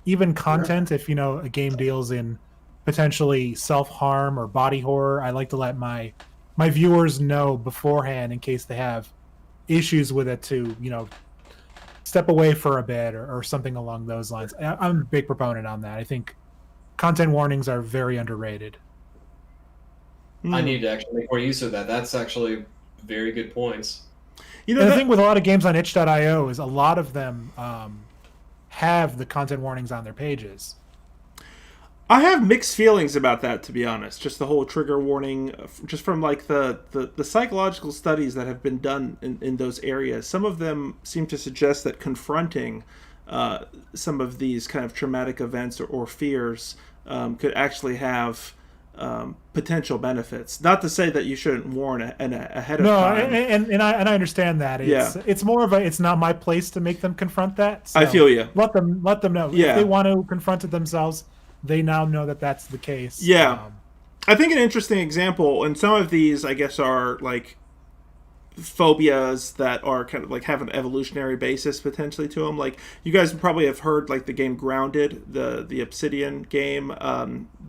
even content. If a game deals in potentially self-harm or body horror, I like to let my viewers know beforehand in case they have issues with it to step away for a bit or something along those lines. I'm a big proponent on that. I think content warnings are very underrated. I need to actually make more use of that. That's actually very good points. And the thing with a lot of games on itch.io is a lot of them have the content warnings on their pages. I have mixed feelings about that, to be honest. Just the whole trigger warning, just from like the psychological studies that have been done in those areas. Some of them seem to suggest that confronting some of these kind of traumatic events or fears could actually have potential benefits. Not to say that you shouldn't warn ahead of time. And I understand that. It's more of it's not my place to make them confront that. So I feel you. Let them know. Yeah. If they want to confront it themselves, they now know that that's the case. Yeah. I think an interesting example, and some of these, I guess, are like phobias that are kind of like have an evolutionary basis potentially to them. Like you guys probably have heard like the game Grounded, the Obsidian game,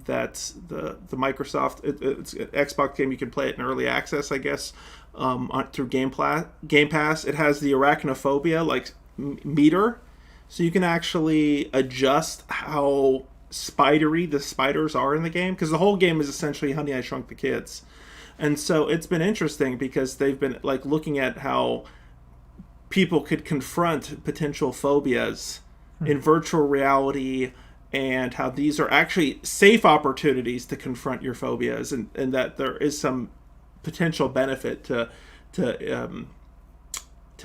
that's the Microsoft it's an Xbox game. You can play it in early access, I guess, through Game Pass. It has the arachnophobia like meter, so you can actually adjust how spidery the spiders are in the game, because the whole game is essentially Honey, I Shrunk the Kids. And so it's been interesting because they've been like looking at how people could confront potential phobias in virtual reality, and how these are actually safe opportunities to confront your phobias, and that there is some potential benefit to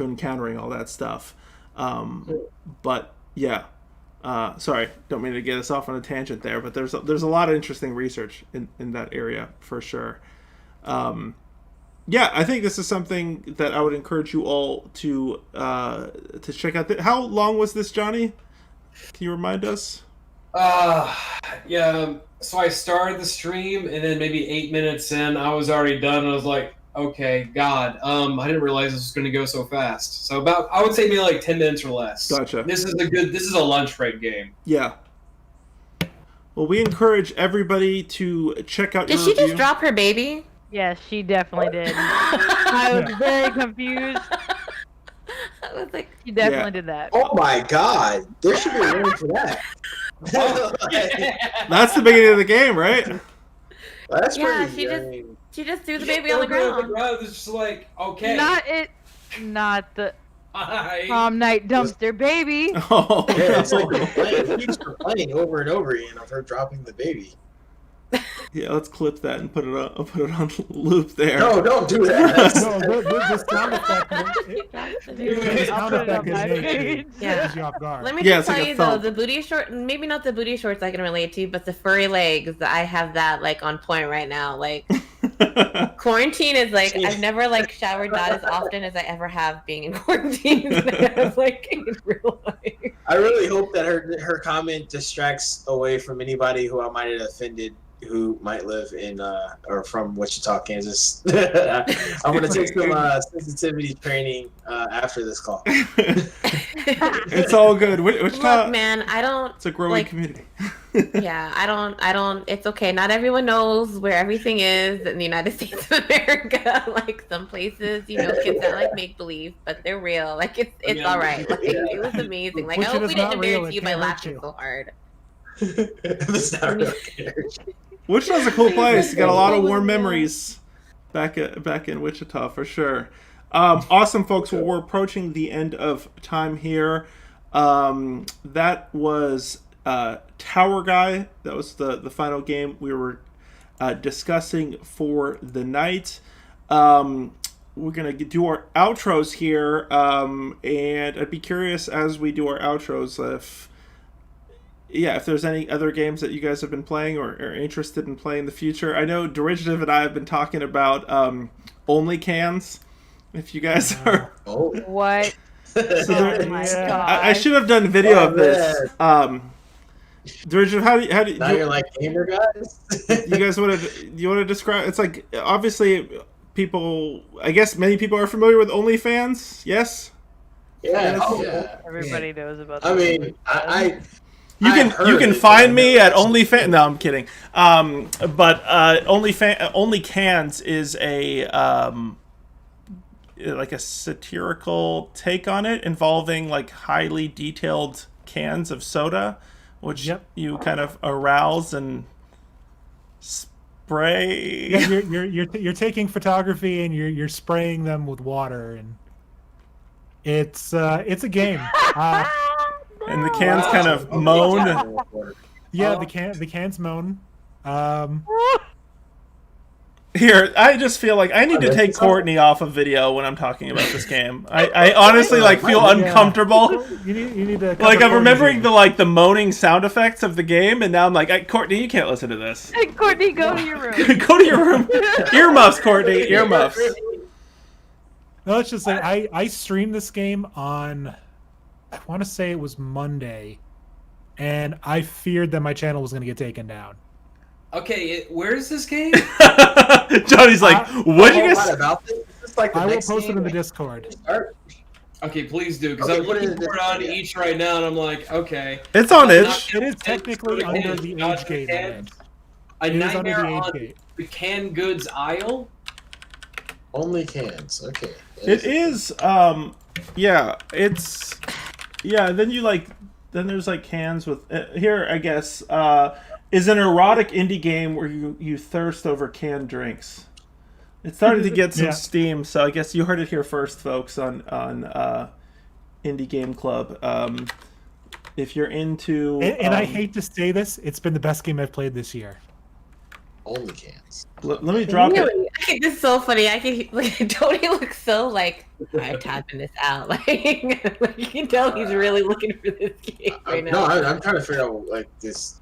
encountering all that stuff. But yeah. Sorry, don't mean to get us off on a tangent there, but there's a lot of interesting research in that area for sure. I think this is something that I would encourage you all to check out. How long was this, Johnny? Can you remind us? Yeah. So I started the stream, and then maybe 8 minutes in, I was already done. And I was like, okay, God, I didn't realize this was going to go so fast. So I would say maybe like 10 minutes or less. Gotcha. This is a lunch break game. Yeah. Well, we encourage everybody to check out Did your she review. just drop her baby? Yes, she definitely did. I was very confused. I was like, She definitely did that. Oh my god, there should be a name for that. That's the beginning of the game, right? That's Yeah, pretty. she I just- mean, she just threw the baby on the ground. It's just like, okay. Not the Hi. prom night dumpster baby. Oh, yeah, it's like no. it keeps replaying over and over again of her dropping the baby. Yeah, let's clip that and put it on loop there. No, don't do that. No, the sound effect. The I'll sound put it effect on is my made page. to Yeah. catch you off guard. Let me Yeah, just it's tell like a you though, thump. the booty short, maybe not the booty shorts I can relate to, but the furry legs, I have that like on point right now. Like quarantine is like, I've never like showered that as often as I ever have being in quarantine. Like in real life. I really hope that her comment distracts away from anybody who I might have offended who might live in or from Wichita, Kansas. I'm gonna take some sensitivity training after this call. It's all good. Wichita, Look, man, I don't. it's a growing like- community. Yeah, I don't. It's okay. Not everyone knows where everything is in the United States of America. Like some places, kids that like make believe, but they're real. Like it's Yeah. all right. Like Yeah. it was amazing. Like Which I it hope is we not didn't real, embarrass it you by can't hurt laughing you. so hard. That's not really energy. Wichita's a cool place. You got a lot of warm Yeah. memories back in Wichita for sure. Awesome, folks. Well, we're approaching the end of time here. That was Tower Guy. That was the final game we were discussing for the night. We're going to do our outros here. And I'd be curious as we do our outros if there's any other games that you guys have been playing or are interested in playing in the future. I know Derivative and I have been talking about Only Cans. If you guys are... Oh. What? So there- Oh my Yeah. god. I should have done video Oh, of this. Derivative, how do Now you're like gamer guys. you guys want to describe? It's like, obviously people, I guess many people are familiar with OnlyFans. Yes. Yeah. Yeah. Everybody knows about I that. mean, You I've can heard it, find but me I've at never OnlyFans. No, I'm kidding. But Only Cans is a like a satirical take on it, involving like highly detailed cans of soda, which Yep. you kind of arouse and spray. Yeah, you're taking photography and you're spraying them with water, and it's a game. And the cans kind of moan. Yeah, the cans moan. Here, I just feel like I need to take Courtney off of video when I'm talking about this game. I honestly like feel uncomfortable. You need to Like I'm remembering the moaning sound effects of the game, and now I'm like, Courtney, you can't listen to this. Hey, Courtney, go to your room. Go to your room. Earmuffs, Courtney. Earmuffs. No, let's just say I streamed this game on, I want to say it was Monday, and I feared that my channel was going to get taken down. Okay, where is this game? Johnny's like, what you What guys? about this? Is this like the I will next post it game in the we Discord. start? Okay, please do, because Okay, I'm what is looking this? for it on Yeah. each right now, and I'm like, okay. It's on itch. It is technically under the age gate. A It is under Nightmare the age on gate. the canned goods aisle? Only cans. Okay. It is. Yeah. It's. Yeah. Then then there's like cans with here. I guess is an erotic indie game where you thirst over canned drinks. It's starting to get some Yeah. steam, so I guess you heard it here first, folks, on Indie Game Club. If you're into, And I hate to say this, it's been the best game I've played this year. Only cans. let me drop it. Really? This is so funny. I can like Tony looks so like I'm tapping this out. Like you can tell he's really looking for this game right now. No, I'm trying to figure out like this.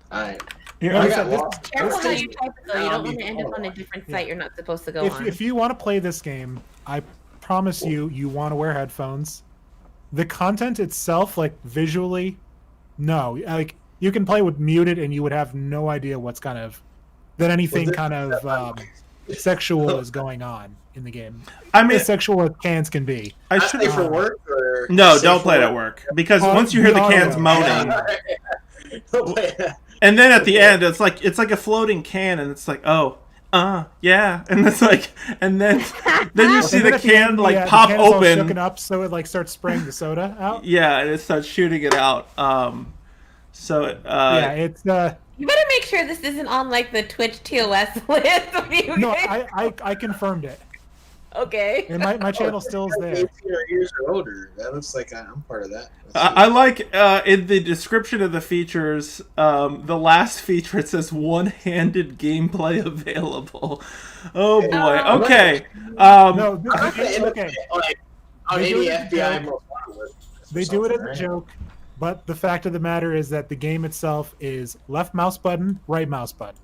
Here, No, I I- got this- lost. Careful how you This type it though. You I'll don't be want to end up on a following. different Yeah. site you're not supposed to go on. If you want to play this game, I promise you want to wear headphones. The content itself, like visually, no. Like you can play with muted, and you would have no idea what's that anything Well, kind of sexual is going on in the game. I mean, As sexual as cans can be. I Should should. they for work or No, safe don't for play it work? at work because Oh, once you hear the no, cans no. moaning, Don't play it. and then at the Okay. end, it's like a floating can, and it's like, oh, yeah, and it's like, and then you see And then the at the can end, like the pop can is all open. shooken up, so it like starts spraying the soda out. Yeah, and it starts shooting it out. Yeah, it's You better make sure this isn't on like the Twitch TOS list. When you no, guys- I confirmed it, Okay. and my channel still is there. 18 years or older. That looks like I'm part of that. I like in the description of the features, the last feature it says one-handed gameplay available. Oh boy. Okay. No, I'm gonna end up okay. on They do any it as a FBI joke. most wanted list or They do it as something, a right? joke, but the fact of the matter is that the game itself is left mouse button, right mouse button.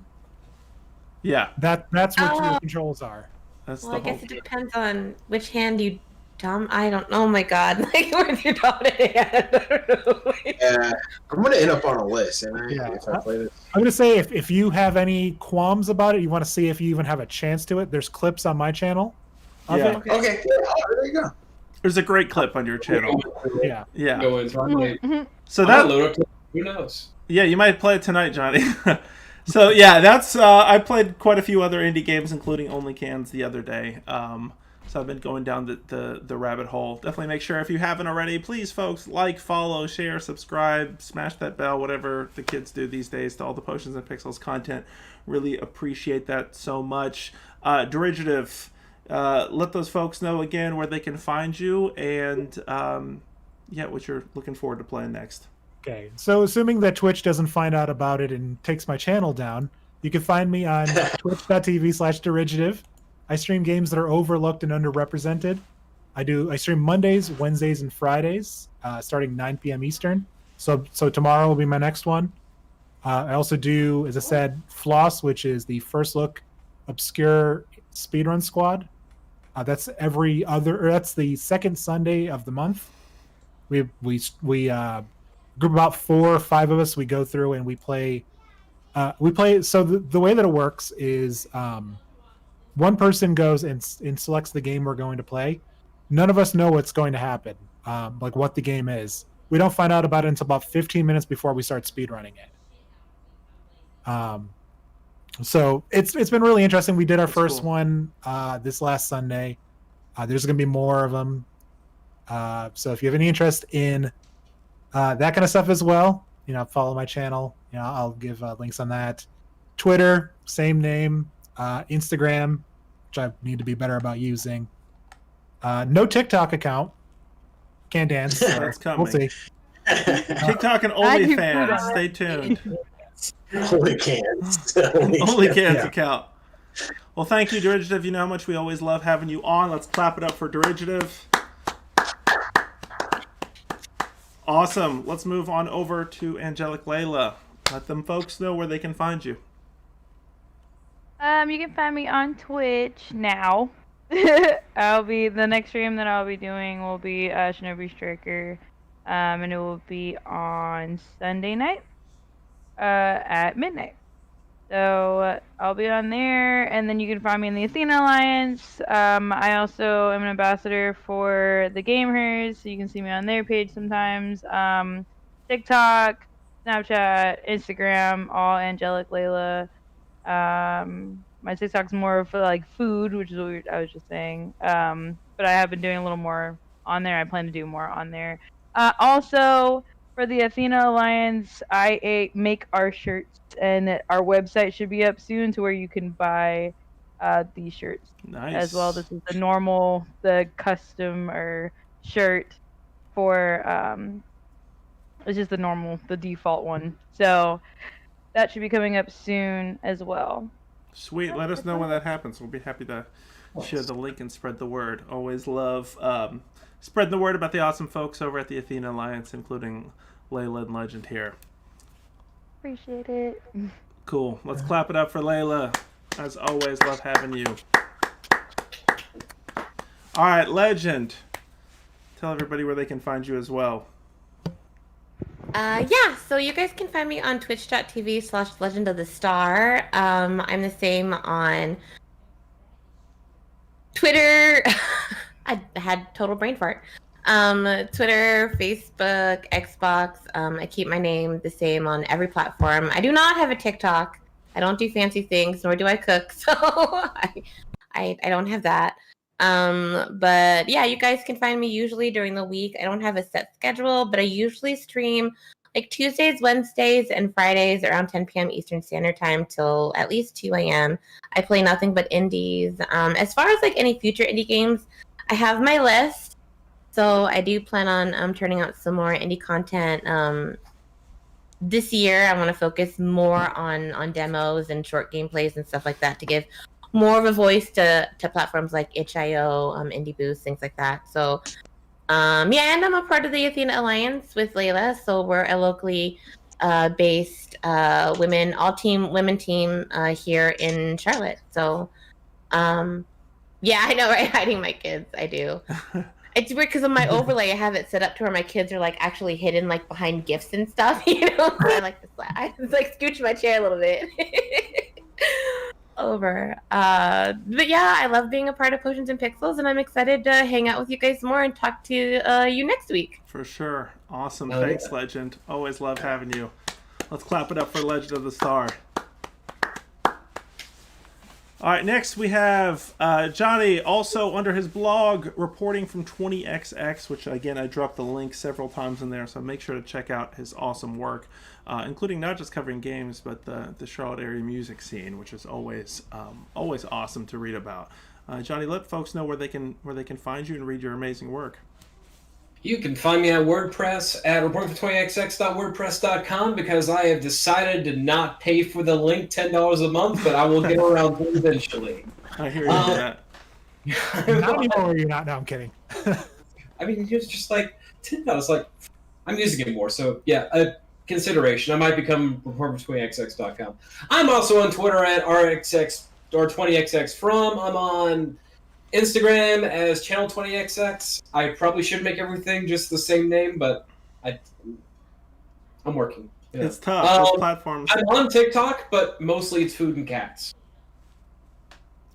Yeah, That's what your Oh. controls are. that's Well, the I guess whole. it depends on which hand you dumb. I don't know. Oh my god. Like, where's your dominant hand? I don't know. Yeah, I'm gonna end up on a list, and Yeah. if I play this. I'm gonna say if you have any qualms about it, you want to see if you even have a chance to it. There's clips on my channel. Of Yeah. it. Okay, yeah, there you go. There's a great clip on your channel. Yeah. Yeah. Go into it. So I might that load up to, who knows? yeah, you might play it tonight, Johnny. So yeah, that's I played quite a few other indie games, including Only Cans the other day. So I've been going down the rabbit hole. Definitely make sure if you haven't already, please, folks, like, follow, share, subscribe, smash that bell, whatever the kids do these days to all the Potions and Pixels content. Really appreciate that so much. Derivative, let those folks know again where they can find you and yeah, what you're looking forward to playing next. Okay. So assuming that Twitch doesn't find out about it and takes my channel down, you can find me on twitch.tv/derivative. I stream games that are overlooked and underrepresented. I stream Mondays, Wednesdays, and Fridays, starting 9 p.m. Eastern. So tomorrow will be my next one. I also do, as I said, Floss, which is the first look obscure speedrun squad. That's that's the second Sunday of the month. We group about 4 or 5 of us. We go through and we play. So the way that it works is one person goes and selects the game we're going to play. None of us know what's going to happen, like what the game is. We don't find out about it until about 15 minutes before we start speedrunning it. So it's been really interesting. We did our first cool. one this last Sunday. There's going to be more of them. So if you have any interest in that kind of stuff as well, follow my channel. I'll give links on that. Twitter, same name. Instagram, which I need to be better about using. No TikTok account. Can't dance. That's coming. We'll see. TikTok and I do OnlyFans. that. Stay tuned. Holy cans. Only Cans Yeah. account. Well, thank you, Derivative. You know how much we always love having you on. Let's clap it up for Derivative. Awesome. Let's move on over to Angelic Layla. Let them folks know where they can find you. You can find me on Twitch now. The next stream that I'll be doing will be Shinobi Striker, and it will be on Sunday night, at midnight. So I'll be on there, and then you can find me in the Athena Alliance. I also am an ambassador for the Gamers, so you can see me on their page sometimes. TikTok, Snapchat, Instagram, all Angelic Layla. My TikTok's more for like food, which is what I was just saying. But I have been doing a little more on there. I plan to do more on there. Also, for the Athena Alliance, I make our shirts, and our website should be up soon to where you can buy these shirts Nice. as well. This is the custom or shirt for it's just the default one. So that should be coming up soon as well. Sweet. Let us know when that happens. We'll be happy to share the link and spread the word. Always love spreading the word about the awesome folks over at the Athena Alliance, including Layla and Legend here. Appreciate it. Cool. Let's clap it up for Layla. As always, love having you. All right, Legend. Tell everybody where they can find you as well. Yeah, so you guys can find me on twitch.tv/Legend of the Star. I'm the same on Twitter. I had total brain fart. Twitter, Facebook, Xbox. I keep my name the same on every platform. I do not have a TikTok. I don't do fancy things, nor do I cook, so I don't have that. But yeah, you guys can find me usually during the week. I don't have a set schedule, but I usually stream like Tuesdays, Wednesdays, and Fridays around 10 p.m. Eastern Standard Time till at least 2 a.m. I play nothing but indies. As far as like any future indie games, I have my list. So I do plan on turning out some more indie content. This year, I want to focus more on demos and short gameplays and stuff like that to give more of a voice to platforms like itch.io, Indie Boost, things like that. So, yeah, and I'm a part of the Athena Alliance with Layla. So we're a locally based women team here in Charlotte. So, yeah, I know, right? Hiding my kids, I do. It's weird because on my overlay, I have it set up to where my kids are like actually hidden like behind gifts and stuff. You know, I like to I just like scooch my chair a little bit over. But yeah, I love being a part of Potions and Pixels, and I'm excited to hang out with you guys more and talk to you next week. For sure. Awesome. Oh, Thanks, yeah. Legend. Always love having you. Let's clap it up for Legend of the Star. All right, next we have Johnny, also under his blog, reporting from 20XX, which, again, I dropped the link several times in there, so make sure to check out his awesome work, including not just covering games, but the Charlotte area music scene, which is always awesome to read about. Johnny, let folks know where they can find you and read your amazing work. You can find me at WordPress at reportingfor20xx.wordpress.com because I have decided to not pay for the link $10 a month, but I will get around to it eventually. I hear you on that. Not anymore. You're not. No, I'm kidding. I mean, it's just like $10. Like, I'm using it more, so yeah, a consideration. I might become reportingfor20xx.com. I'm also on Twitter at rxx or 20xx from. I'm on Instagram as channel 20xx. I probably should make everything just the same name, but I'm working. Yeah. It's tough. Those platforms. I'm on TikTok, but mostly it's food and cats.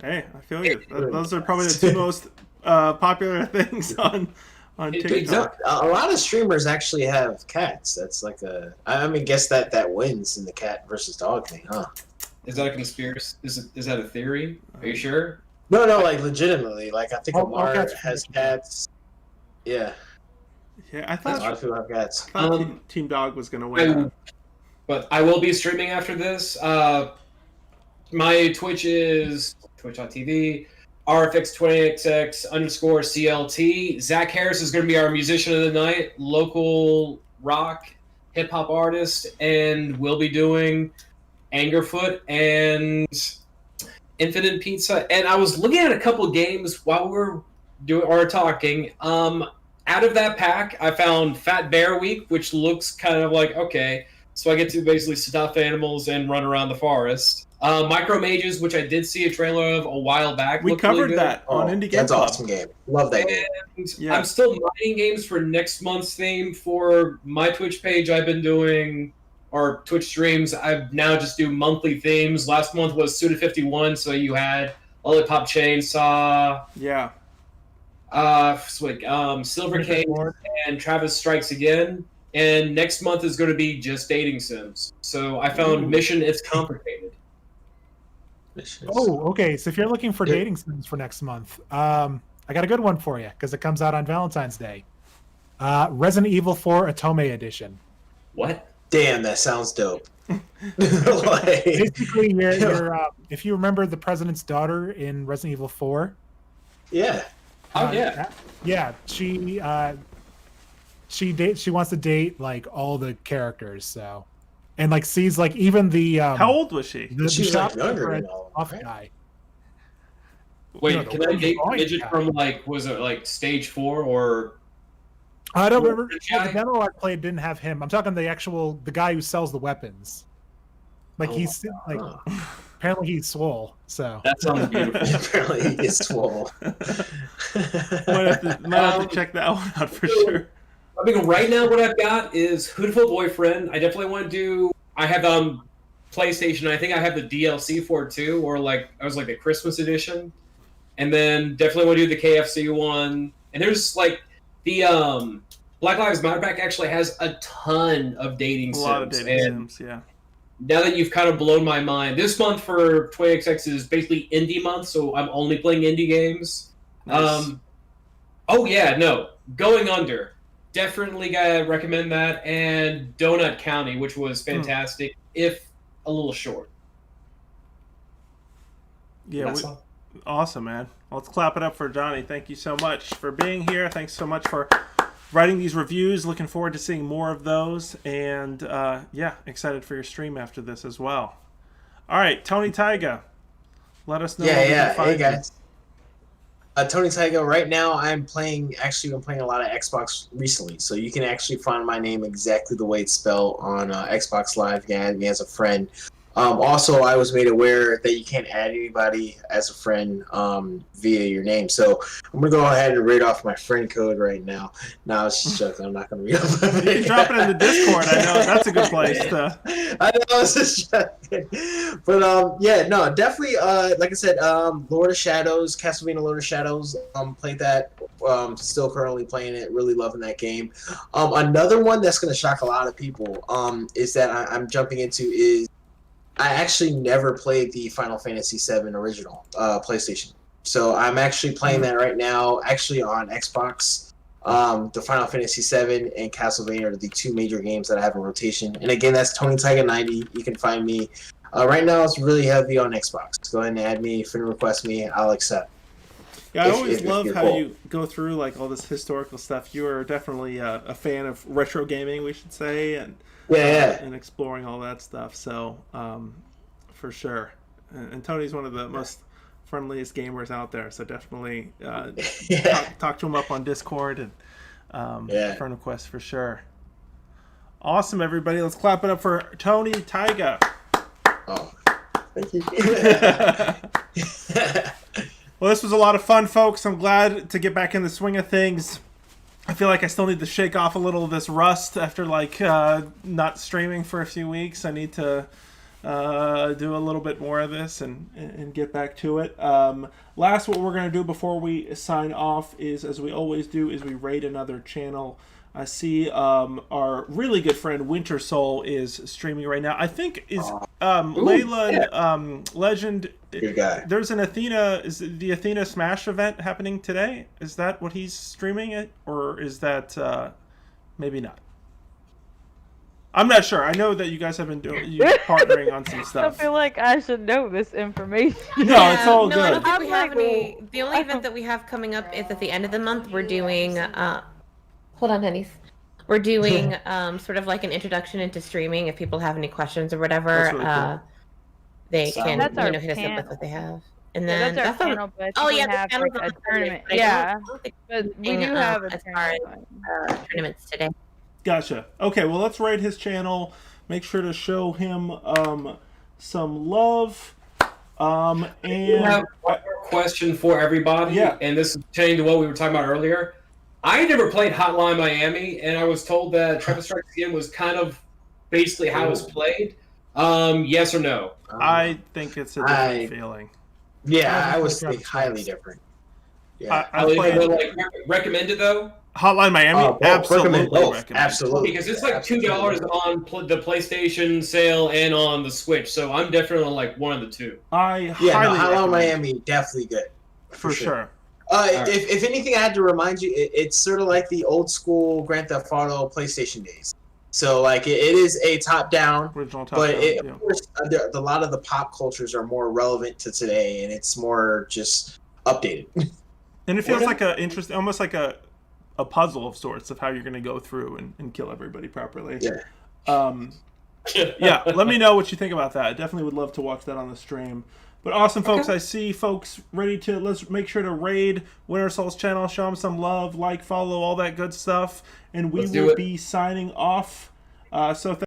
Hey, I feel you. Those are probably the two most popular things on TikTok. A lot of streamers actually have cats. That's like guess that wins in the cat versus dog thing, huh? Is that a conspiracy? Is that a theory? Are you sure? No, like legitimately. Like I think Omar has cats. Yeah. Yeah, I A lot thought of people have cats. Team Dog was going to win. But I will be streaming after this. My Twitch is twitch.tv, rfx20xx_CLT. Zach Harris is going to be our musician of the night, local rock, hip-hop artist, and we'll be doing Angerfoot and Infinite Pizza. And I was looking at a couple of games while we were talking. Out of that pack, I found Fat Bear Week, which looks kind of like, okay, so I get to basically stuff animals and run around the forest. Micro Mages, which I did see a trailer of a while back. We covered really that on Indie Game That's Club. awesome game. Love that game. And Yeah. I'm still mining games for next month's theme for my Twitch page. I've been doing, or Twitch streams, I now just do monthly themes. Last month was Suda51, so you had Lollipop Chainsaw, Yeah. Silver King, and Travis Strikes Again. And next month is going to be just dating sims. So I found Mission It's Complicated. Oh, okay. So if you're looking for dating sims for next month, I got a good one for you because it comes out on Valentine's Day. Resident Evil 4 Atome Edition. What? Damn, that sounds dope. Basically, you're if you remember the president's daughter in Resident Evil 4. Yeah. Oh, yeah. Yeah, she wants to date like all the characters, so and like sees like even the How old was she? the She's like shopkeeper younger and than all, off right? guy. Wait, No, can the I date drawing midget guy. from like, was it like stage 4 or? I don't remember. The Well, guy? the demo I played didn't have him. I'm talking the guy who sells the weapons. Like Oh he's my like apparently he's swole. So That sounds beautiful. Apparently he is swole. Might have to check that one out for sure. I mean, right now what I've got is Hoodful Boyfriend. I definitely want to do. I have PlayStation. I think I have the DLC for it too, or like I was like the Christmas edition, and then definitely want to do the KFC one. And there's like the Black Lives Matter pack actually has a ton of dating A sims. lot of dating and sims, yeah. now that you've kind of blown my mind, this month for 20XX is basically indie month, so I'm only playing indie games. Nice. Oh yeah, no, Going Under, definitely gotta recommend that, and Donut County, which was fantastic, if a little short. Yeah, That's all. awesome, man. Well, let's clap it up for Johnny. Thank you so much for being here. Thanks so much for writing these reviews. Looking forward to seeing more of those. And yeah, excited for your stream after this as well. All right, Tony Taiga, let us know. Yeah. Hey, guys. Tony Taiga. Right now, I'm playing a lot of Xbox recently, so you can actually find my name exactly the way it's spelled on Xbox Live. Yeah, me as a friend. Also, I was made aware that you can't add anybody as a friend via your name. So I'm going to go ahead and read off my friend code right now. No, I was just joking. I'm not going to read off my You can drop it in the Discord. I know that's a good place to. I know, I was just joking. But yeah, no, definitely, like I said, Lord of Shadows, Castlevania Lord of Shadows, played that. Still currently playing it, really loving that game. Another one that's going to shock a lot of people is that I'm jumping into is I actually never played the Final Fantasy VII original PlayStation. So I'm actually playing that right now, actually on Xbox. The Final Fantasy VII and Castlevania are the two major games that I have in rotation. And again, that's Tony Taiga 90. You can find me. Right now, it's really heavy on Xbox. Go ahead and add me, friend request me, I'll accept. Yeah, I always love how you go through like all this historical stuff. You are definitely a fan of retro gaming, we should say, and and exploring all that stuff. So for sure, and Tony's one of the most friendliest gamers out there. So definitely talk to him up on Discord and friend request for sure. Awesome, everybody! Let's clap it up for Tony Taiga. Oh, thank you. Well, this was a lot of fun, folks. I'm glad to get back in the swing of things. I feel like I still need to shake off a little of this rust after like not streaming for a few weeks. I need to do a little bit more of this and get back to it. Last, what we're going to do before we sign off is, as we always do, is we raid another channel. I see our really good friend Winter Soul is streaming right now. I think is Layla and Legend. Good guy. There's an Athena. Is the Athena Smash event happening today? Is that what he's streaming it, or is that maybe not? I'm not sure. I know that you guys have been partnering on some stuff. I feel like I should know this information. No, it's all I good. don't think we have any. The only event that we have coming up is at the end of the month. We're doing. Hold on, Denny's. We're doing sort of like an introduction into streaming. If people have any questions or whatever, That's really cool. they can That's our hit us up panel. with what they have. And then That's our panel, but oh we yeah, the have panel's like on a the tournament. Thursday, but I don't think But we anything, do have a as far tournament. as tournaments today. Gotcha. Okay, well, let's raid his channel. Make sure to show him some love. I And have one more question for everybody, and this is pertaining to what we were talking about earlier. I never played Hotline Miami, and I was told that Travis Strikes Again was kind of basically how it was played. Yes or no? I think it's a different feeling. Yeah, I was thinking highly different. Yeah, I played like, recommend it though. Hotline Miami. Absolutely recommend. Absolutely, because it's like $2 on the PlayStation sale and on the Switch. So I'm definitely on like one of the two. Hotline Hotline Miami definitely good for sure. If anything, I had to remind you, it's sort of like the old school Grand Theft Auto PlayStation days. So like it is a top down, Original top but down, of course a lot of the pop cultures are more relevant to today, and it's more just updated. And it feels like almost like a puzzle of sorts of how you're going to go through and kill everybody properly. Yeah. Yeah. Let me know what you think about that. I definitely would love to watch that on the stream. But awesome, folks. Okay. I see folks ready to. Let's make sure to raid Winter Soul's channel, show them some love, follow, all that good stuff, and we will be signing off. So.